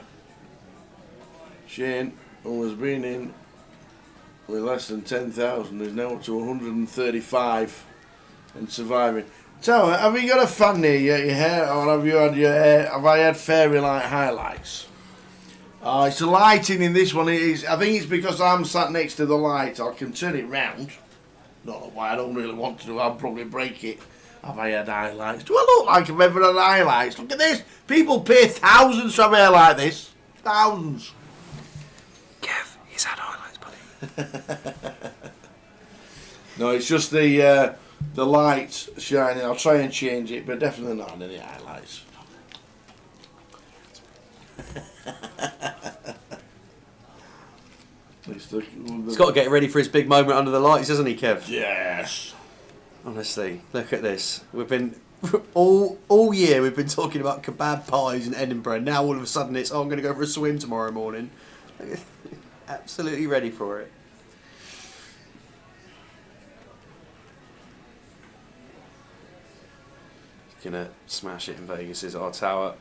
Shane, who has been in with less than 10,000, is now up to 135 and surviving. Tower, have you got a fan near your hair, or have you had your hair? Have I had fairy light highlights? It's the lighting in this one. It is. I think it's because I'm sat next to the light. I can turn it round. Not why I don't really want to do. I'll probably break it. Have I had highlights? Do I look like I've ever had highlights? Look at this. People pay thousands to have hair like this. Thousands. Kev, he's had highlights, buddy. No, it's just the light shining. I'll try and change it, but definitely not any highlights. He's got to get ready for his big moment under the lights, hasn't he, Kev? Yes. Honestly, look at this. We've been all year we've been talking about kebab pies in Edinburgh. Now all of a sudden it's, I'm going to go for a swim tomorrow morning. Absolutely ready for it. Gonna smash it in Vegas is our tower.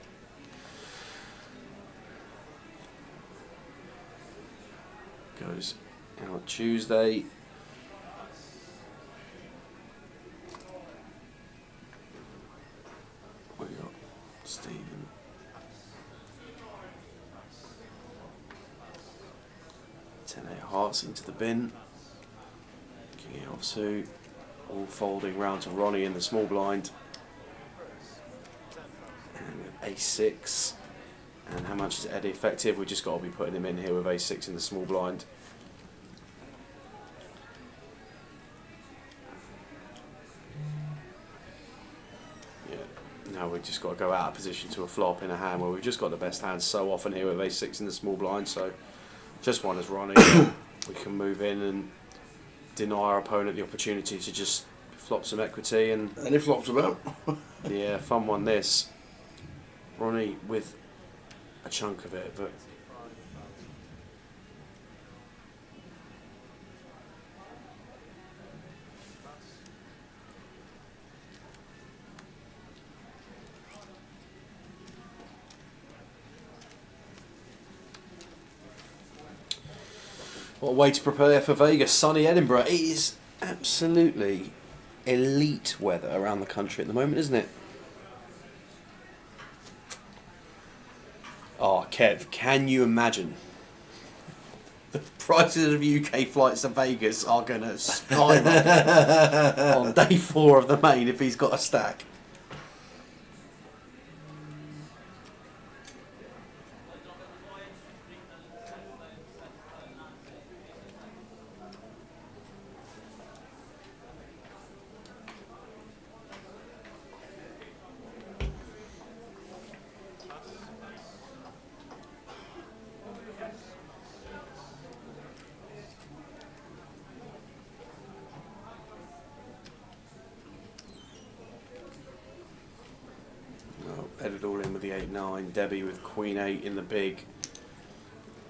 Goes out Tuesday. What we got? Stephen. Ten-8 hearts into the bin. King it off two. All folding round to Ronnie in the small blind. And A6. And how much is Eddie effective? We just got to be putting him in here with A6 in the small blind. Yeah, now we've just got to go out of position to a flop in a hand where we've just got the best hand so often here with A6 in the small blind. So just one as Ronnie. We can move in and deny our opponent the opportunity to just flop some equity. And he flops about. Yeah, fun one this. Ronnie with a chunk of it, but what a way to prepare for Vegas. Sunny Edinburgh. It is absolutely elite weather around the country at the moment, isn't it? Oh, Kev, can you imagine? The prices of UK flights to Vegas are going to skyrocket on day 4 of the main if he's got a stack. Headed all in with the 8-9. Debbie with Queen 8 in the big.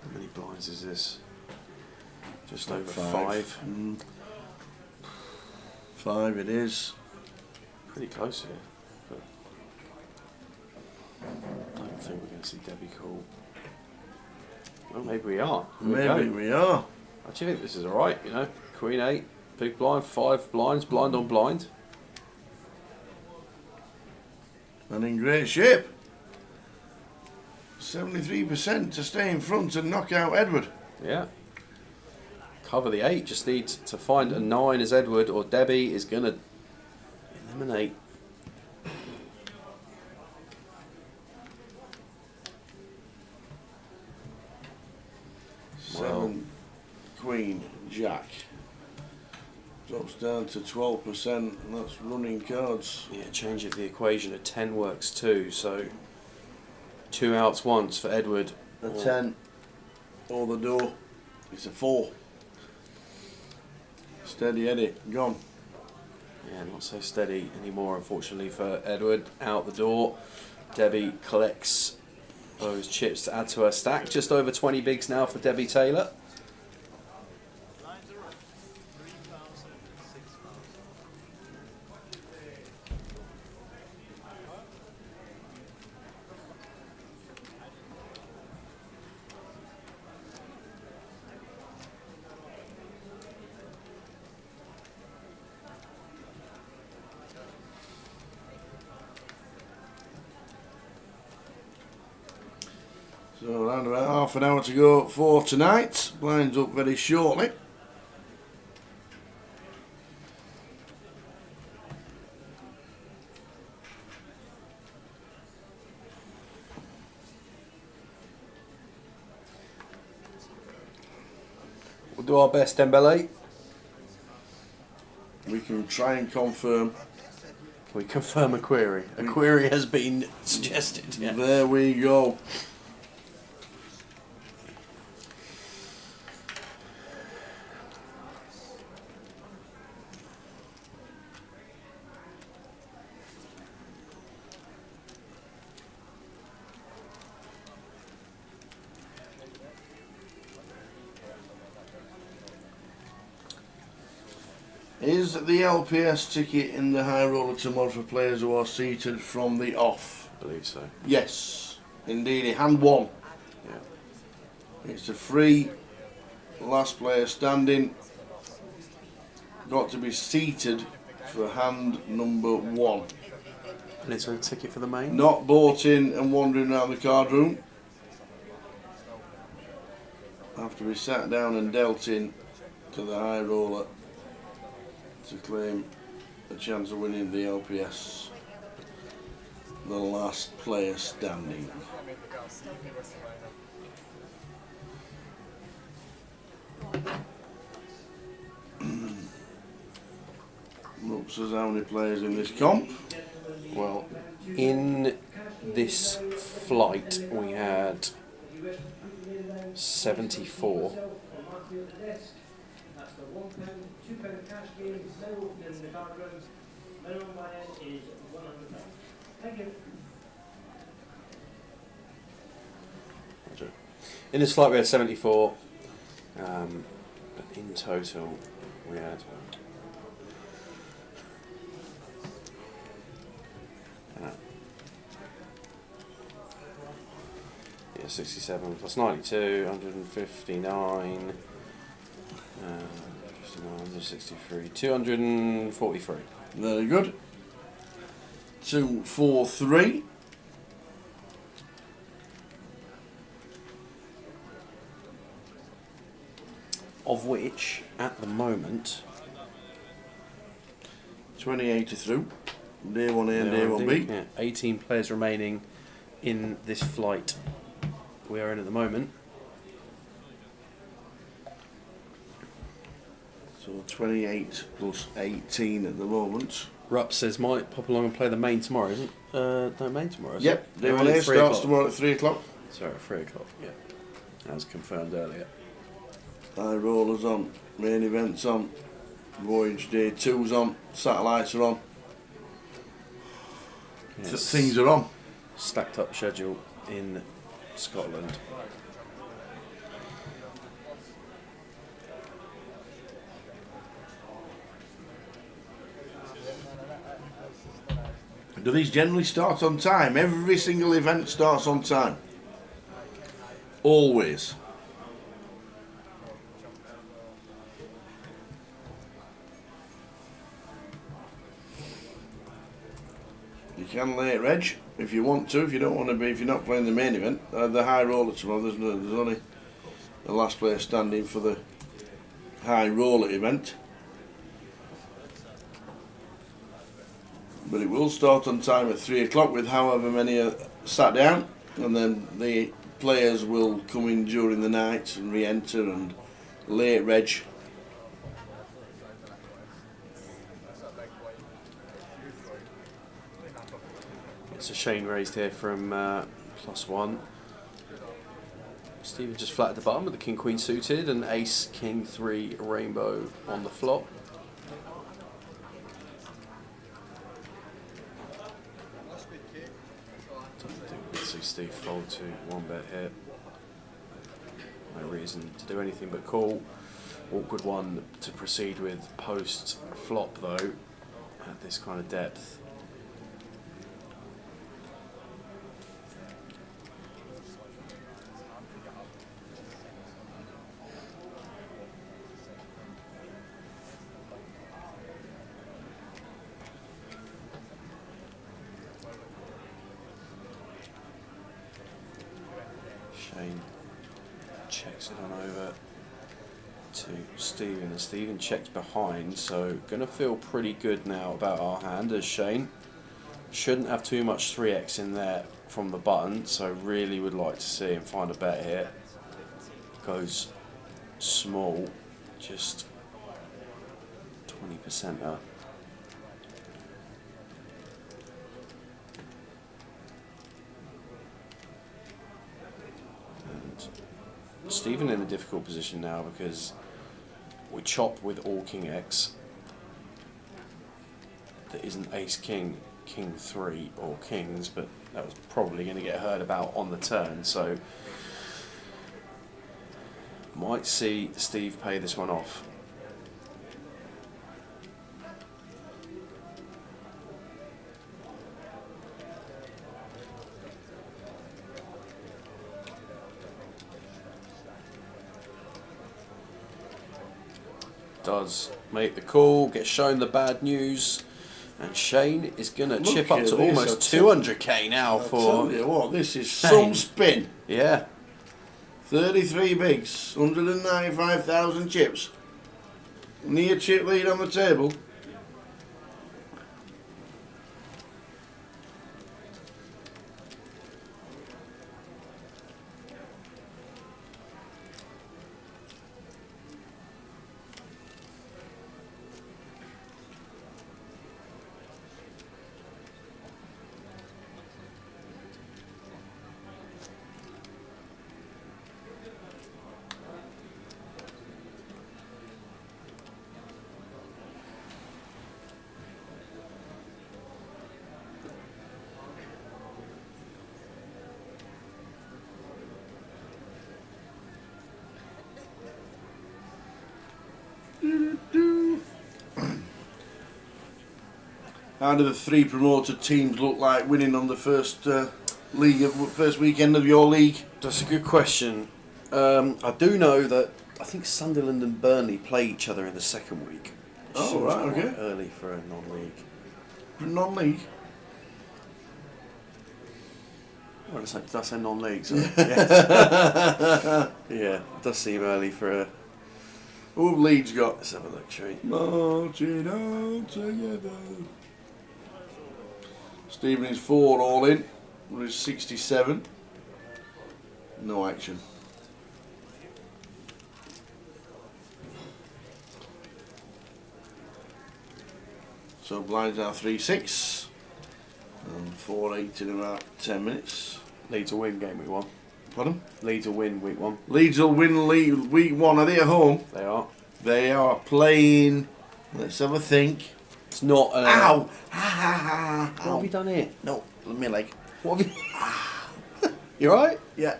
How many blinds is this? Just over 5. 5 it is. Pretty close here. But I don't think we're going to see Debbie call. Well, maybe we are. Maybe we are. I actually think this is alright, you know. Queen 8, big blind, 5 blinds, blind on blind. And in great shape. 73% to stay in front and knock out Edward. Yeah. Cover the 8, just needs to find a 9 as Edward, or Debbie is going to eliminate. Well, 7, Queen, Jack. Drops down to 12%, and that's running cards. Yeah, change of the equation. A 10 works too, so 2 outs once for Edward. A 10 or the door. It's a 4. Steady Eddie, gone. Yeah, not so steady anymore, unfortunately, for Edward. Out the door. Debbie collects those chips to add to her stack. Just over 20 bigs now for Debbie Taylor. So around about half an hour to go for tonight. Blinds up very shortly. We'll do our best, Dembele. We can try and confirm. Can we confirm a query? A query has been suggested. Yeah. There we go. Is the LPS ticket in the high roller tomorrow for players who are seated from the off? I believe so. Yes, indeed. Hand one. Yeah. It's a free last player standing. Got to be seated for hand number one. And it's a ticket for the main? Not bought in and wandering around the card room. Have to be sat down and dealt in to the high roller to claim a chance of winning the LPS. The last player standing. Looks as how many players in this comp? Well, in this flight we had 74. In this flight we had 74, but in total we had 67 plus 92, 159, 163, 243. Very good. 243. Of which, at the moment, 28 are through. Day 1A and Day 1B. Yeah, 18 players remaining in this flight we are in at the moment. So 28 plus 18 at the moment. Rupp says might pop along and play the main tomorrow, isn't no main tomorrow, is Yep, it? Day No, 1A at 3 starts o'clock. tomorrow at 3 o'clock. Sorry, at 3 o'clock, yeah. As confirmed earlier. High rollers on, main events on, voyage day 2's on, satellites are on. Yes. Things are on. Stacked up schedule in Scotland. Do these generally start on time? Every single event starts on time. Always. You can late reg if you want to. If you don't want to be, if you're not playing the main event, the high roller tomorrow. There's only the last player standing for the high roller event. But it will start on time at 3 o'clock with however many are sat down, and then the players will come in during the night and re-enter and late reg. It's a Shane raised here from +1. Stephen just flat at the bottom with the King Queen suited and Ace King 3 rainbow on the flop. See Steve fold to 1-bet here. No reason to do anything but call. Awkward one to proceed with post flop though at this kind of depth. Shane checks it on over to Stephen, and Stephen checks behind, so gonna feel pretty good now about our hand as Shane shouldn't have too much 3x in there from the button, so really would like to see him find a bet here. Goes small, just 20% there. Stephen in a difficult position now because we chop with all King X. There isn't Ace King, King 3 or Kings, but that was probably going to get heard about on the turn, so might see Steve pay this one off. does make the call, gets shown the bad news, and Shane is going to chip up at to this, almost 200k now Tell for... you what, this is Shane. some spin. Yeah. 33 bigs, 195,000 chips. Near chip lead on the table. How do the 3 promoted teams look like winning on the first first weekend of your league? That's a good question. I do know that I think Sunderland and Burnley play each other in the second week. Oh, Seems right, quite okay. early for a non-league. Non-league? What did I say non-league? Sorry. Yeah. Yeah, it does seem early for a... Who have Leeds got? Let's have a look, shall we? Marching on together. Stephen is 4 all in. We're 67. No action. So blinds are 3-6 and 4-8 in about 10 minutes. Leeds will win game week 1. Pardon? Leeds will win week 1. Leeds will win week 1. Are they at home? They are. They are playing. Let's have a think. It's not... Ow! What have you done here? No, my leg. What have you... You alright? Yeah.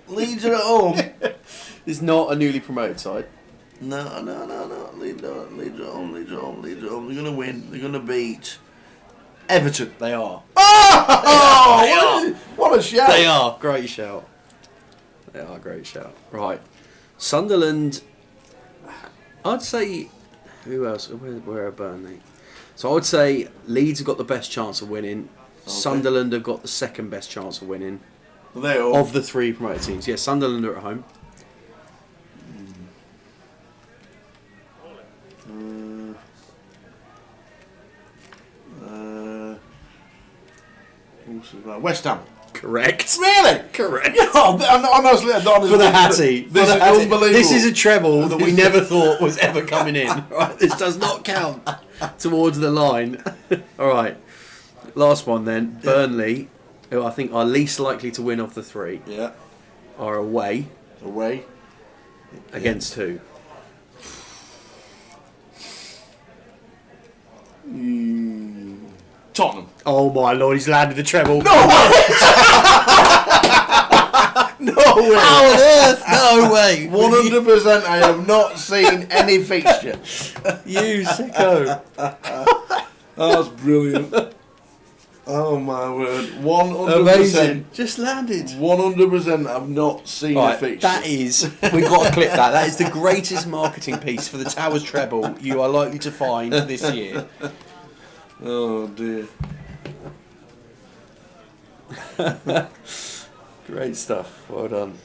Leeds are at home. It's not a newly promoted side. No. Leeds are home. They're going to win. They're going to beat Everton. They are. Oh! What a shout. They are. Great shout. They are. Great shout. Right. Sunderland, I'd say... Who else? Where are Burnley? So I would say Leeds have got the best chance of winning. Okay. Sunderland have got the second best chance of winning. They're all. Of the 3 promoted teams. Yeah, Sunderland are at home. West Ham. Correct. Really? Correct. Honestly, I don't For the Hattie. This is unbelievable. This is a treble that we never thought was ever coming in. Right, this does not count towards the line. All right. Last one then. Burnley, who I think are least likely to win of the 3, Yeah. are away. Away. Against who? Tottenham. Oh my lord, he's landed the treble. No way! No way! How on earth? No way! 100% I have not seen any fixture. You sicko. That's brilliant. Oh my word. 100%. Amazing. Just landed. 100% I've not seen a fixture. That is, we've got to clip that. That is the greatest marketing piece for the Towers treble you are likely to find this year. Oh dear. Great stuff. Well done.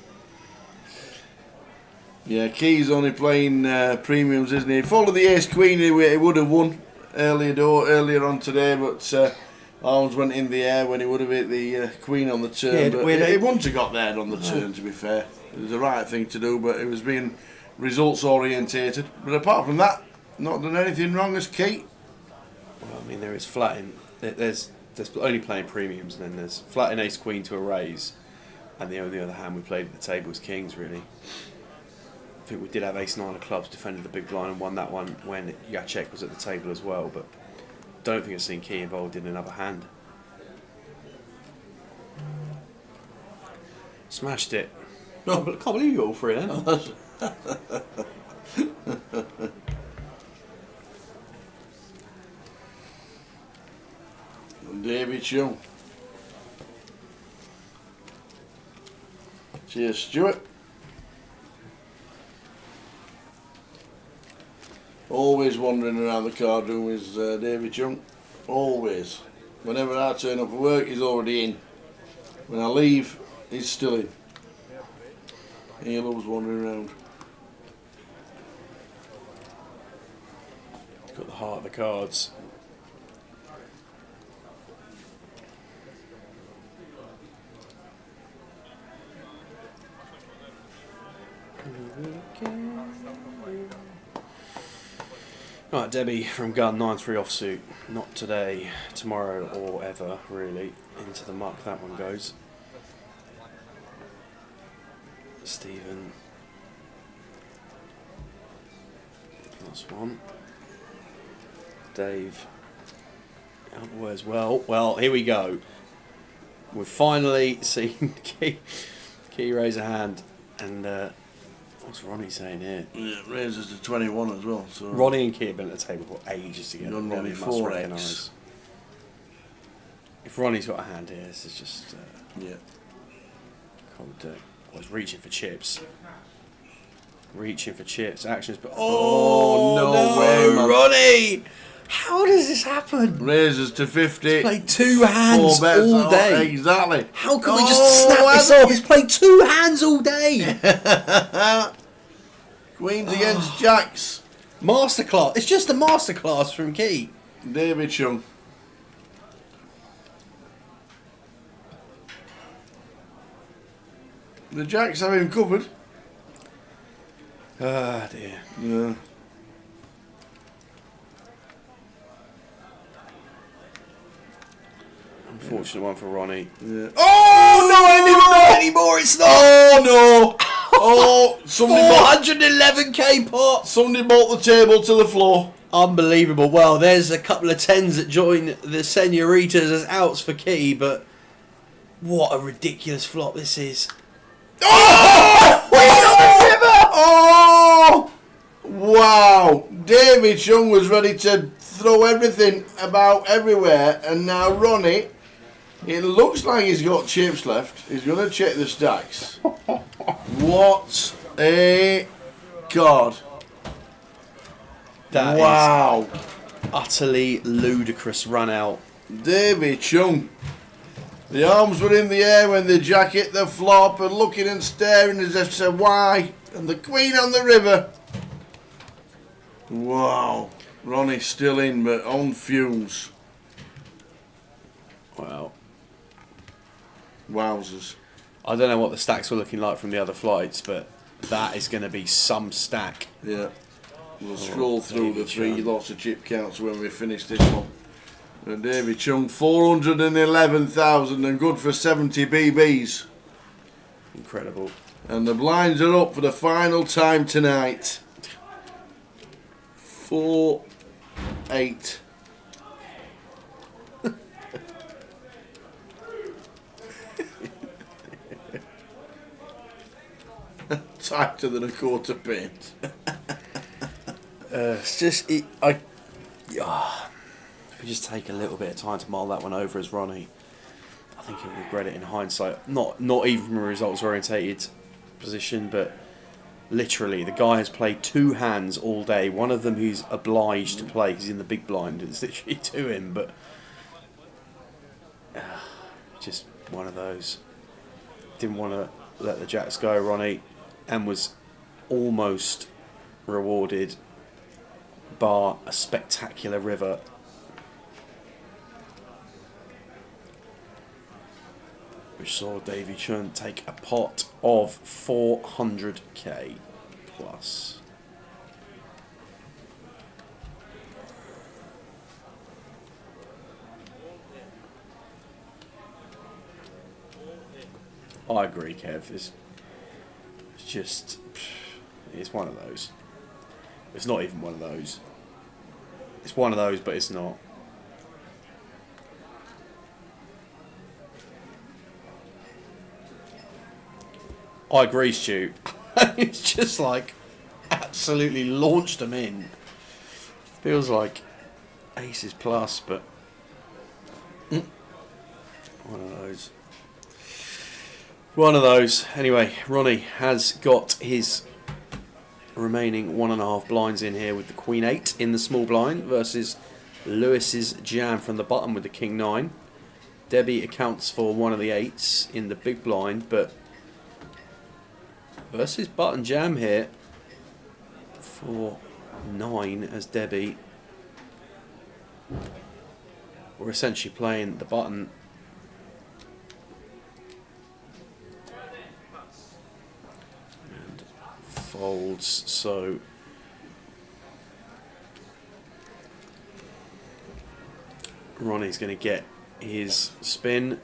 Yeah, Key's only playing premiums, isn't he? Followed the Ace Queen, he would have won earlier on today, but arms went in the air when he would have hit the Queen on the turn. Yeah, but he wouldn't have got there on the turn, to be fair. It was the right thing to do, but it was being results orientated. But apart from that, not done anything wrong as Key. Well, I mean, there is flat in. There's only playing premiums, and then there's flat in Ace Queen to a raise, and the only other hand we played at the table was Kings, really. I think we did have Ace 9 of clubs, defended the big blind and won that one when Jacek was at the table as well, but don't think I've seen Key involved in another hand. Smashed it. No, but I can't believe you all 3 then. David Young. Cheers, Stuart. Always wandering around the card room is David Chung. Always. Whenever I turn up for work, he's already in. When I leave, he's still in. He loves wandering around. He's got the heart of the cards. Right, Debbie from Gun 9-3 offsuit. Not today, tomorrow, or ever, really. Into the muck that one goes. Stephen. +1. Dave. Out the way as well. Well, here we go. We've finally seen Key raise a hand. And what's Ronnie saying here? Yeah, raises to 21 as well. So Ronnie and Key have been at the table for ages together. You're on Ronnie They must 4X. recognise. If Ronnie's got a hand here, this is just yeah. cold. I was reaching for chips. Reaching for chips. Actions, but no way, man. Ronnie! How does this happen? Raises to 50. He's played 2 hands 4 bets. all day. Exactly. How can we just snap this off? He's played 2 hands all day. Queens against Jacks. Masterclass. It's just a masterclass from Key. David Chung. The Jacks have him covered. Ah, dear. Yeah. Unfortunate one for Ronnie. Yeah. Oh no! I didn't know anymore. It's not. Oh no! Oh, somebody 411k pot. Somebody brought the table to the floor. Unbelievable. Well, there's a couple of 10s that join the senoritas as outs for Key, but what a ridiculous flop this is. Oh! Oh! Wow! David Chung was ready to throw everything about everywhere, and now Ronnie, it looks like he's got chips left. He's going to check the stacks. What a god! That wow! is utterly ludicrous run out. David Chung. The arms were in the air when the jack hit the flop, and looking and staring as if to say why, and the queen on the river. Wow. Ronnie's still in, but on fumes. Wow. Wowzers. I don't know what the stacks were looking like from the other flights, but that is going to be some stack. Yeah. We'll scroll through David the 3 Chung. lots of chip counts when we finish this one. And David Chung, 411,000 and good for 70 BBs. Incredible. And the blinds are up for the final time tonight. 4-8. Tighter than a quart of paint. It's just if we just take a little bit of time to mull that one over as Ronnie, I think he'll regret it in hindsight. Not even from a results orientated position, but literally the guy has played 2 hands all day. One of them he's obliged to play because he's in the big blind. It's literally to him, but just one of those. Didn't want to let the jacks go, Ronnie, and was almost rewarded, bar a spectacular river. Which saw Davy Chun take a pot of 400k plus. I agree, Kev. It's just, it's one of those. It's not even one of those. It's one of those, but it's not. I agree, Stu. It's just like absolutely launched them in. Feels like aces plus, but one of those. One of those. Anyway, Ronnie has got his remaining 1.5 blinds in here with the Queen 8 in the small blind versus Lewis's jam from the bottom with the King 9. Debbie accounts for one of the 8s in the big blind, but versus button jam here for 9 as Debbie. We're essentially playing the button. And folds, so Ronnie's going to get his spin.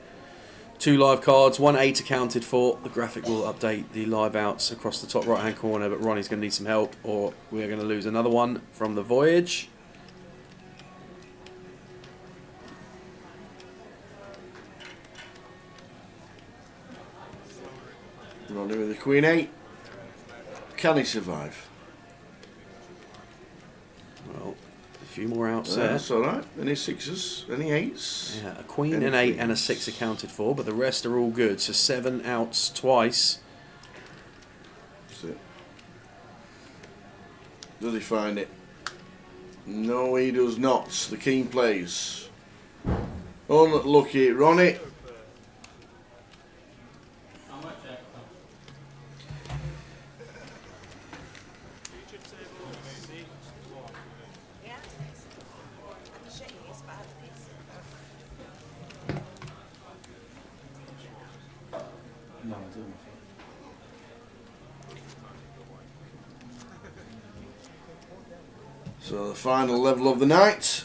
2 live cards, 1 8 accounted for. The graphic will update the live outs across the top right hand corner, but Ronnie's going to need some help or we're going to lose another one from the voyage. Ronnie with the Queen 8. Can he survive? Well, a few more outs there. That's alright. Any 6s? Any 8s? Yeah, a Queen, an 8 and a 6 accounted for, but the rest are all good. So 7 outs twice. That's it. Does he find it? No, he does not. The king plays. Unlucky Ronnie. So the final level of the night.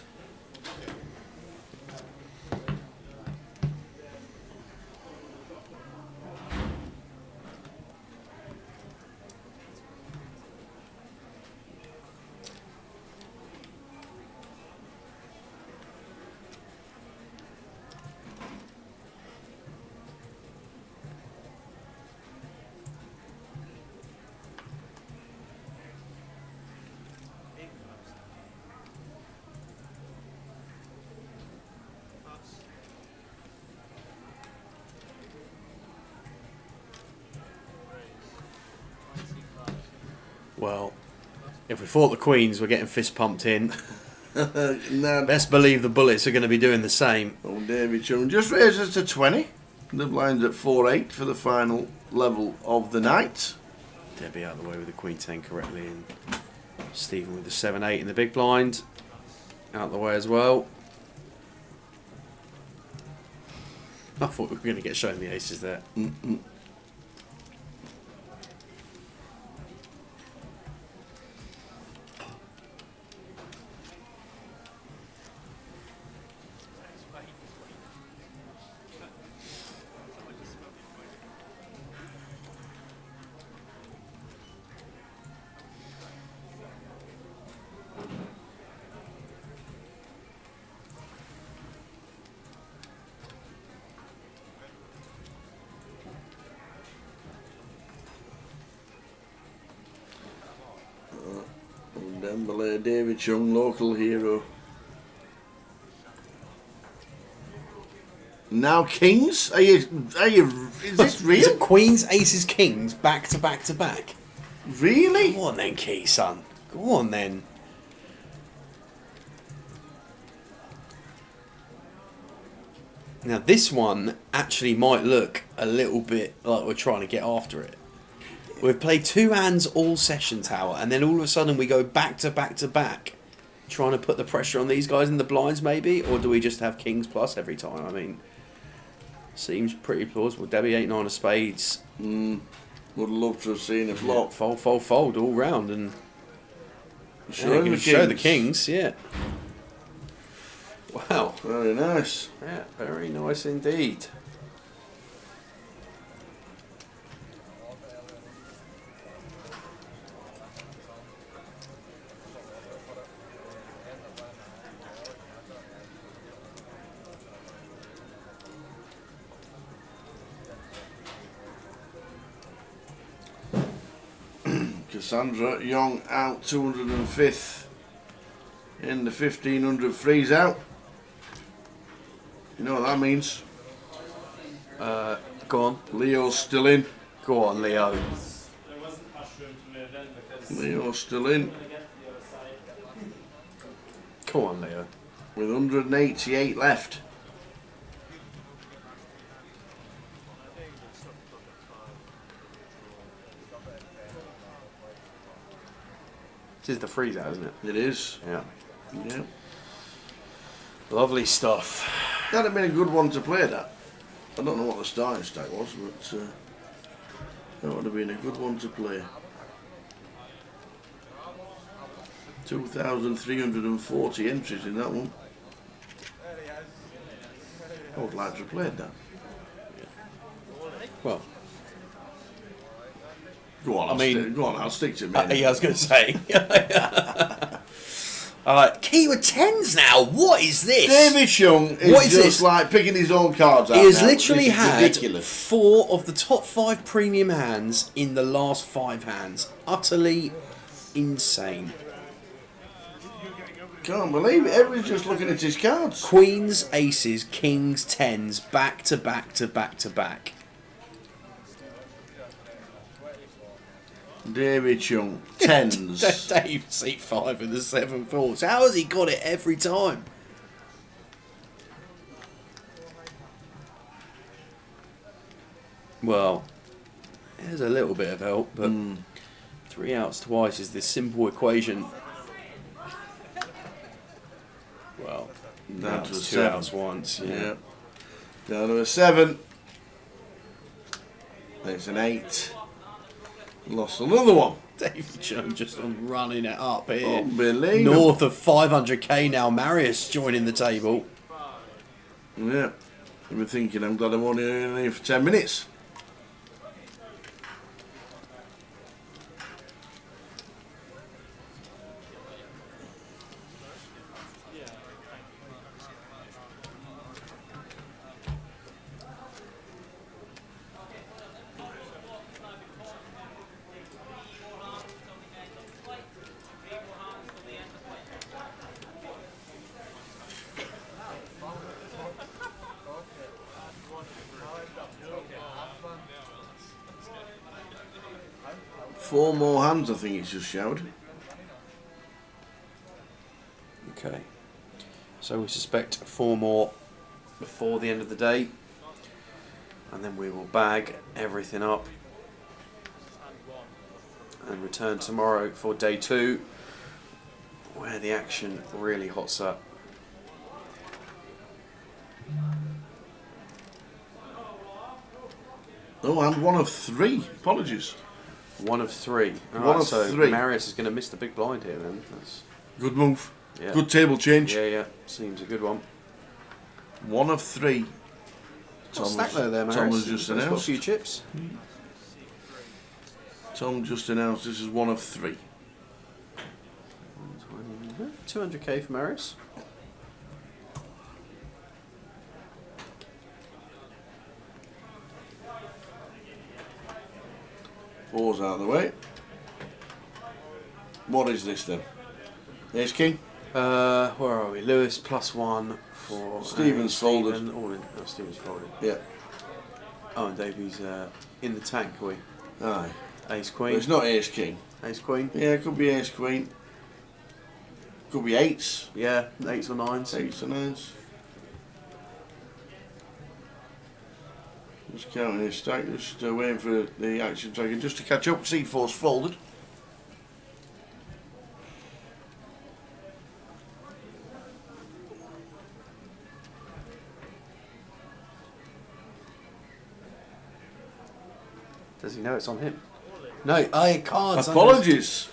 Well, if we fought the Queens, we're getting fist pumped in. Now, Best believe the Bullets are going to be doing the same. old David Chung just raises to 20. The blind's at 4-8 for the final level of the night. Debbie out of the way with the Queen 10 correctly, and Stephen with the 7-8 in the big blind out of the way as well. I thought we were going to get shown the aces there. Dembele, David Chung, local hero. Now kings? Are you? Is this real? Is it Queens, Aces, Kings, back to back to back? Really? Go on then, Key, son. Go on then. Now this one actually might look a little bit like we're trying to get after it. We've played 2 hands all session, Tower, and then all of a sudden we go back to back to back, trying to put the pressure on these guys in the blinds maybe, or do we just have Kings plus every time? I mean, seems pretty plausible. Debbie 8-9 of spades. Would love to have seen a flop. Fold, fold, fold all round, and Show the show the kings. Kings, yeah. Wow. Very nice. Yeah, very nice indeed. Cassandra Young out 205th in the 1500 freeze out. You know what that means? Go on. Leo's still in. Go on, Leo. Leo's still in Come on, Leo. with 188 left. This is the freeze out, isn't it? It is. Yeah. Yeah. Lovely stuff. That'd have been a good one to play, that. I don't know what the starting stack was, but that would have been a good one to play. 2,340 entries in that one. I would like to have played that. Well, Go on, I'll stick to me. yeah, I was going to say. Alright, keyword 10s now. What is this? David Young is What is just this? like picking his own cards out. He has now. literally This is had ridiculous. 4 of the top 5 premium hands in the last 5 hands. Utterly insane. Can't believe it. Everyone's just looking at his cards. Queens, aces, kings, 10s, back to back to back to back. David Young, 10s. Dave, seat 5 in the 7 fours. How has he got it every time? Well, there's a little bit of help, but 3 outs twice is this simple equation. Well, Down that to was a 2 7. outs once. Yeah. Down to a 7. There's an 8. Lost another one. David Jones just on running it up here. Unbelievable. North of 500k now. Marius joining the table. Yeah. I've been thinking, I'm glad I'm only in here for 10 minutes. Four more hands, I think it's just showed. Okay. So we suspect 4 more before the end of the day. And then we will bag everything up and return tomorrow for day 2, where the action really hots up. Oh, and 1 of 3. Apologies. 1 of 3. One of so 3. Marius is going to miss the big blind here then. That's, Good move. yeah. Good table change. Yeah, seems a good one. 1 of 3. What stack there, Marius? Tom has just He's got a announced. few chips. Tom just announced this is 1 of 3. 200k for Marius. Four's out of the way. What is this then? Ace King? Where are we? Lewis +1 for Stephen's folded. Stephen. All in. Oh, Stephen's folded. Yeah. Oh, and Davey's in the tank. Are we? Aye. Ace But Queen. it's not Ace King. Ace Queen. Yeah, it could be Ace Queen. Could be 8s. Yeah, 8s or 9s. 8s or 9s. Just counting his stack, just waiting for the action tracker just to catch up. C4's folded. Does he know it's on him? No, I cards. Apologies.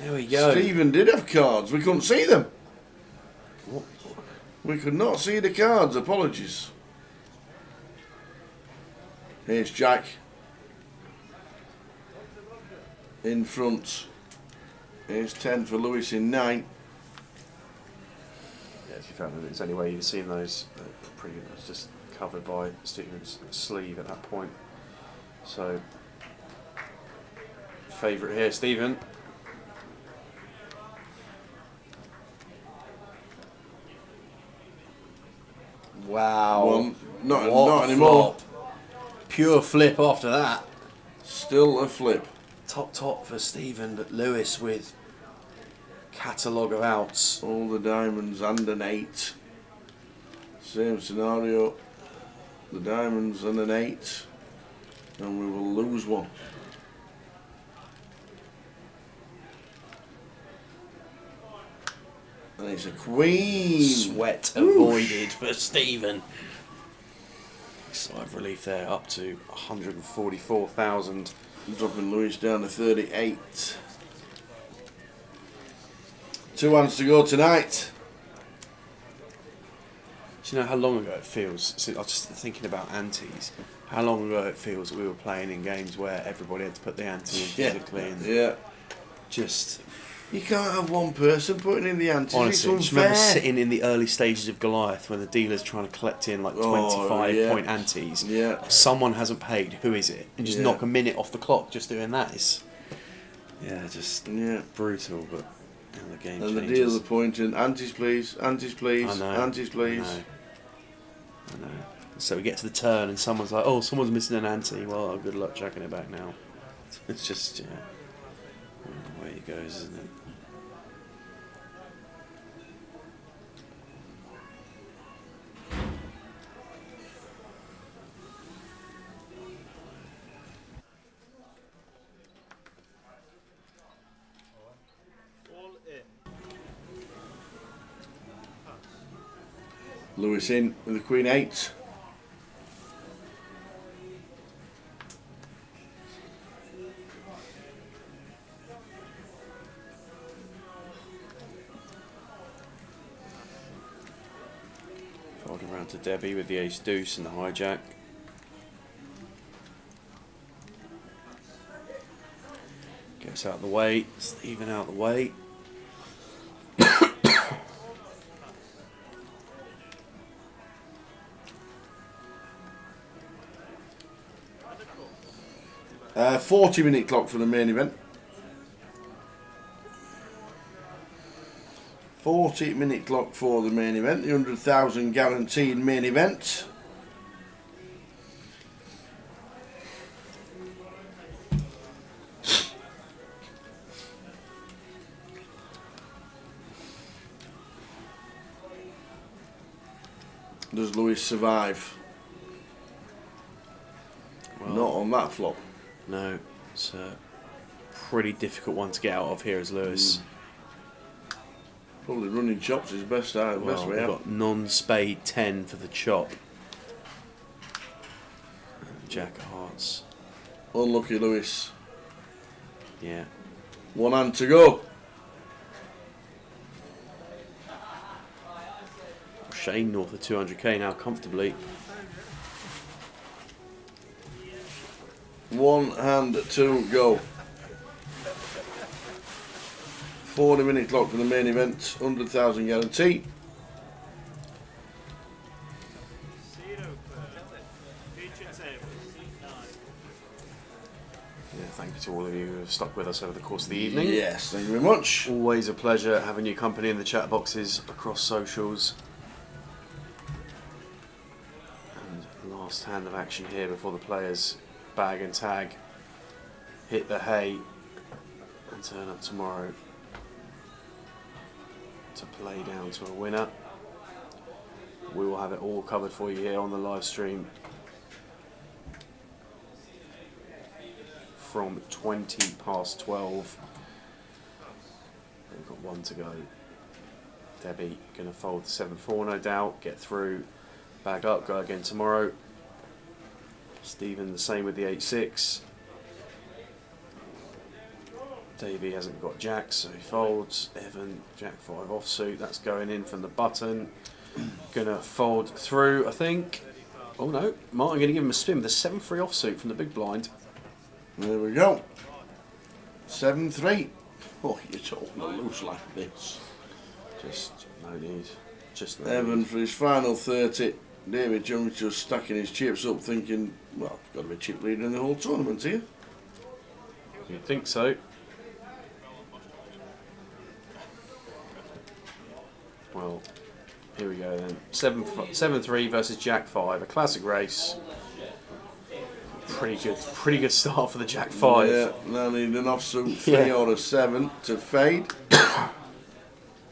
There we go. Stephen did have cards. We couldn't see them. We could not see the cards. Apologies. Here's Jack. In front. Here's 10 for Lewis in 9. Yeah, if you found that it's any way you've seen those, pretty much just covered by Stephen's sleeve at that point. So, favourite here, Stephen. Wow. One. Not What a anymore. flop. Pure flip after that. Still a flip. top for Stephen, but Lewis with catalogue of outs. All the diamonds and an 8. Same scenario. The diamonds and an 8. And we will lose one. And it's a queen. Sweat avoided for Stephen. Sigh of relief there, up to 144,000. Dropping Lewis down to 38. 2 hands to go tonight. Do you know how long ago it feels? So I was just thinking about antes. How long ago it feels that we were playing in games where everybody had to put the ante in physically and Yeah. just. You can't have one person putting in the antes. Honestly, It's just remember unfair. sitting in the early stages of Goliath when the dealer's trying to collect in like 25-point antes. Yeah. Someone hasn't paid. Who is it? And just knock a minute off the clock just doing that. It's, just brutal. But the game and changes. the dealer pointing, antes please, antes please, I know. antes please. I know. So we get to the turn and someone's like, "Oh, someone's missing an ante." Well, good luck chucking it back now. It's just the way it goes, isn't it? Lewis in with the queen 8. Folding around to Debbie with the ace deuce and the hijack. Gets out of the way, Stephen out of the way. Uh, 40-minute clock for the main event. 40-minute clock for the main event. The 100,000 guaranteed main event. Does Lewis survive? Well, not on that flop. No, it's a pretty difficult one to get out of here as Lewis. Probably running chops is best out. Well, best way we've out. got non-spade 10 for the chop. Jack of hearts. Unlucky Lewis. Yeah. 1 hand to go. Shane north of 200k now comfortably. 1 hand to go. 40-minute clock for the main event. 100,000 guarantee. Yeah, thank you to all of you who have stuck with us over the course of the evening. Yes, thank you very much. Always a pleasure having your company in the chat boxes across socials. And last hand of action here before the players bag and tag, hit the hay and turn up tomorrow to play down to a winner. We will have it all covered for you here on the live stream from 20 past 12. We've got 1 to go. Debbie going to fold the 7-4 no doubt, get through, bag up, go again tomorrow. Stephen the same with the 8-6. Davey hasn't got jacks, so he folds. Evan, jack 5 offsuit, that's going in from the button. Gonna fold through, I think. Oh no, Martin gonna give him a spin with a 7-3 offsuit from the big blind. There we go. 7-3. Oh, you don't want to lose like this. Just no need. Just no Evan need. for his final 30. David Jones just stacking his chips up, thinking, well, got to be chip leader in the whole tournament here. You'd think so. Well, here we go then. 7-3 versus Jack 5, a classic race. Pretty good start for the Jack 5. Yeah, now need an offsuit 3 Yeah. or a 7 to fade.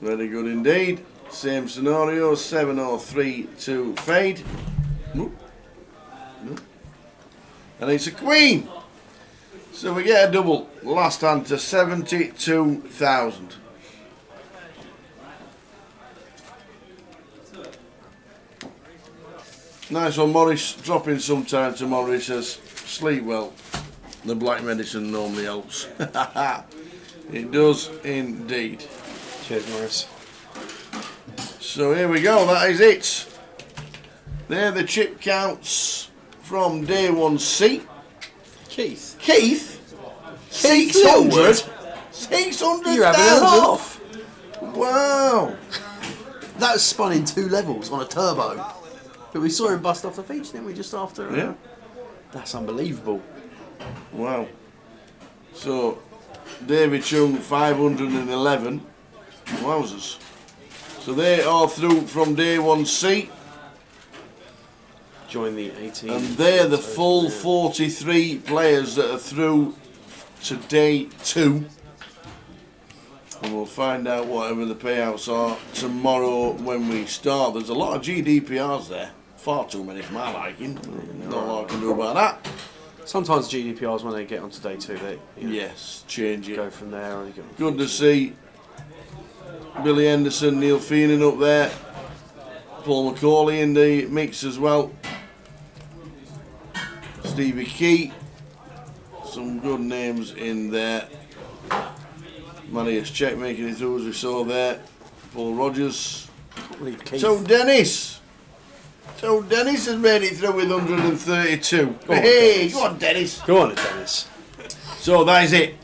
Very good indeed. Same scenario, 7 or 3 to fade. Nope. Nope. And it's a queen. So we get a double. Last hand to 72,000. Nice one, Morris. Dropping some time tomorrow. He says, sleep well. The black medicine normally helps. It does indeed. Cheers, Morris. So here we go. That is it. They're the chip counts from day 1C. Keith. Keith? Keith 600? 600,000? You're having a laugh. Wow. That was spun in 2 levels on a turbo. But we saw him bust off the feature, didn't we, just after? Yeah. That's unbelievable. Wow. So, David Chung, 511. Wowzers. So they are through from day 1C. Join the 18. And they're the full 43 players that are through to day 2. And we'll find out whatever the payouts are tomorrow when we start. There's a lot of GDPRs there. Far too many for my liking. Not a lot I can do about that. Sometimes GDPRs, when they get onto day 2, they Yes, change it. go from there. Or you go Good to see Billy Henderson, Neil Feenan up there. Paul McCauley in the mix as well. Stevie Key. Some good names in there. Marius Check making it through as we saw there. Paul Rogers. So Dennis. So Dennis has made it through with 132. Hey, go on Dennis. Go on, Dennis. So that is it.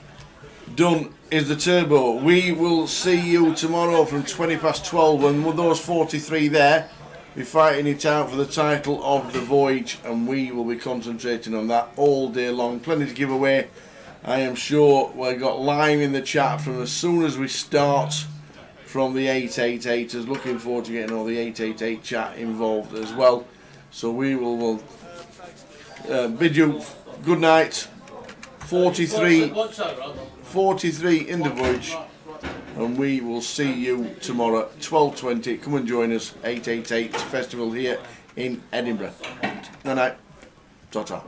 Done is the turbo. We will see you tomorrow from 20 past 12 and with those 43 there be fighting it out for the title of the voyage, and we will be concentrating on that all day long. Plenty to give away. I am sure we've got line in the chat from as soon as we start from the 888ers. Looking forward to getting all the 888 chat involved as well. So we will bid you good night. 43 in the voyage, and we will see you tomorrow 12:20. Come and join us, 888 Festival here in Edinburgh. Good night. Ta-ta.